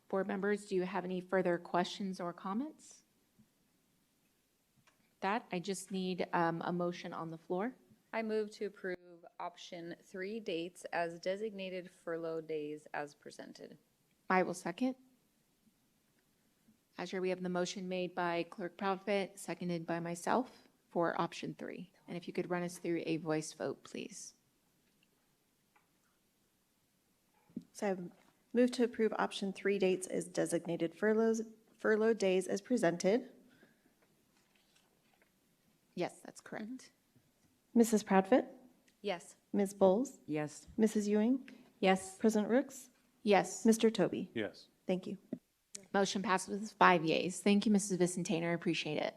board members, do you have any further questions or comments? That, I just need a motion on the floor. I move to approve option 3 dates as designated furlough days as presented. I will second. Azure, we have the motion made by Clerk Profit, seconded by myself for option 3. And if you could run us through a voice vote, please. So I move to approve option 3 dates as designated furlough days as presented. Yes, that's correct. Mrs. Proudfit? Yes. Ms. Bowles? Yes. Mrs. Ewing? Yes. President Rooks? Yes. Mr. Toby? Yes. Thank you. Motion passes with 5 yeas. Thank you, Mrs. Vicentainer. I appreciate it.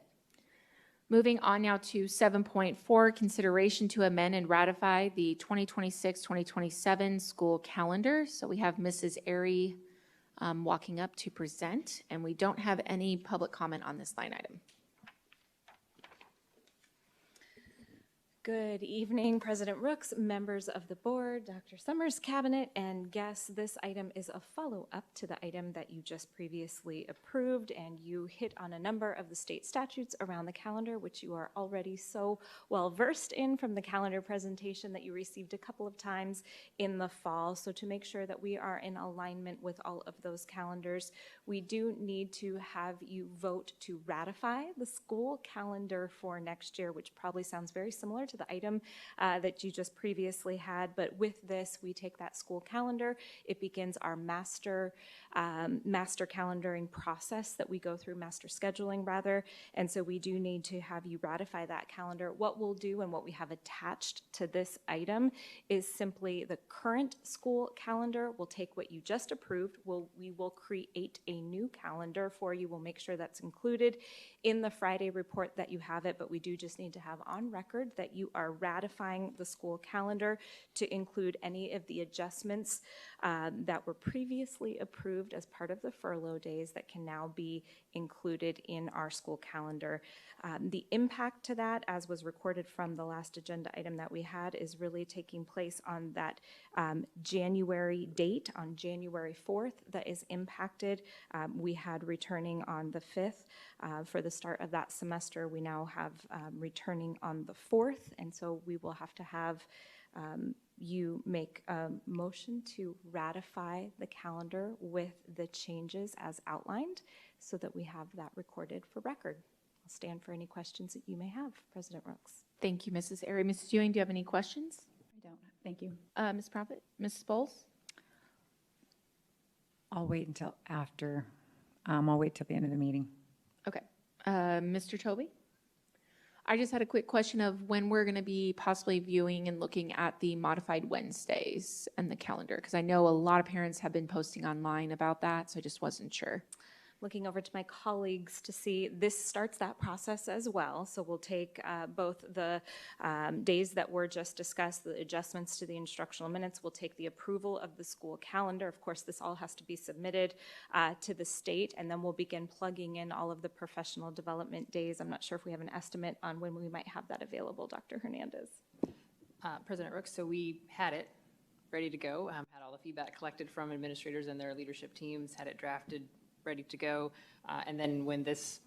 Moving on now to 7.4, consideration to amend and ratify the 2026-2027 school calendar. So we have Mrs. Airy walking up to present, and we don't have any public comment on this line item. Good evening, President Rooks, members of the board, Dr. Summers, cabinet, and guests. This item is a follow-up to the item that you just previously approved, and you hit on a number of the state statutes around the calendar, which you are already so well versed in from the calendar presentation that you received a couple of times in the fall. So to make sure that we are in alignment with all of those calendars, we do need to have you vote to ratify the school calendar for next year, which probably sounds very similar to the item that you just previously had. But with this, we take that school calendar. It begins our master calendaring process that we go through, master scheduling rather. And so we do need to have you ratify that calendar. What we'll do and what we have attached to this item is simply the current school calendar. We'll take what you just approved. We will create a new calendar for you. We'll make sure that's included in the Friday report that you have it, but we do just need to have on record that you are ratifying the school calendar to include any of the adjustments that were previously approved as part of the furlough days that can now be included in our school calendar. The impact to that, as was recorded from the last agenda item that we had, is really taking place on that January date, on January 4th, that is impacted. We had returning on the 5th for the start of that semester. We now have returning on the 4th, and so we will have to have you make a motion to ratify the calendar with the changes as outlined so that we have that recorded for record. I'll stand for any questions that you may have, President Rooks. Thank you, Mrs. Airy. Mrs. Ewing, do you have any questions? I don't. Thank you. Ms. Profit? Mrs. Bowles? I'll wait until after, I'll wait till the end of the meeting. Okay. Mr. Toby? I just had a quick question of when we're going to be possibly viewing and looking at the modified Wednesdays and the calendar, because I know a lot of parents have been posting online about that, so I just wasn't sure. Looking over to my colleagues to see, this starts that process as well. So we'll take both the days that were just discussed, the adjustments to the instructional minutes. We'll take the approval of the school calendar. Of course, this all has to be submitted to the state, and then we'll begin plugging in all of the professional development days. I'm not sure if we have an estimate on when we might have that available, Dr. Hernandez. President Rooks, so we had it ready to go, had all the feedback collected from administrators and their leadership teams, had it drafted, ready to go. And then when this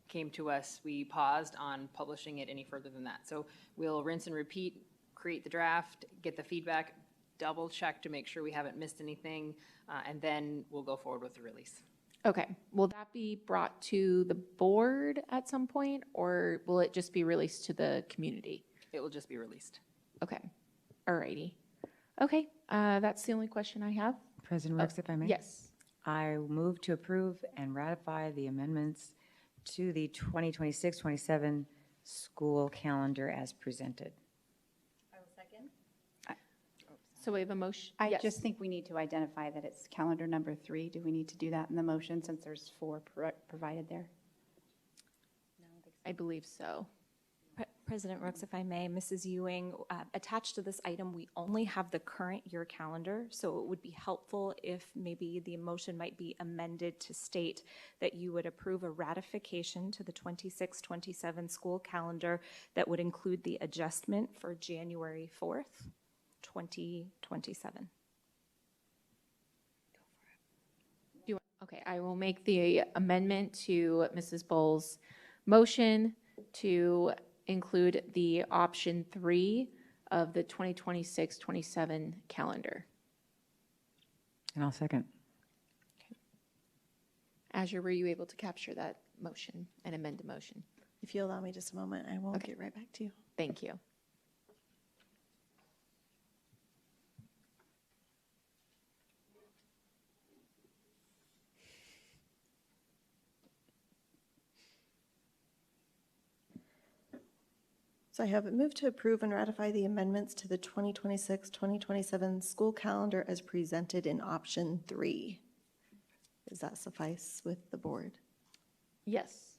came to us, we paused on publishing it any further than that. So we'll rinse and repeat, create the draft, get the feedback, double check to make sure we haven't missed anything, and then we'll go forward with the release. Okay. Will that be brought to the board at some point, or will it just be released to the community? It will just be released. Okay. Alrighty. Okay. That's the only question I have. President Rooks, if I may? Yes. I move to approve and ratify the amendments to the 2026-27 school calendar as presented. I will second. So we have a motion. I Yes. just think we need to identify that it's calendar number 3. Do we need to do that in the motion since there's 4 provided there? I believe so. President Rooks, if I may, Mrs. Ewing, attached to this item, we only have the current year calendar, so it would be helpful if maybe the motion might be amended to state that you would approve a ratification to the 26-27 school calendar that would include the adjustment for January 4th, 2027. Okay, I will make the amendment to Mrs. Bowles' motion to include the option 3 of the 2026-27 calendar. And I'll second. Azure, were you able to capture that motion and amend the motion? If you allow me just a moment, I will get right back to you. Thank you. So I have moved to approve and ratify the amendments to the 2026-2027 school calendar as presented in option 3. Does that suffice with the board? Yes.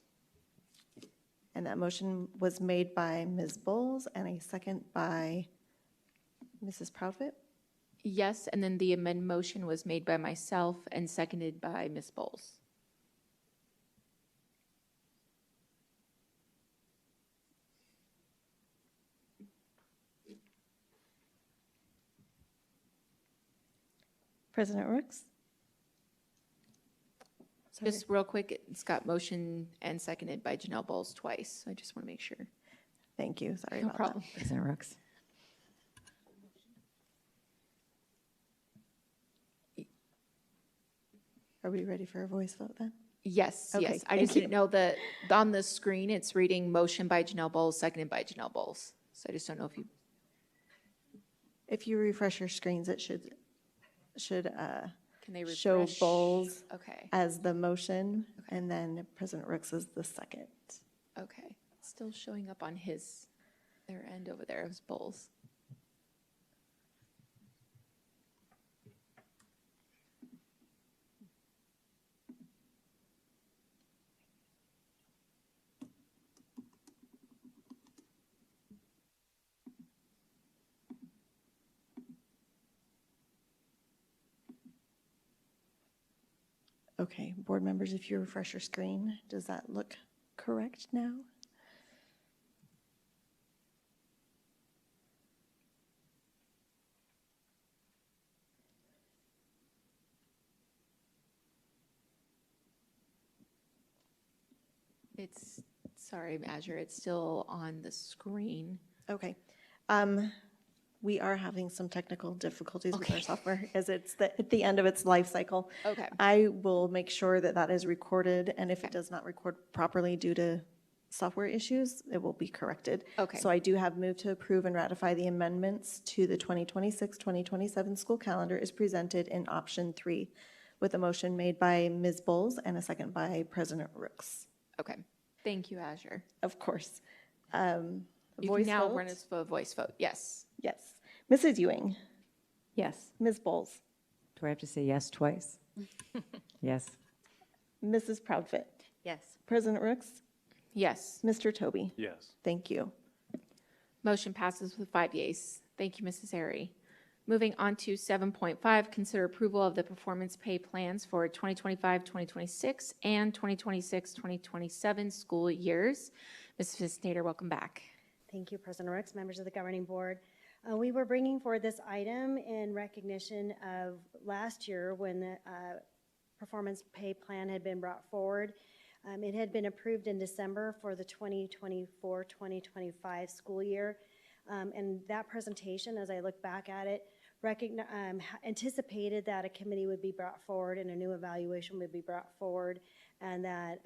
And that motion was made by Ms. Bowles and a second by Mrs. Proudfit? Yes, and then the amend motion was made by myself and seconded by Ms. Bowles. President Rooks? Sorry. Just real quick, it's got motion and seconded by Janelle Bowles twice. I just want to make sure. Thank you. Sorry No about problem. President Rooks? Are we ready for a voice vote then? Yes, Okay, yes. I thank just didn't know that on the screen, it's reading motion by Janelle Bowles, seconded by Janelle Bowles. So I just don't know if you, If you refresh your screens, it should can they refresh? show Bowles Okay, as the motion, and then President Rooks is the second. okay. It's still showing up on their end over there as Bowles. Okay, board members, if you refresh your screen, does that look correct now? Sorry, Azure, it's still on the screen. Okay. We are having some technical difficulties with our Okay. software as it's at the end of its life cycle. Okay. I will make sure that that is recorded, and if it does not record properly due to software issues, it will be corrected. Okay. So I do have moved to approve and ratify the amendments to the 2026-2027 school calendar is presented in option 3, with a motion made by Ms. Bowles and a second by President Rooks. Okay, thank you, Azure. Of course. You Voice can now vote? run us for a voice vote, yes. Yes. Mrs. Ewing? Yes. Ms. Bowles? Do I have to say yes twice? Yes. Mrs. Proudfit? Yes. President Rooks? Yes. Mr. Toby? Yes. Thank you. Motion passes with 5 yeas. Thank you, Mrs. Airy. Moving on to 7.5, consider approval of the performance pay plans for 2025-2026 and 2026-2027 school years. Mrs. Nader, welcome back. Thank you, President Rooks, members of the governing board. We were bringing forward this item in recognition of last year when the performance pay plan had been brought forward. It had been approved in December for the 2024-2025 school year. And that presentation, as I look back at it, anticipated that a committee would be brought forward and a new evaluation would be brought forward, and that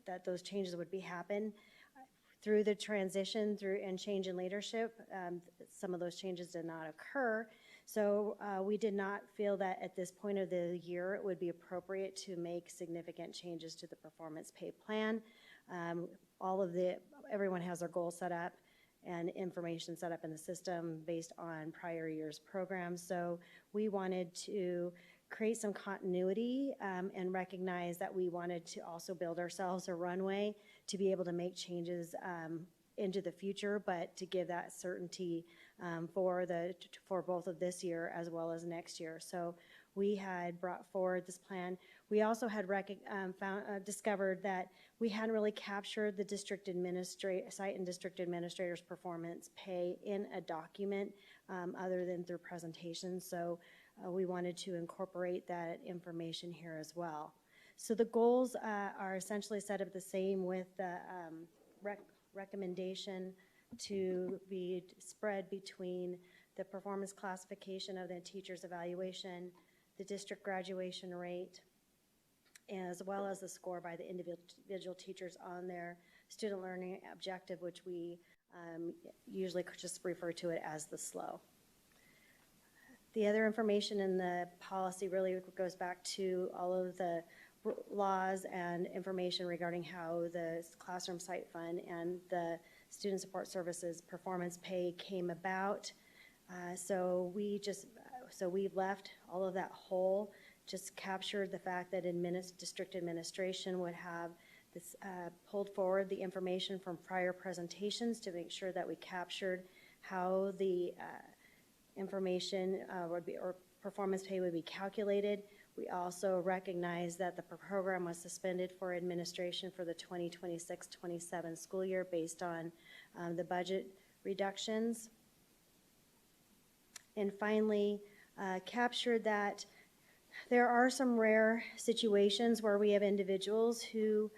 that those changes would happen. Through the transition and change in leadership, some of those changes did not occur. So we did not feel that at this point of the year it would be appropriate to make significant changes to the performance pay plan. Everyone has their goals set up and information set up in the system based on prior year's programs. So we wanted to create some continuity and recognize that we wanted to also build ourselves a runway to be able to make changes into the future, but to give that certainty for both of this year as well as next year. So we had brought forward this plan. We also had discovered that we hadn't really captured the site and district administrators' performance pay in a document other than through presentations. So we wanted to incorporate that information here as well. So the goals are essentially set up the same with the recommendation to be spread between the performance classification of the teacher's evaluation, the district graduation rate, as well as the score by the individual teachers on their student learning objective, which we usually just refer to it as the SLO. The other information in the policy really goes back to all of the laws and information regarding how the classroom site fund and the student support services performance pay came about. So we left all of that whole, just captured the fact that district administration would have this pulled forward the information from prior presentations to make sure that we captured how the information would be, or performance pay would be calculated. We also recognize that the program was suspended for administration for the 2026-27 school year based on the budget reductions. And finally, captured that there are some rare situations where we have individuals who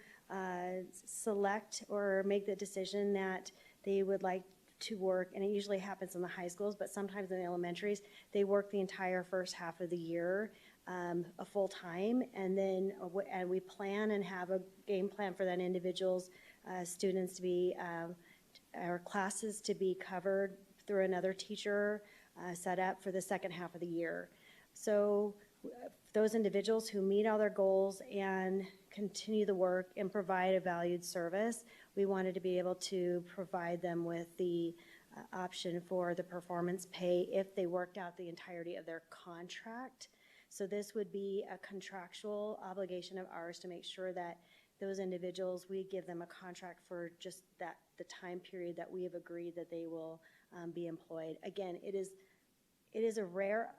select or make the decision that they would like to work, and it usually happens in the high schools, but sometimes in the elementaries, they work the entire first half of the year a full time, and then we plan and have a game plan for that individual's students to be, or classes to be covered through another teacher set up for the second half of the year. So those individuals who meet all their goals and continue the work and provide a valued service, we wanted to be able to provide them with the option for the performance pay if they worked out the entirety of their contract. So this would be a contractual obligation of ours to make sure that those individuals, we give them a contract for just the time period that we have agreed that they will be employed. Again, it is a rare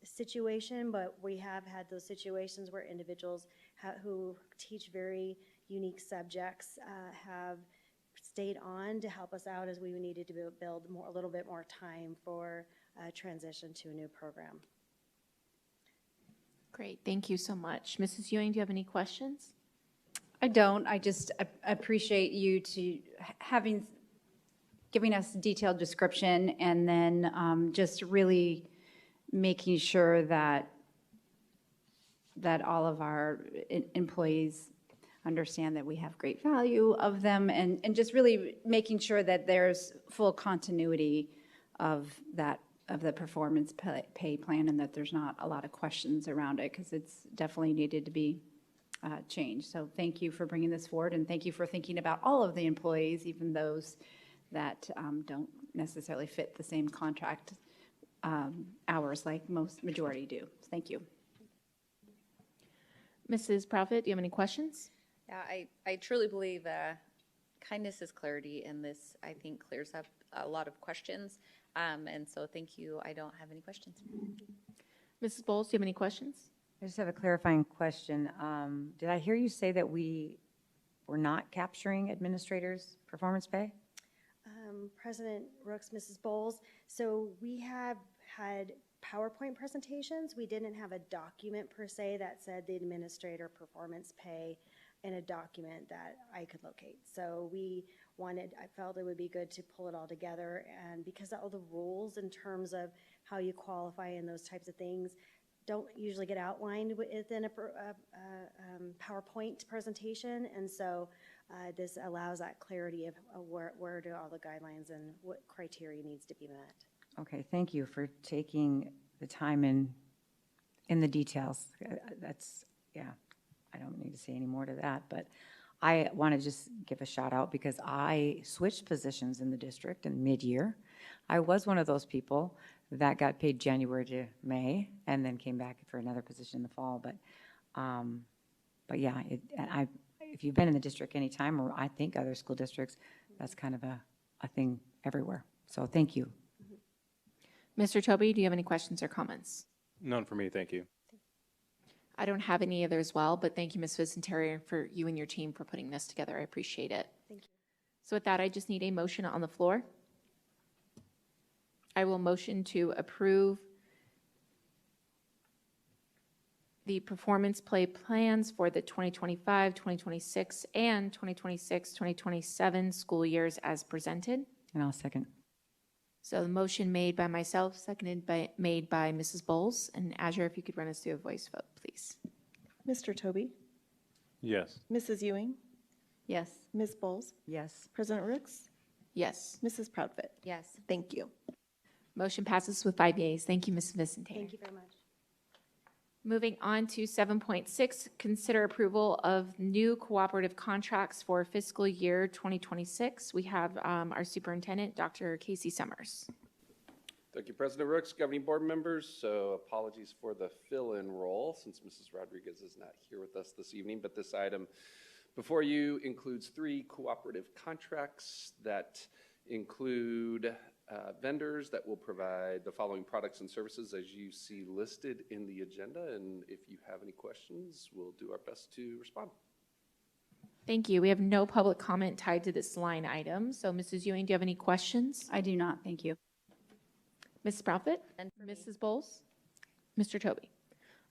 situation, but we have had those situations where individuals who teach very unique subjects have stayed on to help us out as we needed to build a little bit more time for transition to a new program. Great, thank you so much. Mrs. Ewing, do you have any questions? I don't. I just appreciate you giving us detailed description, and then just really making sure that all of our employees understand that we have great value of them, and just really making sure that there's full continuity of the performance pay plan, and that there's not a lot of questions around it, because it's definitely needed to be changed. So thank you for bringing this forward, and thank you for thinking about all of the employees, even those that don't necessarily fit the same contract hours like majority do. Thank you. Mrs. Profit, do you have any questions? Yeah, I truly believe kindness is clarity, and this, I think, clears up a lot of questions. And so thank you. I don't have any questions. Mrs. Bowles, do you have any questions? I just have a clarifying question. Did I hear you say that we were not capturing administrators' performance pay? President Rooks, Mrs. Bowles, so we have had PowerPoint presentations. We didn't have a document per se that said the administrator performance pay in a document that I could locate. So I felt it would be good to pull it all together, and because all the rules in terms of how you qualify and those types of things don't usually get outlined within a PowerPoint presentation, and so this allows that clarity of where do all the guidelines and what criteria needs to be met. Okay, thank you for taking the time in the details. Yeah, I don't need to say any more to that, but I want to just give a shout out because I switched positions in the district in mid-year. I was one of those people that got paid January to May and then came back for another position in the fall. But yeah, if you've been in the district any time, or I think other school districts, that's kind of a a thing everywhere. So thank you. Mr. Toby, do you have any questions or comments? None for me, thank you. I don't have any other as well, but thank you, Ms. Vicenteri, for you and your team for putting this together. I appreciate it. Thank you. So with that, I just need a motion on the floor. I will motion to approve the performance play plans for the 2025, 2026, and 2026, 2027 school years as presented. And I'll second. So the motion made by myself, made by Mrs. Bowles. And Azure, if you could run us through a voice vote, please. Mr. Toby? Yes. Mrs. Ewing? Yes. Ms. Bowles? Yes. President Rooks? Yes. Mrs. Proudfit? Yes. Thank you. Motion passes with 5 yeas. Thank you, Ms. Vicente. Thank you very much. Moving on to 7.6, consider approval of new cooperative contracts for fiscal year 2026. We have our superintendent, Dr. Casey Summers. Thank you, President Rooks, governing board members. So apologies for the fill-in role since Mrs. Rodriguez is not here with us this evening, but this item before you includes 3 cooperative contracts that include vendors that will provide the following products and services as you see listed in the agenda. And if you have any questions, we'll do our best to respond. Thank you. We have no public comment tied to this line item. So Mrs. Ewing, do you have any questions? I do not, thank you. Mrs. Proudfit? Mrs. Bowles? Mr. Toby?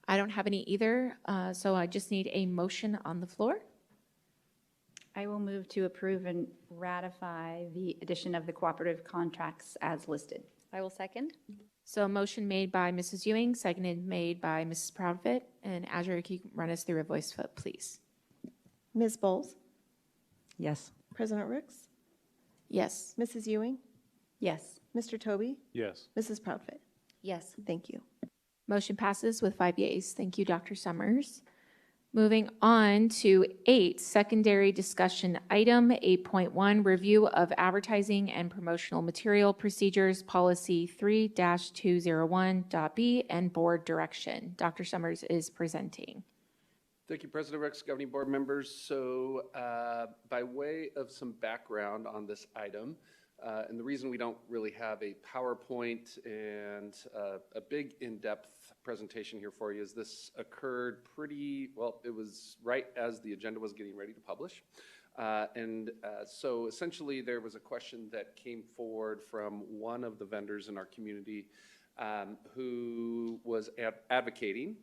I don't have any either, so I just need a motion on the floor. I will move to approve and ratify the addition of the cooperative contracts as listed. I will second. So a motion made by Mrs. Ewing, seconded made by Mrs. Proudfit. And Azure, can you run us through a voice vote, please? Ms. Bowles? Yes. President Rooks? Yes. Mrs. Ewing? Yes. Mr. Toby? Yes. Mrs. Proudfit? Yes. Thank you. Motion passes with 5 yeas. Thank you, Dr. Summers. Moving on to 8, secondary discussion item 8.1, review of advertising and promotional material procedures, policy 3-201.b, and board direction. Dr. Summers is presenting. Thank you, President Rooks, governing board members. So by way of some background on this item, and the reason we don't really have a PowerPoint and a big in-depth presentation here for you is this occurred it was right as the agenda was getting ready to publish. So essentially there was a question that came forward from one of the vendors in our community who was advocating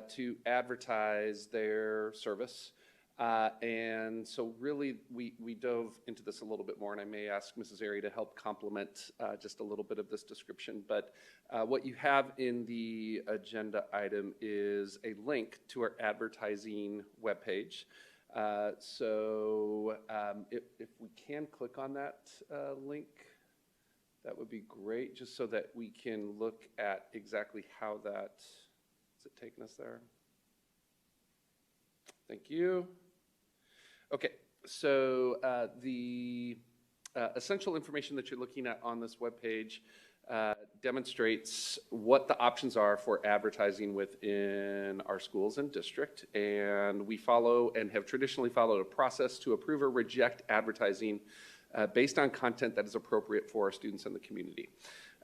to advertise their service. And so really we dove into this a little bit more, and I may ask Mrs. Airy to help complement just a little bit of this description. But what you have in the agenda item is a link to our advertising webpage. So if we can click on that link, that would be great, just so that we can look at exactly how that, is it taking us there? Thank you. Okay, so the essential information that you're looking at on this webpage demonstrates what the options are for advertising within our schools and district. And we follow and have traditionally followed a process to approve or reject advertising based on content that is appropriate for our students and the community.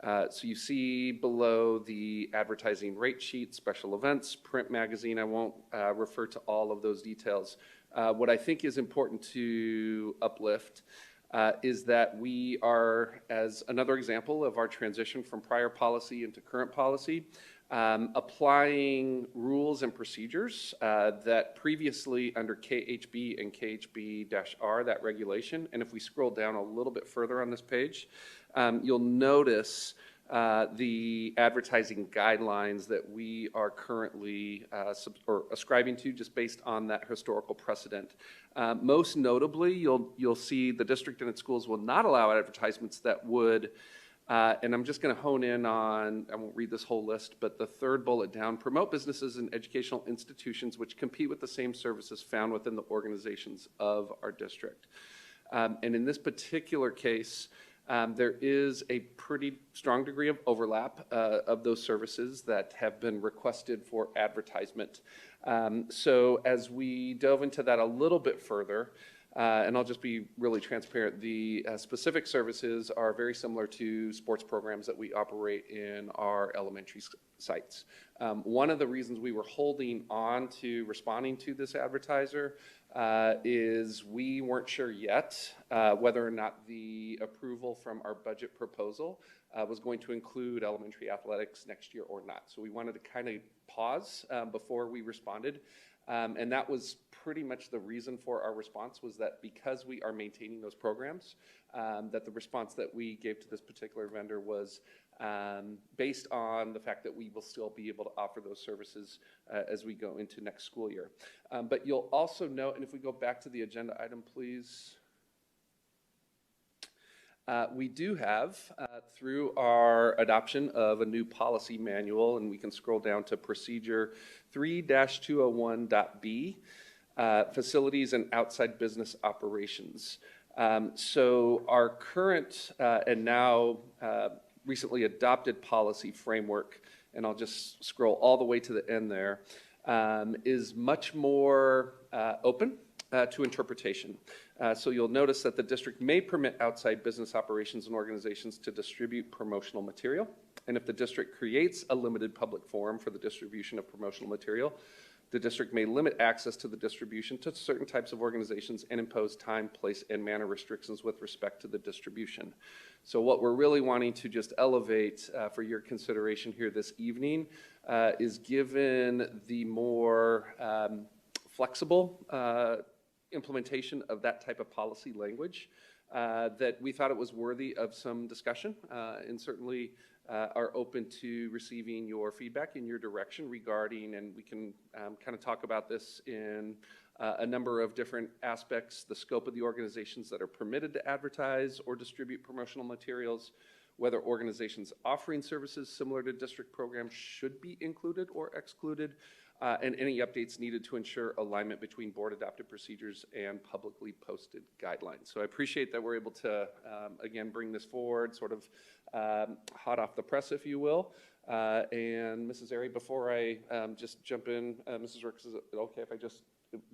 So you see below the advertising rate sheet, special events, print magazine. I won't refer to all of those details. What I think is important to uplift is that we are, as another example of our transition from prior policy into current policy, applying rules and procedures that previously under KHB and KHB-R, that regulation. And if we scroll down a little bit further on this page, you'll notice the advertising guidelines that we are currently ascribing to just based on that historical precedent. Most notably, you'll see the district and its schools will not allow advertisements that would, and I'm just going to hone in on, I won't read this whole list, but the third bullet down, promote businesses and educational institutions which compete with the same services found within the organizations of our district. And in this particular case, there is a pretty strong degree of overlap of those services that have been requested for advertisement. So as we dove into that a little bit further, And I'll just be really transparent. The specific services are very similar to sports programs that we operate in our elementary sites. One of the reasons we were holding on to responding to this advertiser is we weren't sure yet whether or not the approval from our budget proposal was going to include elementary athletics next year or not. So we wanted to kind of pause before we responded. And that was pretty much the reason for our response, was that because we are maintaining those programs, that the response that we gave to this particular vendor was based on the fact that we will still be able to offer those services as we go into next school year. But you'll also note, and if we go back to the agenda item, please. We do have, through our adoption of a new policy manual, and we can scroll down to procedure 3-201.b, facilities and outside business operations. So our current and now recently adopted policy framework, and I'll just scroll all the way to the end there, is much more open to interpretation. So you'll notice that the district may permit outside business operations and organizations to distribute promotional material. And if the district creates a limited public forum for the distribution of promotional material, the district may limit access to the distribution to certain types of organizations and impose time, place, and manner restrictions with respect to the distribution. So what we're really wanting to just elevate for your consideration here this evening is, given the more flexible implementation of that type of policy language, that we thought it was worthy of some discussion, and certainly are open to receiving your feedback in your direction regarding, and we can kind of talk about this in a number of different aspects: the scope of the organizations that are permitted to advertise or distribute promotional materials, whether organizations offering services similar to district programs should be included or excluded, and any updates needed to ensure alignment between board-adopted procedures and publicly posted guidelines. So I appreciate that we're able to, again, bring this forward sort of hot off the press, if you will. And Mrs. Airy, before I just jump in, Mrs. Ricks, is it okay if I just,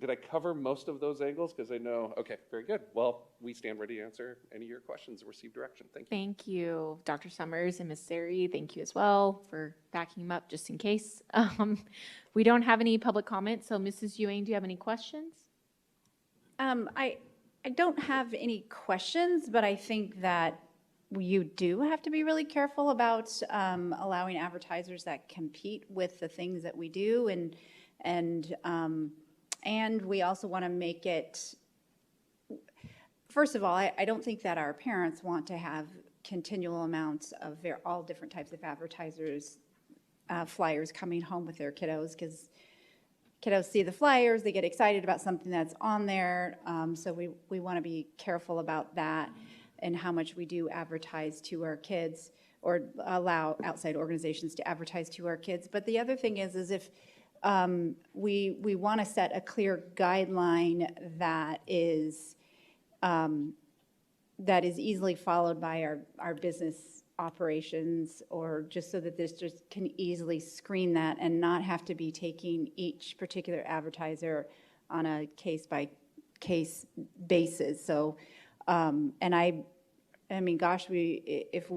did I cover most of those angles? Because I know, okay, very good. Well, we stand ready to answer any of your questions and receive direction. Thank you. Thank you, Dr. Summers and Ms. Sari. Thank you as well for backing him up just in case. We don't have any public comments, so Mrs. Ewing, do you have any questions? I don't have any questions, but I think that you do have to be really careful about allowing advertisers that compete with the things that we do, and we also want to make it, first of all, I don't think that our parents want to have continual amounts of all different types of advertisers, flyers coming home with their kiddos, because kiddos see the flyers, they get excited about something that's on there, so we want to be careful about that and how much we do advertise to our kids or allow outside organizations to advertise to our kids. But the other thing is if we want to set a clear guideline that is easily followed by our business operations, or just so that this just can easily screen that and not have to be taking each particular advertiser on a case-by-case basis. So, and I mean, gosh, if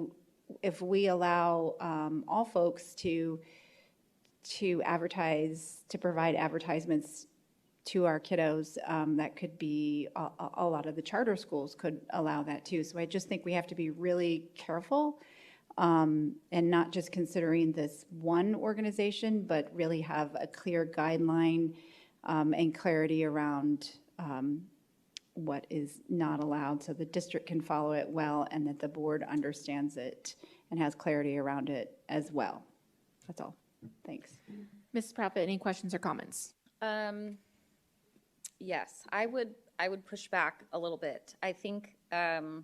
we allow all folks to advertise, to provide advertisements to our kiddos, that could be a lot of the charter schools could allow that too. So I just think we have to be really careful and not just considering this one organization, but really have a clear guideline and clarity around what is not allowed, so the district can follow it well and that the board understands it and has clarity around it as well. That's all. Thanks. Mrs. Prophet, any questions or comments? Yes, I would push back a little bit. I think the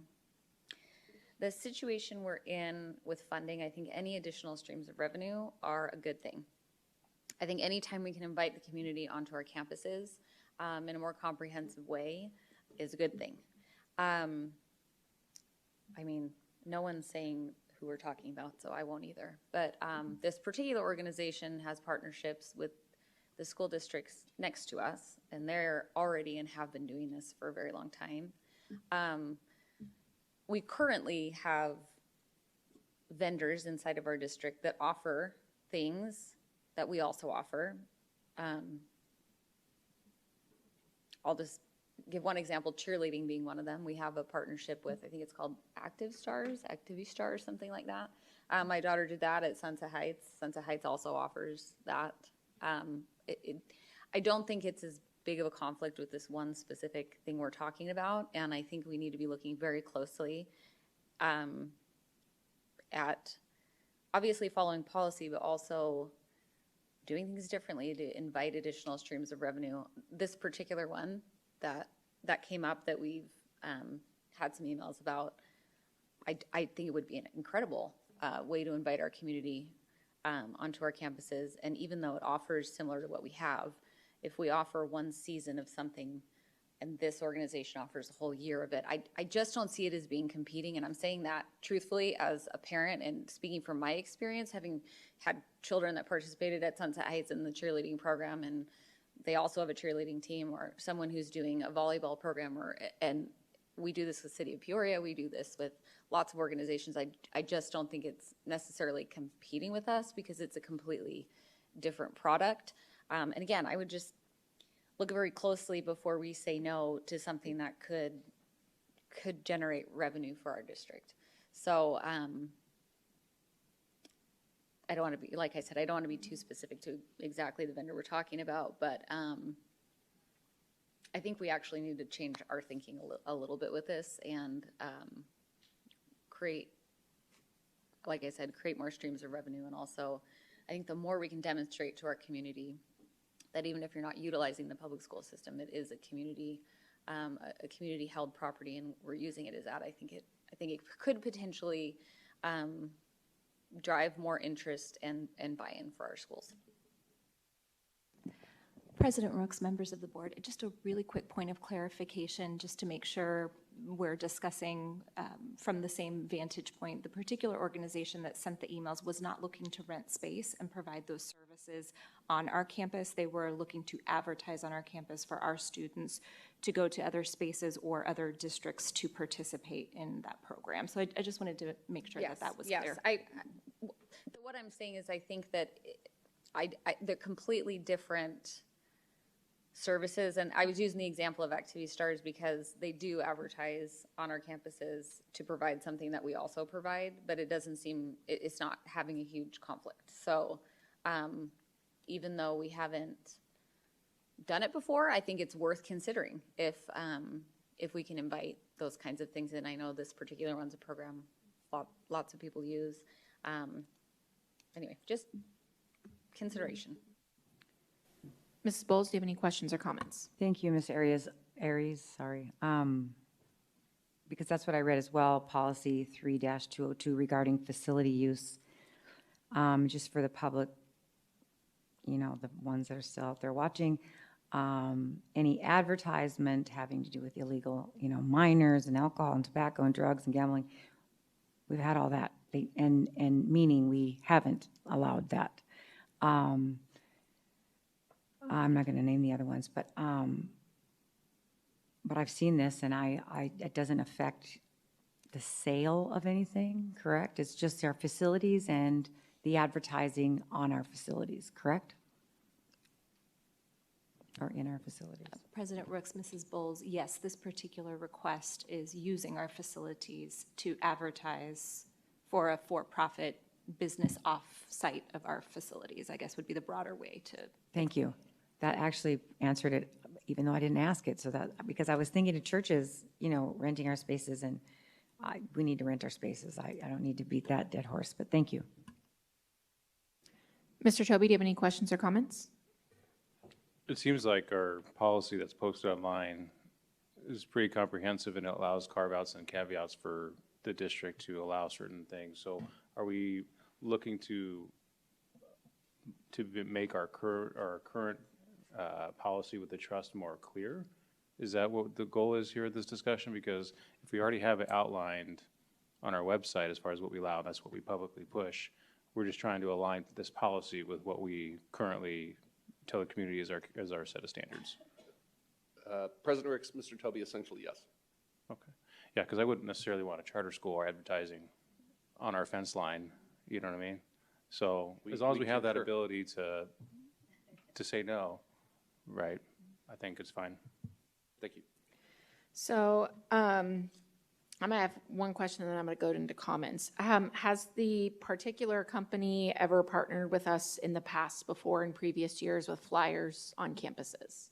situation we're in with funding, I think any additional streams of revenue are a good thing. I think anytime we can invite the community onto our campuses in a more comprehensive way is a good thing. I mean, no one's saying who we're talking about, so I won't either. But this particular organization has partnerships with the school districts next to us, and they're already and have been doing this for a very long time. We currently have vendors inside of our district that offer things that we also offer. I'll just give one example, cheerleading being one of them. We have a partnership with, I think it's called Activity Stars, something like that. My daughter did that at Sunset Heights. Sunset Heights also offers that. I don't think it's as big of a conflict with this one specific thing we're talking about, and I think we need to be looking very closely at obviously following policy, but also doing things differently to invite additional streams of revenue. This particular one that came up that we've had some emails about, I think it would be an incredible way to invite our community onto our campuses. And even though it offers similar to what we have, if we offer one season of something and this organization offers a whole year of it, I just don't see it as being competing. And I'm saying that truthfully as a parent and speaking from my experience, having had children that participated at Sunset Heights in the cheerleading program, and they also have a cheerleading team, or someone who's doing a volleyball program, and we do this with the city of Peoria, we do this with lots of organizations. I just don't think it's necessarily competing with us because it's a completely different product. And again, I would just look very closely before we say no to something that could generate revenue for our district. So I don't want to be, like I said, I don't want to be too specific to exactly the vendor we're talking about, but I think we actually need to change our thinking a little bit with this and create, like I said, create more streams of revenue. And also, I think the more we can demonstrate to our community that even if you're not utilizing the public school system, it is a community held property, and we're using it as that. I think it could potentially drive more interest and buy-in for our schools. President Rooks, members of the board, just a really quick point of clarification, just to make sure we're discussing from the same vantage point. The particular organization that sent the emails was not looking to rent space and provide those services on our campus. They were looking to advertise on our campus for our students to go to other spaces or other districts to participate in that program. So I just wanted to make sure that was clear. What I'm saying is I think that they're completely different services, and I was using the example of Activity Stars because they do advertise on our campuses to provide something that we also provide, but it doesn't seem, it's not having a huge conflict. So even though we haven't done it before, I think it's worth considering if we can invite those kinds of things in. I know this particular one's a program lots of people use. Anyway, just consideration. Mrs. Bowles, do you have any questions or comments? Thank you, Ms. Aries, sorry. Because that's what I read as well, policy 3-202 regarding facility use. Just for the public, you know, the ones that are still out there watching, any advertisement having to do with illegal, you know, minors and alcohol and tobacco and drugs and gambling, we've had all that, and meaning we haven't allowed that. I'm not going to name the other ones, but I've seen this, and it doesn't affect the sale of anything, correct? It's just our facilities and the advertising on our facilities, correct? Or in our facilities. President Rooks, Mrs. Bowles, yes, this particular request is using our facilities to advertise for a for-profit business off-site of our facilities, I guess would be the broader way to. Thank you. That actually answered it, even though I didn't ask it. So that, because I was thinking of churches, you know, renting our spaces, and we need to rent our spaces. I don't need to beat that dead horse, but thank you. Mr. Toby, do you have any questions or comments? It seems like our policy that's posted online is pretty comprehensive, and it allows carve-outs and caveats for the district to allow certain things. So are we looking to make our current policy with the trust more clear? Is that what the goal is here at this discussion? Because if we already have it outlined on our website as far as what we allow, and that's what we publicly push, we're just trying to align this policy with what we currently tell the community is our set of standards. President Ricks, Mr. Tobey, essentially yes. Okay. Yeah, because I wouldn't necessarily want a charter school advertising on our fence line, you know what I mean? So as long as we have that ability to say no, right, I think it's fine. Thank you. So I'm going to have one question and then I'm going to go into comments. Has the particular company ever partnered with us in the past before in previous years with flyers on campuses?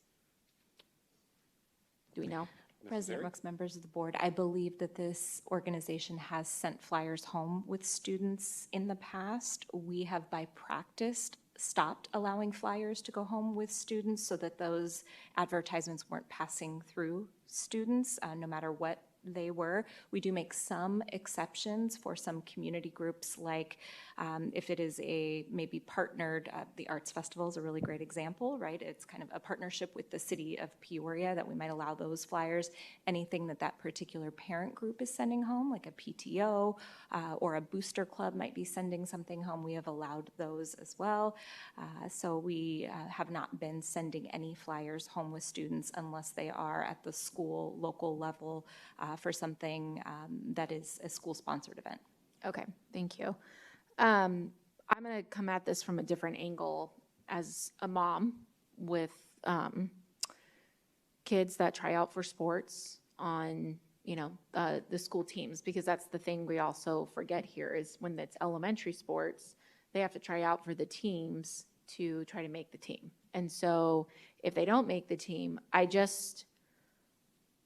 Do we know? President Rooks, members of the board, I believe that this organization has sent flyers home with students in the past. We have by practice stopped allowing flyers to go home with students so that those advertisements weren't passing through students, no matter what they were. We do make some exceptions for some community groups, like if it is a maybe partnered, the Arts Festival is a really great example, right? It's kind of a partnership with the city of Peoria that we might allow those flyers. Anything that that particular parent group is sending home, like a PTO or a booster club might be sending something home, we have allowed those as well. So we have not been sending any flyers home with students unless they are at the school local level for something that is a school-sponsored event. Okay, thank you. I'm going to come at this from a different angle as a mom with kids that try out for sports on, the school teams, because that's the thing we also forget here is when it's elementary sports, they have to try out for the teams to try to make the team. And so if they don't make the team,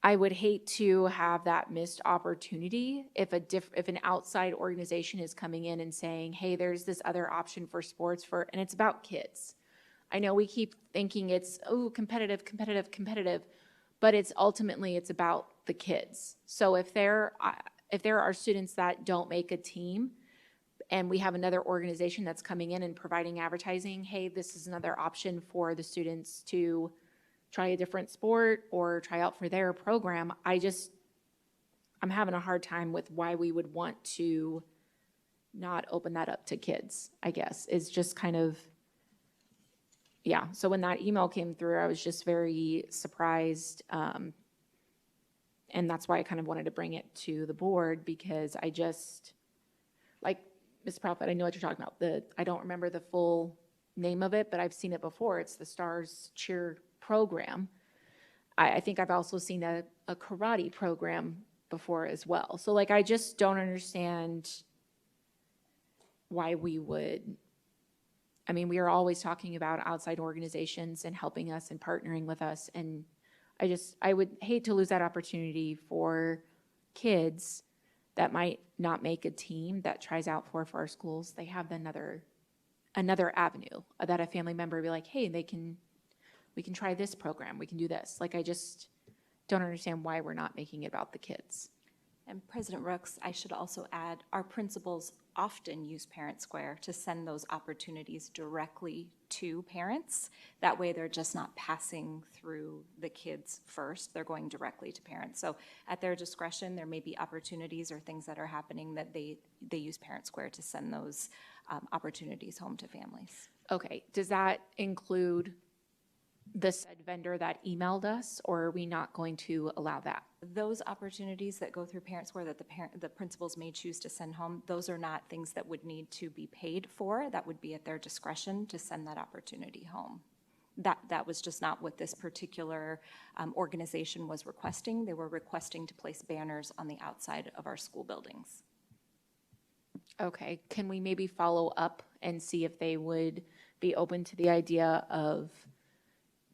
I would hate to have that missed opportunity if an outside organization is coming in and saying, hey, there's this other option for sports and it's about kids. I know we keep thinking it's, competitive, but it's about the kids. So if there are students that don't make a team and we have another organization that's coming in and providing advertising, hey, this is another option for the students to try a different sport or try out for their program, I'm having a hard time with why we would want to not open that up to kids, I guess. It's just kind of, yeah. So when that email came through, I was just very surprised. And that's why I kind of wanted to bring it to the board, because like Ms. Prophet, I know what you're talking about. I don't remember the full name of it, but I've seen it before. It's the Stars Cheer program. I think I've also seen a karate program before as well. So I just don't understand why we would, we are always talking about outside organizations and helping us and partnering with us. And I would hate to lose that opportunity for kids that might not make a team that tries out for our schools. They have another avenue that a family member would be like, hey, we can try this program, we can do this. I just don't understand why we're not making it about the kids. And President Rooks, I should also add, our principals often use Parent Square to send those opportunities directly to parents. That way they're just not passing through the kids first, they're going directly to parents. So at their discretion, there may be opportunities or things that are happening that they use Parent Square to send those opportunities home to families. Okay, does that include the said vendor that emailed us, or are we not going to allow that? Those opportunities that go through Parent Square that the principals may choose to send home, those are not things that would need to be paid for. That would be at their discretion to send that opportunity home. That was just not what this particular organization was requesting. They were requesting to place banners on the outside of our school buildings. Okay, can we maybe follow up and see if they would be open to the idea of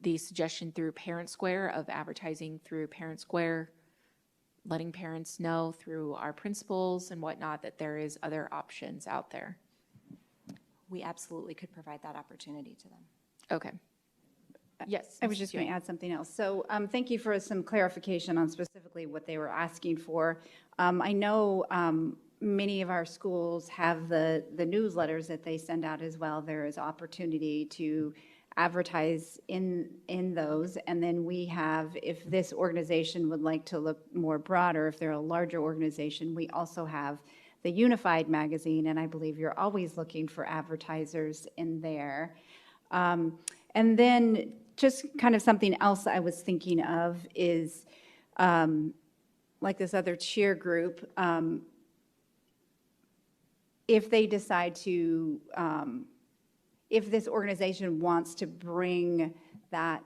the suggestion through Parent Square of advertising through Parent Square, letting parents know through our principals and whatnot that there is other options out there? We absolutely could provide that opportunity to them. Okay. Yes. I was just going to add something else. So thank you for some clarification on specifically what they were asking for. I know many of our schools have the newsletters that they send out as well. There is opportunity to advertise in those, and then we have, if this organization would like to look more broader, if they're a larger organization, we also have the Unified magazine, and I believe you're always looking for advertisers in there. And then just kind of something else I was thinking of is, like this other cheer group, if they decide to, if this organization wants to bring that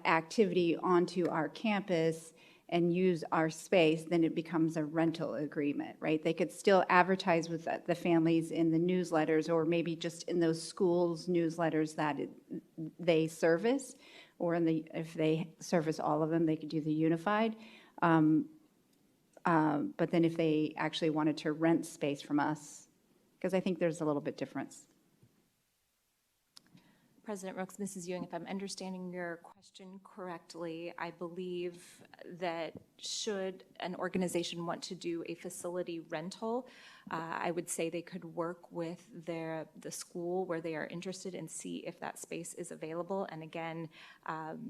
activity onto our campus and use our space, then it becomes a rental agreement, right? They could still advertise with the families in the newsletters, or maybe just in those schools' newsletters that they service, or if they service all of them, they could do the unified. But then if they actually wanted to rent space from us, because I think there's a little bit difference. President Rooks, Mrs. Ewing, if I'm understanding your question correctly, I believe that should an organization want to do a facility rental, I would say they could work with the school where they are interested and see if that space is available. And again,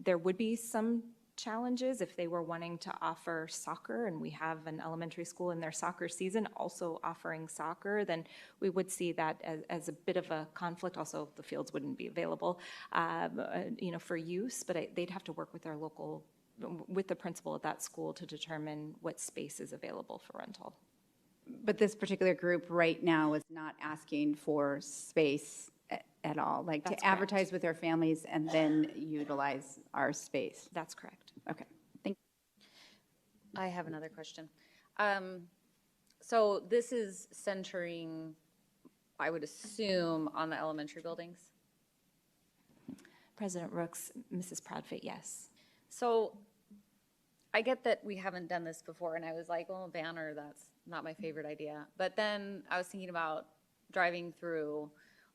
there would be some challenges if they were wanting to offer soccer, and we have an elementary school in their soccer season also offering soccer, then we would see that as a bit of a conflict. Also, the fields wouldn't be available, for use, but they'd have to work with their local, with the principal at that school to determine what space is available for rental. But this particular group right now is not asking for space at all, like That's to advertise with their families and then utilize our space. That's correct. Okay, thank you. I have another question. So this is centering, I would assume, on the elementary buildings? President Rooks, Mrs. Proudfit, yes. So I get that we haven't done this before, and I was like, well, a banner, that's not my favorite idea. But then I was thinking about driving through.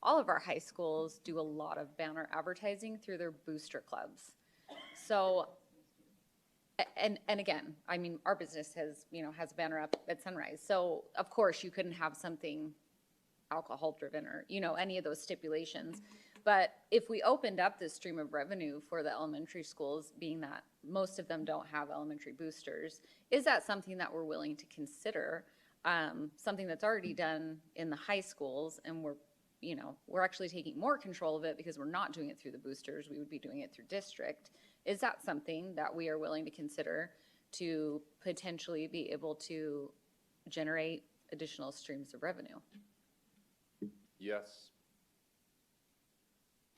All of our high schools do a lot of banner advertising through their booster clubs. So, and again, I mean, our business has a banner up at Sunrise. So of course you couldn't have something alcohol driven or, any of those stipulations. But if we opened up this stream of revenue for the elementary schools, being that most of them don't have elementary boosters, is that something that we're willing to consider? Something that's already done in the high schools, and we're actually taking more control of it because we're not doing it through the boosters. We would be doing it through district. Is that something that we are willing to consider to potentially be able to generate additional streams of revenue? Yes.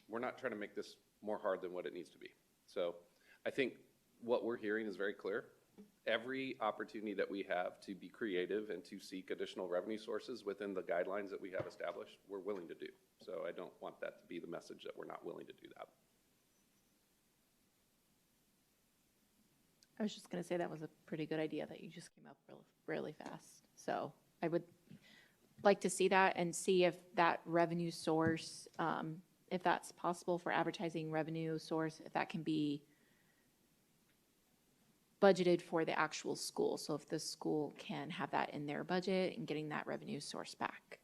We're not trying to make this more hard than what it needs to be. So I think what we're hearing is very clear. Every opportunity that we have to be creative and to seek additional revenue sources within the guidelines that we have established, we're willing to do. So I don't want that to be the message that we're not willing to do that. I was just going to say that was a pretty good idea that you just came up really fast. So I would like to see that and see if that revenue source, if that's possible for advertising revenue source, if that can be budgeted for the actual school. So if the school can have that in their budget and getting that revenue source back,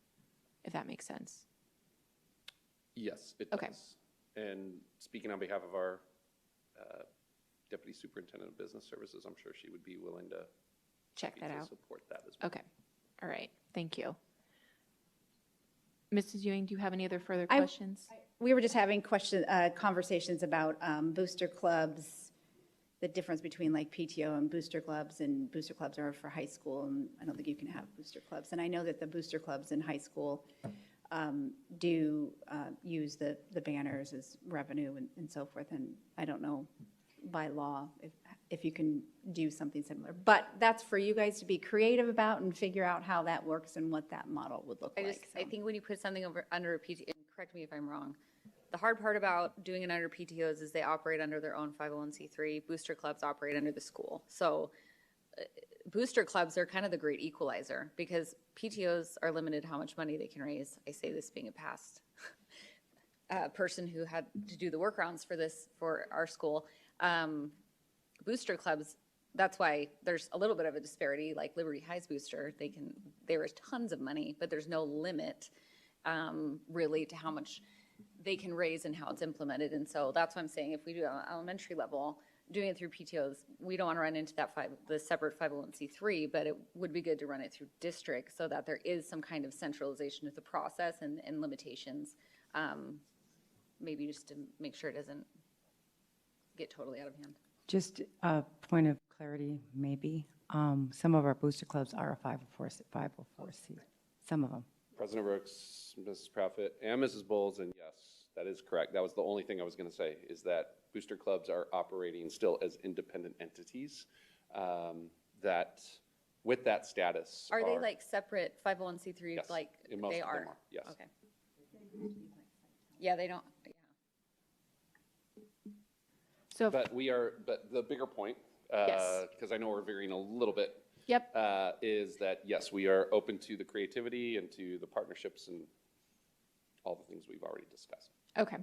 if that makes sense. Yes, it does. Okay. And speaking on behalf of our Deputy Superintendent of Business Services, I'm sure she would be willing to check that out. Support that as well. Okay. All right. Thank you. Mrs. Ewing, do you have any other further questions? We were just having conversations about booster clubs, the difference between like PTO and booster clubs are for high school, and I don't think you can have booster clubs. And I know that the booster clubs in high school do use the banners as revenue and so forth, and I don't know by law if you can do something similar. But that's for you guys to be creative about and figure out how that works and what that model would look like. I think when you put something under a PTO, and correct me if I'm wrong, the hard part about doing it under PTOs is they operate under their own 501c3. Booster clubs operate under the school. So booster clubs are kind of the great equalizer because PTOs are limited how much money they can raise. I say this being a past person who had to do the workarounds for our school. Booster clubs, that's why there's a little bit of a disparity. Like Liberty High's booster, there is tons of money, but there's no limit really to how much they can raise and how it's implemented. And so that's why I'm saying if we do it on elementary level, doing it through PTOs, we don't want to run into the separate 501c3, but it would be good to run it through district so that there is some kind of centralization of the process and limitations maybe just to make sure it doesn't get totally out of hand. Just a point of clarity, maybe. Some of our booster clubs are a 504C, some of them. President Brooks, Mrs. Profit, and Mrs. Bowles, and yes, that is correct. That was the only thing I was going to say, is that booster clubs are operating still as independent entities that, with that status. Are they like separate 501c3? Yes, Like in most they of are? them are, yes. Okay. Yeah, they don't. Yeah. So, But the bigger point, Yes. because I know we're veering a little bit, yep. is that, yes, we are open to the creativity and to the partnerships and all the things we've already discussed. Okay.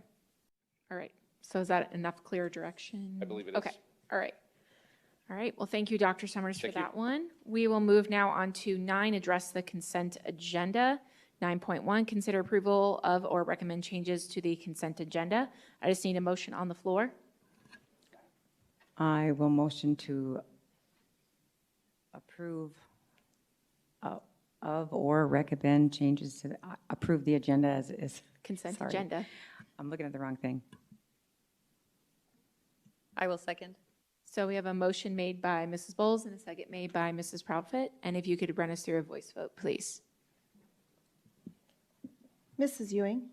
All right. So is that enough clear direction? I believe it is. Okay. All right. All right. Well, thank you, Dr. Summers, Thank for you. that one. We will move now on to 9, address the consent agenda. 9.1, consider approval of or recommend changes to the consent agenda. I just need a motion on the floor. I will motion to approve of or recommend changes to, approve the agenda as is. Consent Sorry. agenda. I'm looking at the wrong thing. I will second. So we have a motion made by Mrs. Bowles and a second made by Mrs. Proudfit. And if you could run us through a voice vote, please. Mrs. Ewing,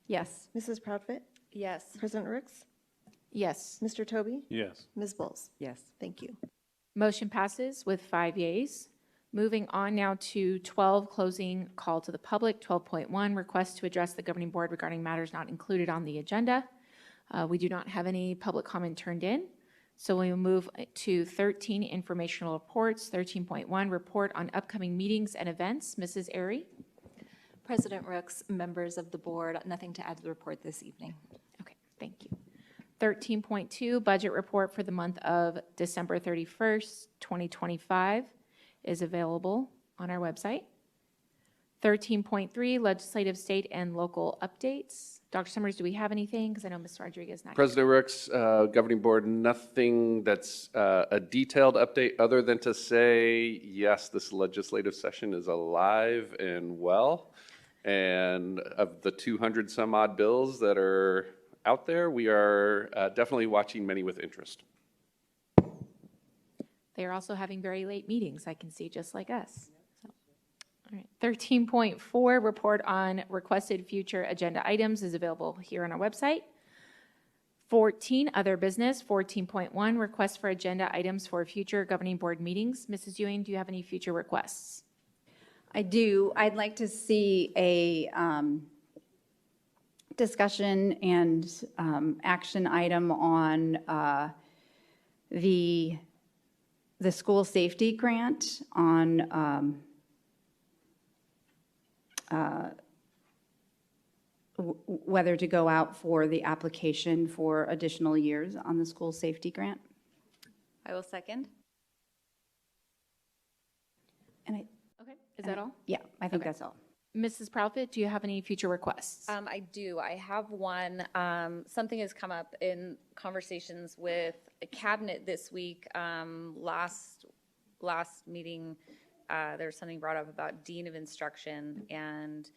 Yes. Mrs. Proudfit, Yes. President Rooks, Yes. Mr. Toby, Yes. Ms. Bowles. Yes. Thank you. Motion passes with 5 yeas. Moving on now to 12, closing call to the public. 12.1, request to address the governing board regarding matters not included on the agenda. We do not have any public comment turned in. So we will move to 13, informational reports. 13.1, report on upcoming meetings and events. Mrs. Airy. President Rooks, members of the board, nothing to add to the report this evening. Okay, thank you. 13.2, budget report for the month of December 31st, 2025 is available on our website. 13.3, legislative, state, and local updates. Dr. Summers, do we have anything? Because I know Ms. Rodriguez not here. President Rooks, governing board, nothing that's a detailed update other than to say, yes, this legislative session is alive and well. And of the 200 some odd bills that are out there, we are definitely watching many with interest. They are also having very late meetings, I can see, just like us. So, all right. 13.4, report on requested future agenda items is available here on our website. 14, other business. 14.1, request for agenda items for future governing board meetings. Mrs. Ewing, do you have any future requests? I do. I'd like to see a discussion and action item on the school safety grant on whether to go out for the application for additional years on the school safety grant. I will second. And I, Okay, is that all? yeah, I think that's all. Mrs. Proudfit, do you have any future requests? I do. I have one. Something has come up in conversations with cabinet this week. Last meeting, there was something brought up about dean of instruction and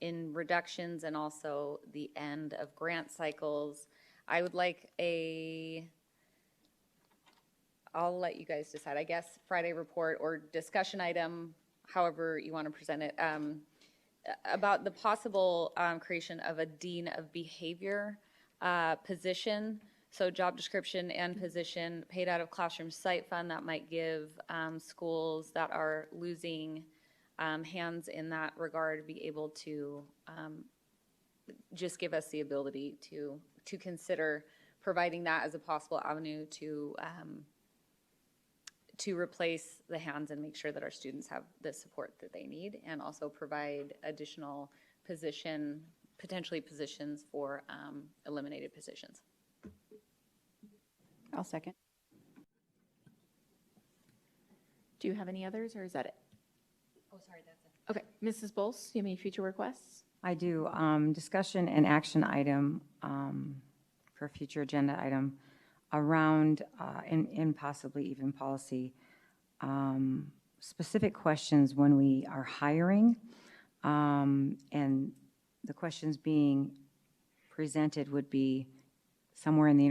in reductions and also the end of grant cycles. I would like I'll let you guys decide, I guess, Friday report or discussion item, however you want to present it, about the possible creation of a dean of behavior position. So job description and position paid out of classroom site fund that might give schools that are losing hands in that regard be able to just give us the ability to consider providing that as a possible avenue to replace the hands and make sure that our students have the support that they need, and also provide additional potentially positions for eliminated positions. I'll second. Do you have any others, or is that it? Oh, sorry, that's it. Okay, Mrs. Bowles, do you have any future requests? I do. Discussion and action item for future agenda item around, and possibly even policy, specific questions when we are hiring and the questions being presented would be somewhere in the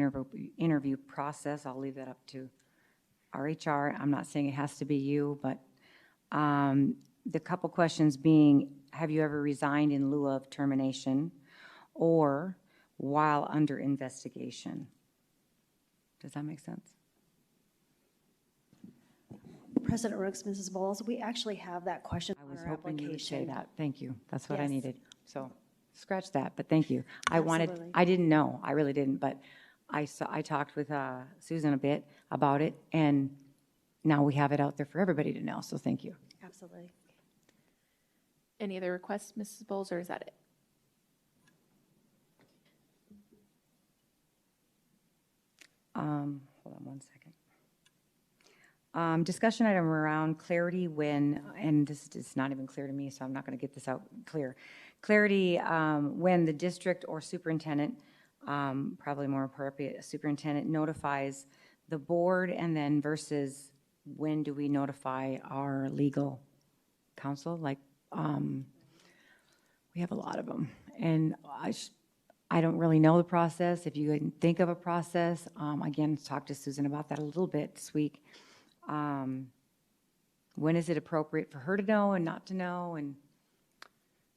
interview process. I'll leave that up to our HR. I'm not saying it has to be you, but the couple questions being, have you ever resigned in lieu of termination or while under investigation? Does that make sense? President Rooks, Mrs. Bowles, we actually have that question I on was our hoping you would say application. that. Thank you. That's what I Yes. needed. So scratch that, but thank you. Absolutely. I didn't know, I really didn't, but I talked with Susan a bit about it, and now we have it out there for everybody to know, so thank you. Absolutely. Any other requests, Mrs. Bowles, or is that it? Hold on one second. Discussion item around clarity when, and this is not even clear to me, so I'm not going to get this out clear. Clarity when the district or superintendent, probably more appropriate, superintendent notifies the board, and then versus when do we notify our legal counsel? Like, we have a lot of them, and I don't really know the process. If you can think of a process, again, talk to Susan about that a little bit this week. When is it appropriate for her to know and not to know? And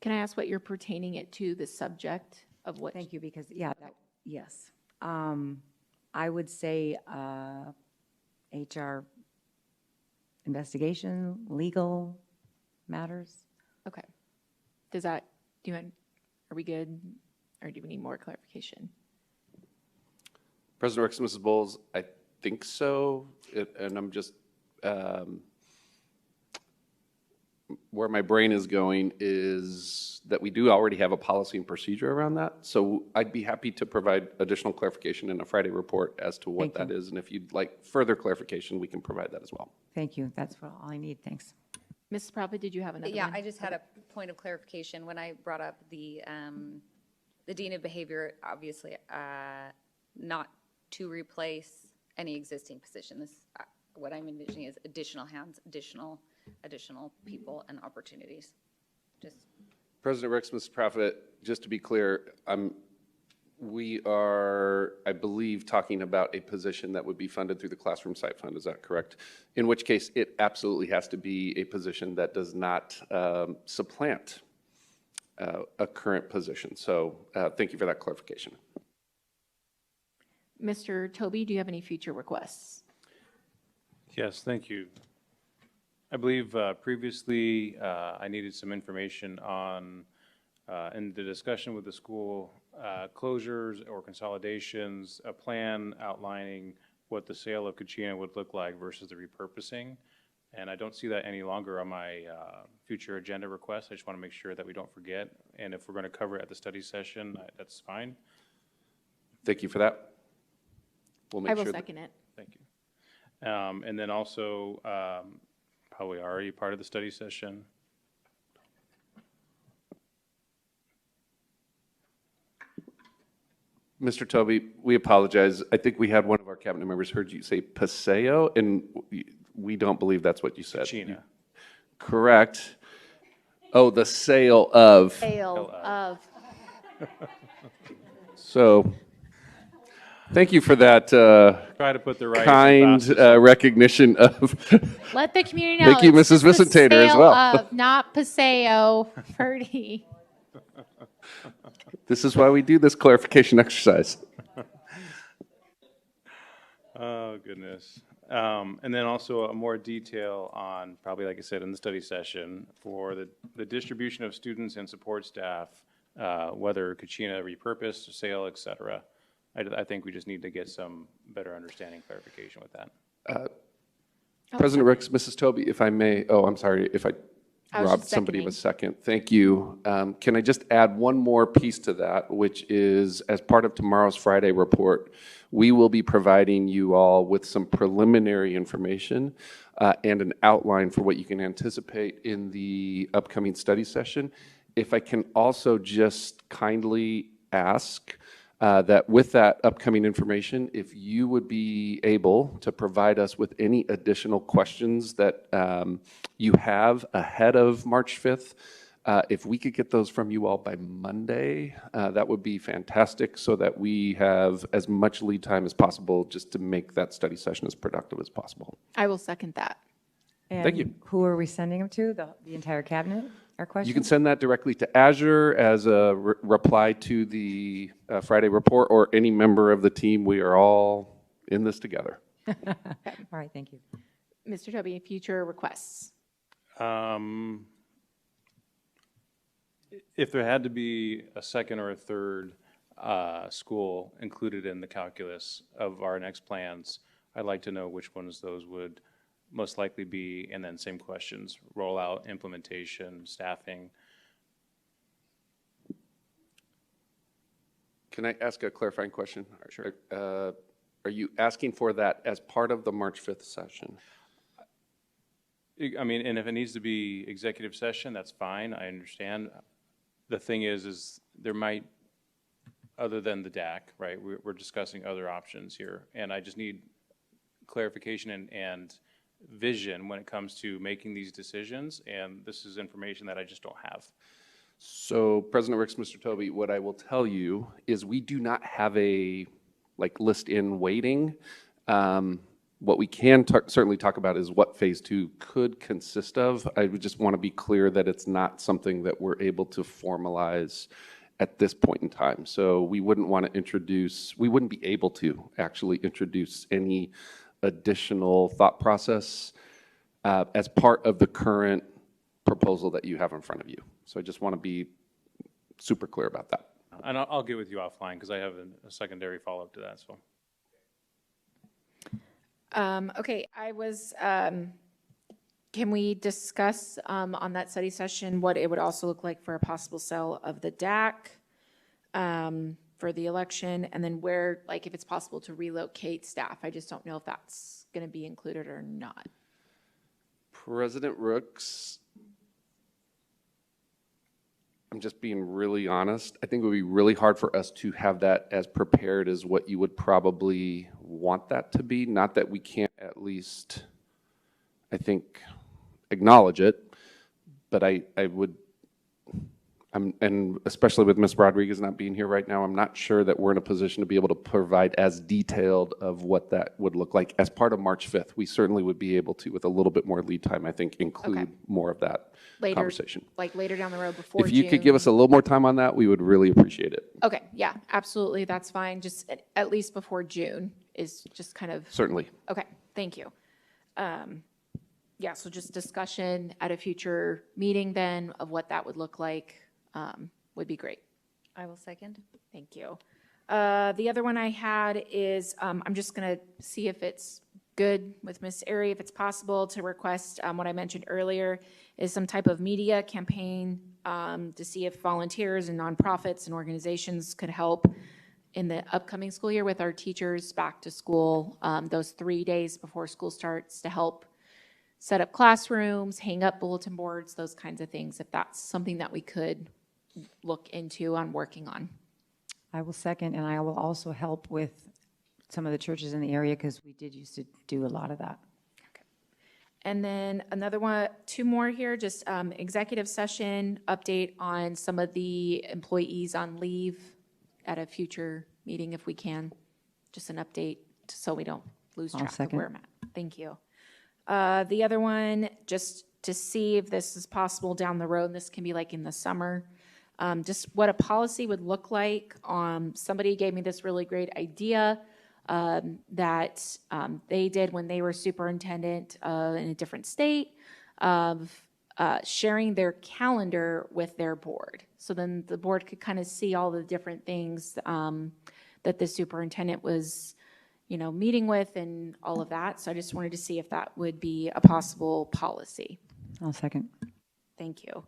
Can I ask what you're pertaining it to, the subject of what? thank you, because, yeah, yes. I would say HR investigation, legal matters. Okay. Are we good, or do we need more clarification? President Ricks, Mrs. Bowles, I think so, and I'm just, where my brain is going is that we do already have a policy and procedure around that, so I'd be happy to provide additional clarification in a Friday report as to what Thank that you. is, and if you'd like further clarification, we can provide that as well. Thank you. That's all I need. Thanks. Mrs. Prophet, did you have another Yeah, one? I just had a point of clarification. When I brought up the Dean of Behavior, obviously, not to replace any existing position. This, what I'm envisioning is additional hands, additional people and opportunities. Just President Ricks, Mrs. Prophet, just to be clear, we are, I believe, talking about a position that would be funded through the Classroom Site Fund, is that correct? In which case, it absolutely has to be a position that does not supplant a current position. So thank you for that clarification. Mr. Toby, do you have any future requests? Yes, thank you. I believe previously I needed some information on, in the discussion with the school, closures or consolidations, a plan outlining what the sale of Kachina would look like versus the repurposing. And I don't see that any longer on my future agenda request. I just want to make sure that we don't forget. And if we're going to cover it at the study session, that's fine. Thank you for that. We'll make I will sure second it. Thank you. And then also, probably already part of the study session. Mr. Toby, we apologize. I think we had one of our cabinet members heard you say paseo, and we don't believe that's what you said. Kachina. Correct. Oh, the sale of. Sale of. So, thank you for that Try to put the right kind recognition of. Let the community know. Thank you, it's Mrs. just the Vicentator, as sale well. of, not paseo, Ferdy. This is why we do this clarification exercise. Oh, goodness. And then also a more detail on, probably like I said, in the study session, for the distribution of students and support staff, whether Kachina repurposed, sale, et cetera. I think we just need to get some better understanding, clarification with that. President Ricks, Mrs. Toby, if I may, I'm sorry if I was robbed just somebody of a seconding. second. Thank you. Can I just add one more piece to that, which is as part of tomorrow's Friday report, we will be providing you all with some preliminary information and an outline for what you can anticipate in the upcoming study session. If I can also just kindly ask that with that upcoming information, if you would be able to provide us with any additional questions that you have ahead of March 5th, If we could get those from you all by Monday, that would be fantastic, so that we have as much lead time as possible just to make that study session as productive as possible. I will second that. Thank you. And who are we sending them to? The entire cabinet? Our question? You can send that directly to Azure as a reply to the Friday report, or any member of the team. We are all in this together. All right, thank you. Mr. Tobey, future requests. If there had to be a second or a third school included in the calculus of our next plans, I'd like to know which ones those would most likely be, and then same questions: rollout, implementation, staffing. Can I ask a clarifying question? Sure. Are you asking for that as part of the March 5th session? I mean, and if it needs to be executive session, that's fine, I understand. The thing is there might, other than the DAC, right, we're discussing other options here, and I just need clarification and vision when it comes to making these decisions, and this is information that I just don't have. So, President Ricks, Mr. Tobey, what I will tell you is we do not have a list in waiting. What we can certainly talk about is what phase 2 could consist of. I would just want to be clear that it's not something that we're able to formalize at this point in time. So we wouldn't want to we wouldn't be able to actually introduce any additional thought process as part of the current proposal that you have in front of you. So I just want to be super clear about that. And I'll get with you offline, because I have a secondary follow-up to that, so. Okay, can we discuss on that study session what it would also look like for a possible sale of the DAC for the election, and then where, if it's possible to relocate staff? I just don't know if that's going to be included or not. President Rooks, I'm just being really honest. I think it would be really hard for us to have that as prepared as what you would probably want that to be. Not that we can't at least, I think, acknowledge it, but and especially with Ms. Rodriguez not being here right now, I'm not sure that we're in a position to be able to provide as detailed of what that would look like. As part of March 5th, we certainly would be able to, with a little bit more lead time, I think, include more of that conversation. Later down the road before If you could give us a little more time on that, we would really appreciate it. Okay, yeah, absolutely, that's fine. Just at least before June is just kind of. Certainly. Okay, thank you. Yeah, so just discussion at a future meeting then of what that would look like would be great. I will second. Thank you. The other one I had is, I'm just going to see if it's good with Ms. Airy, if it's possible to request what I mentioned earlier is some type of media campaign to see if volunteers and nonprofits and organizations could help in the upcoming school year with our teachers back to school, those 3 days before school starts, to help set up classrooms, hang up bulletin boards, those kinds of things, if that's something that we could look into on working on. I will second, and I will also help with some of the churches in the area, because we did used to do a lot of that. Okay. And then another one, 2 more here, just executive session update on some of the employees on leave at a future meeting if we can. Just an update so we don't lose track of where I'm at. Thank you. The other one, just to see if this is possible down the road, and this can be in the summer, just what a policy would look like. Somebody gave me this really great idea that they did when they were superintendent in a different state, of sharing their calendar with their board. So then the board could kind of see all the different things that the superintendent was meeting with and all of that. So I just wanted to see if that would be a possible policy. I'll second. Thank you.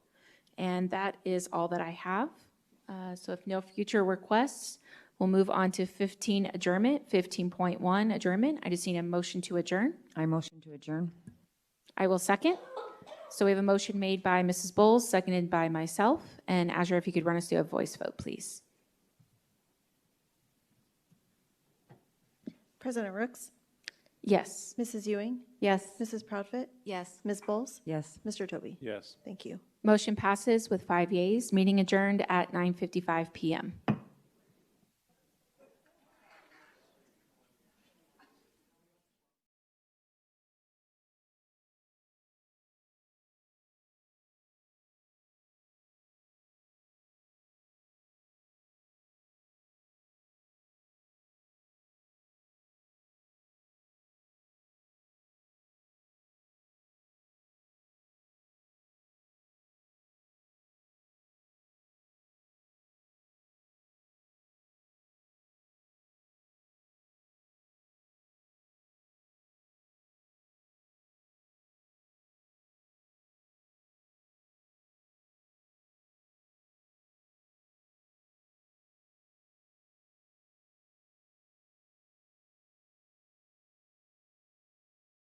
And that is all that I have. So if no future requests, we'll move on to 15 adjournment, 15.1 adjournment. I just need a motion to adjourn. I motion to adjourn. I will second. So we have a motion made by Mrs. Bowles, seconded by myself. And Azure, if you could run us through a voice vote, please. President Rooks? Yes. Mrs. Ewing? Yes. Mrs. Proudfit? Yes. Ms. Bowles? Yes. Mr. Toby? Yes. Thank you. Motion passes with 5 yeas. Meeting adjourned at 9:55 PM.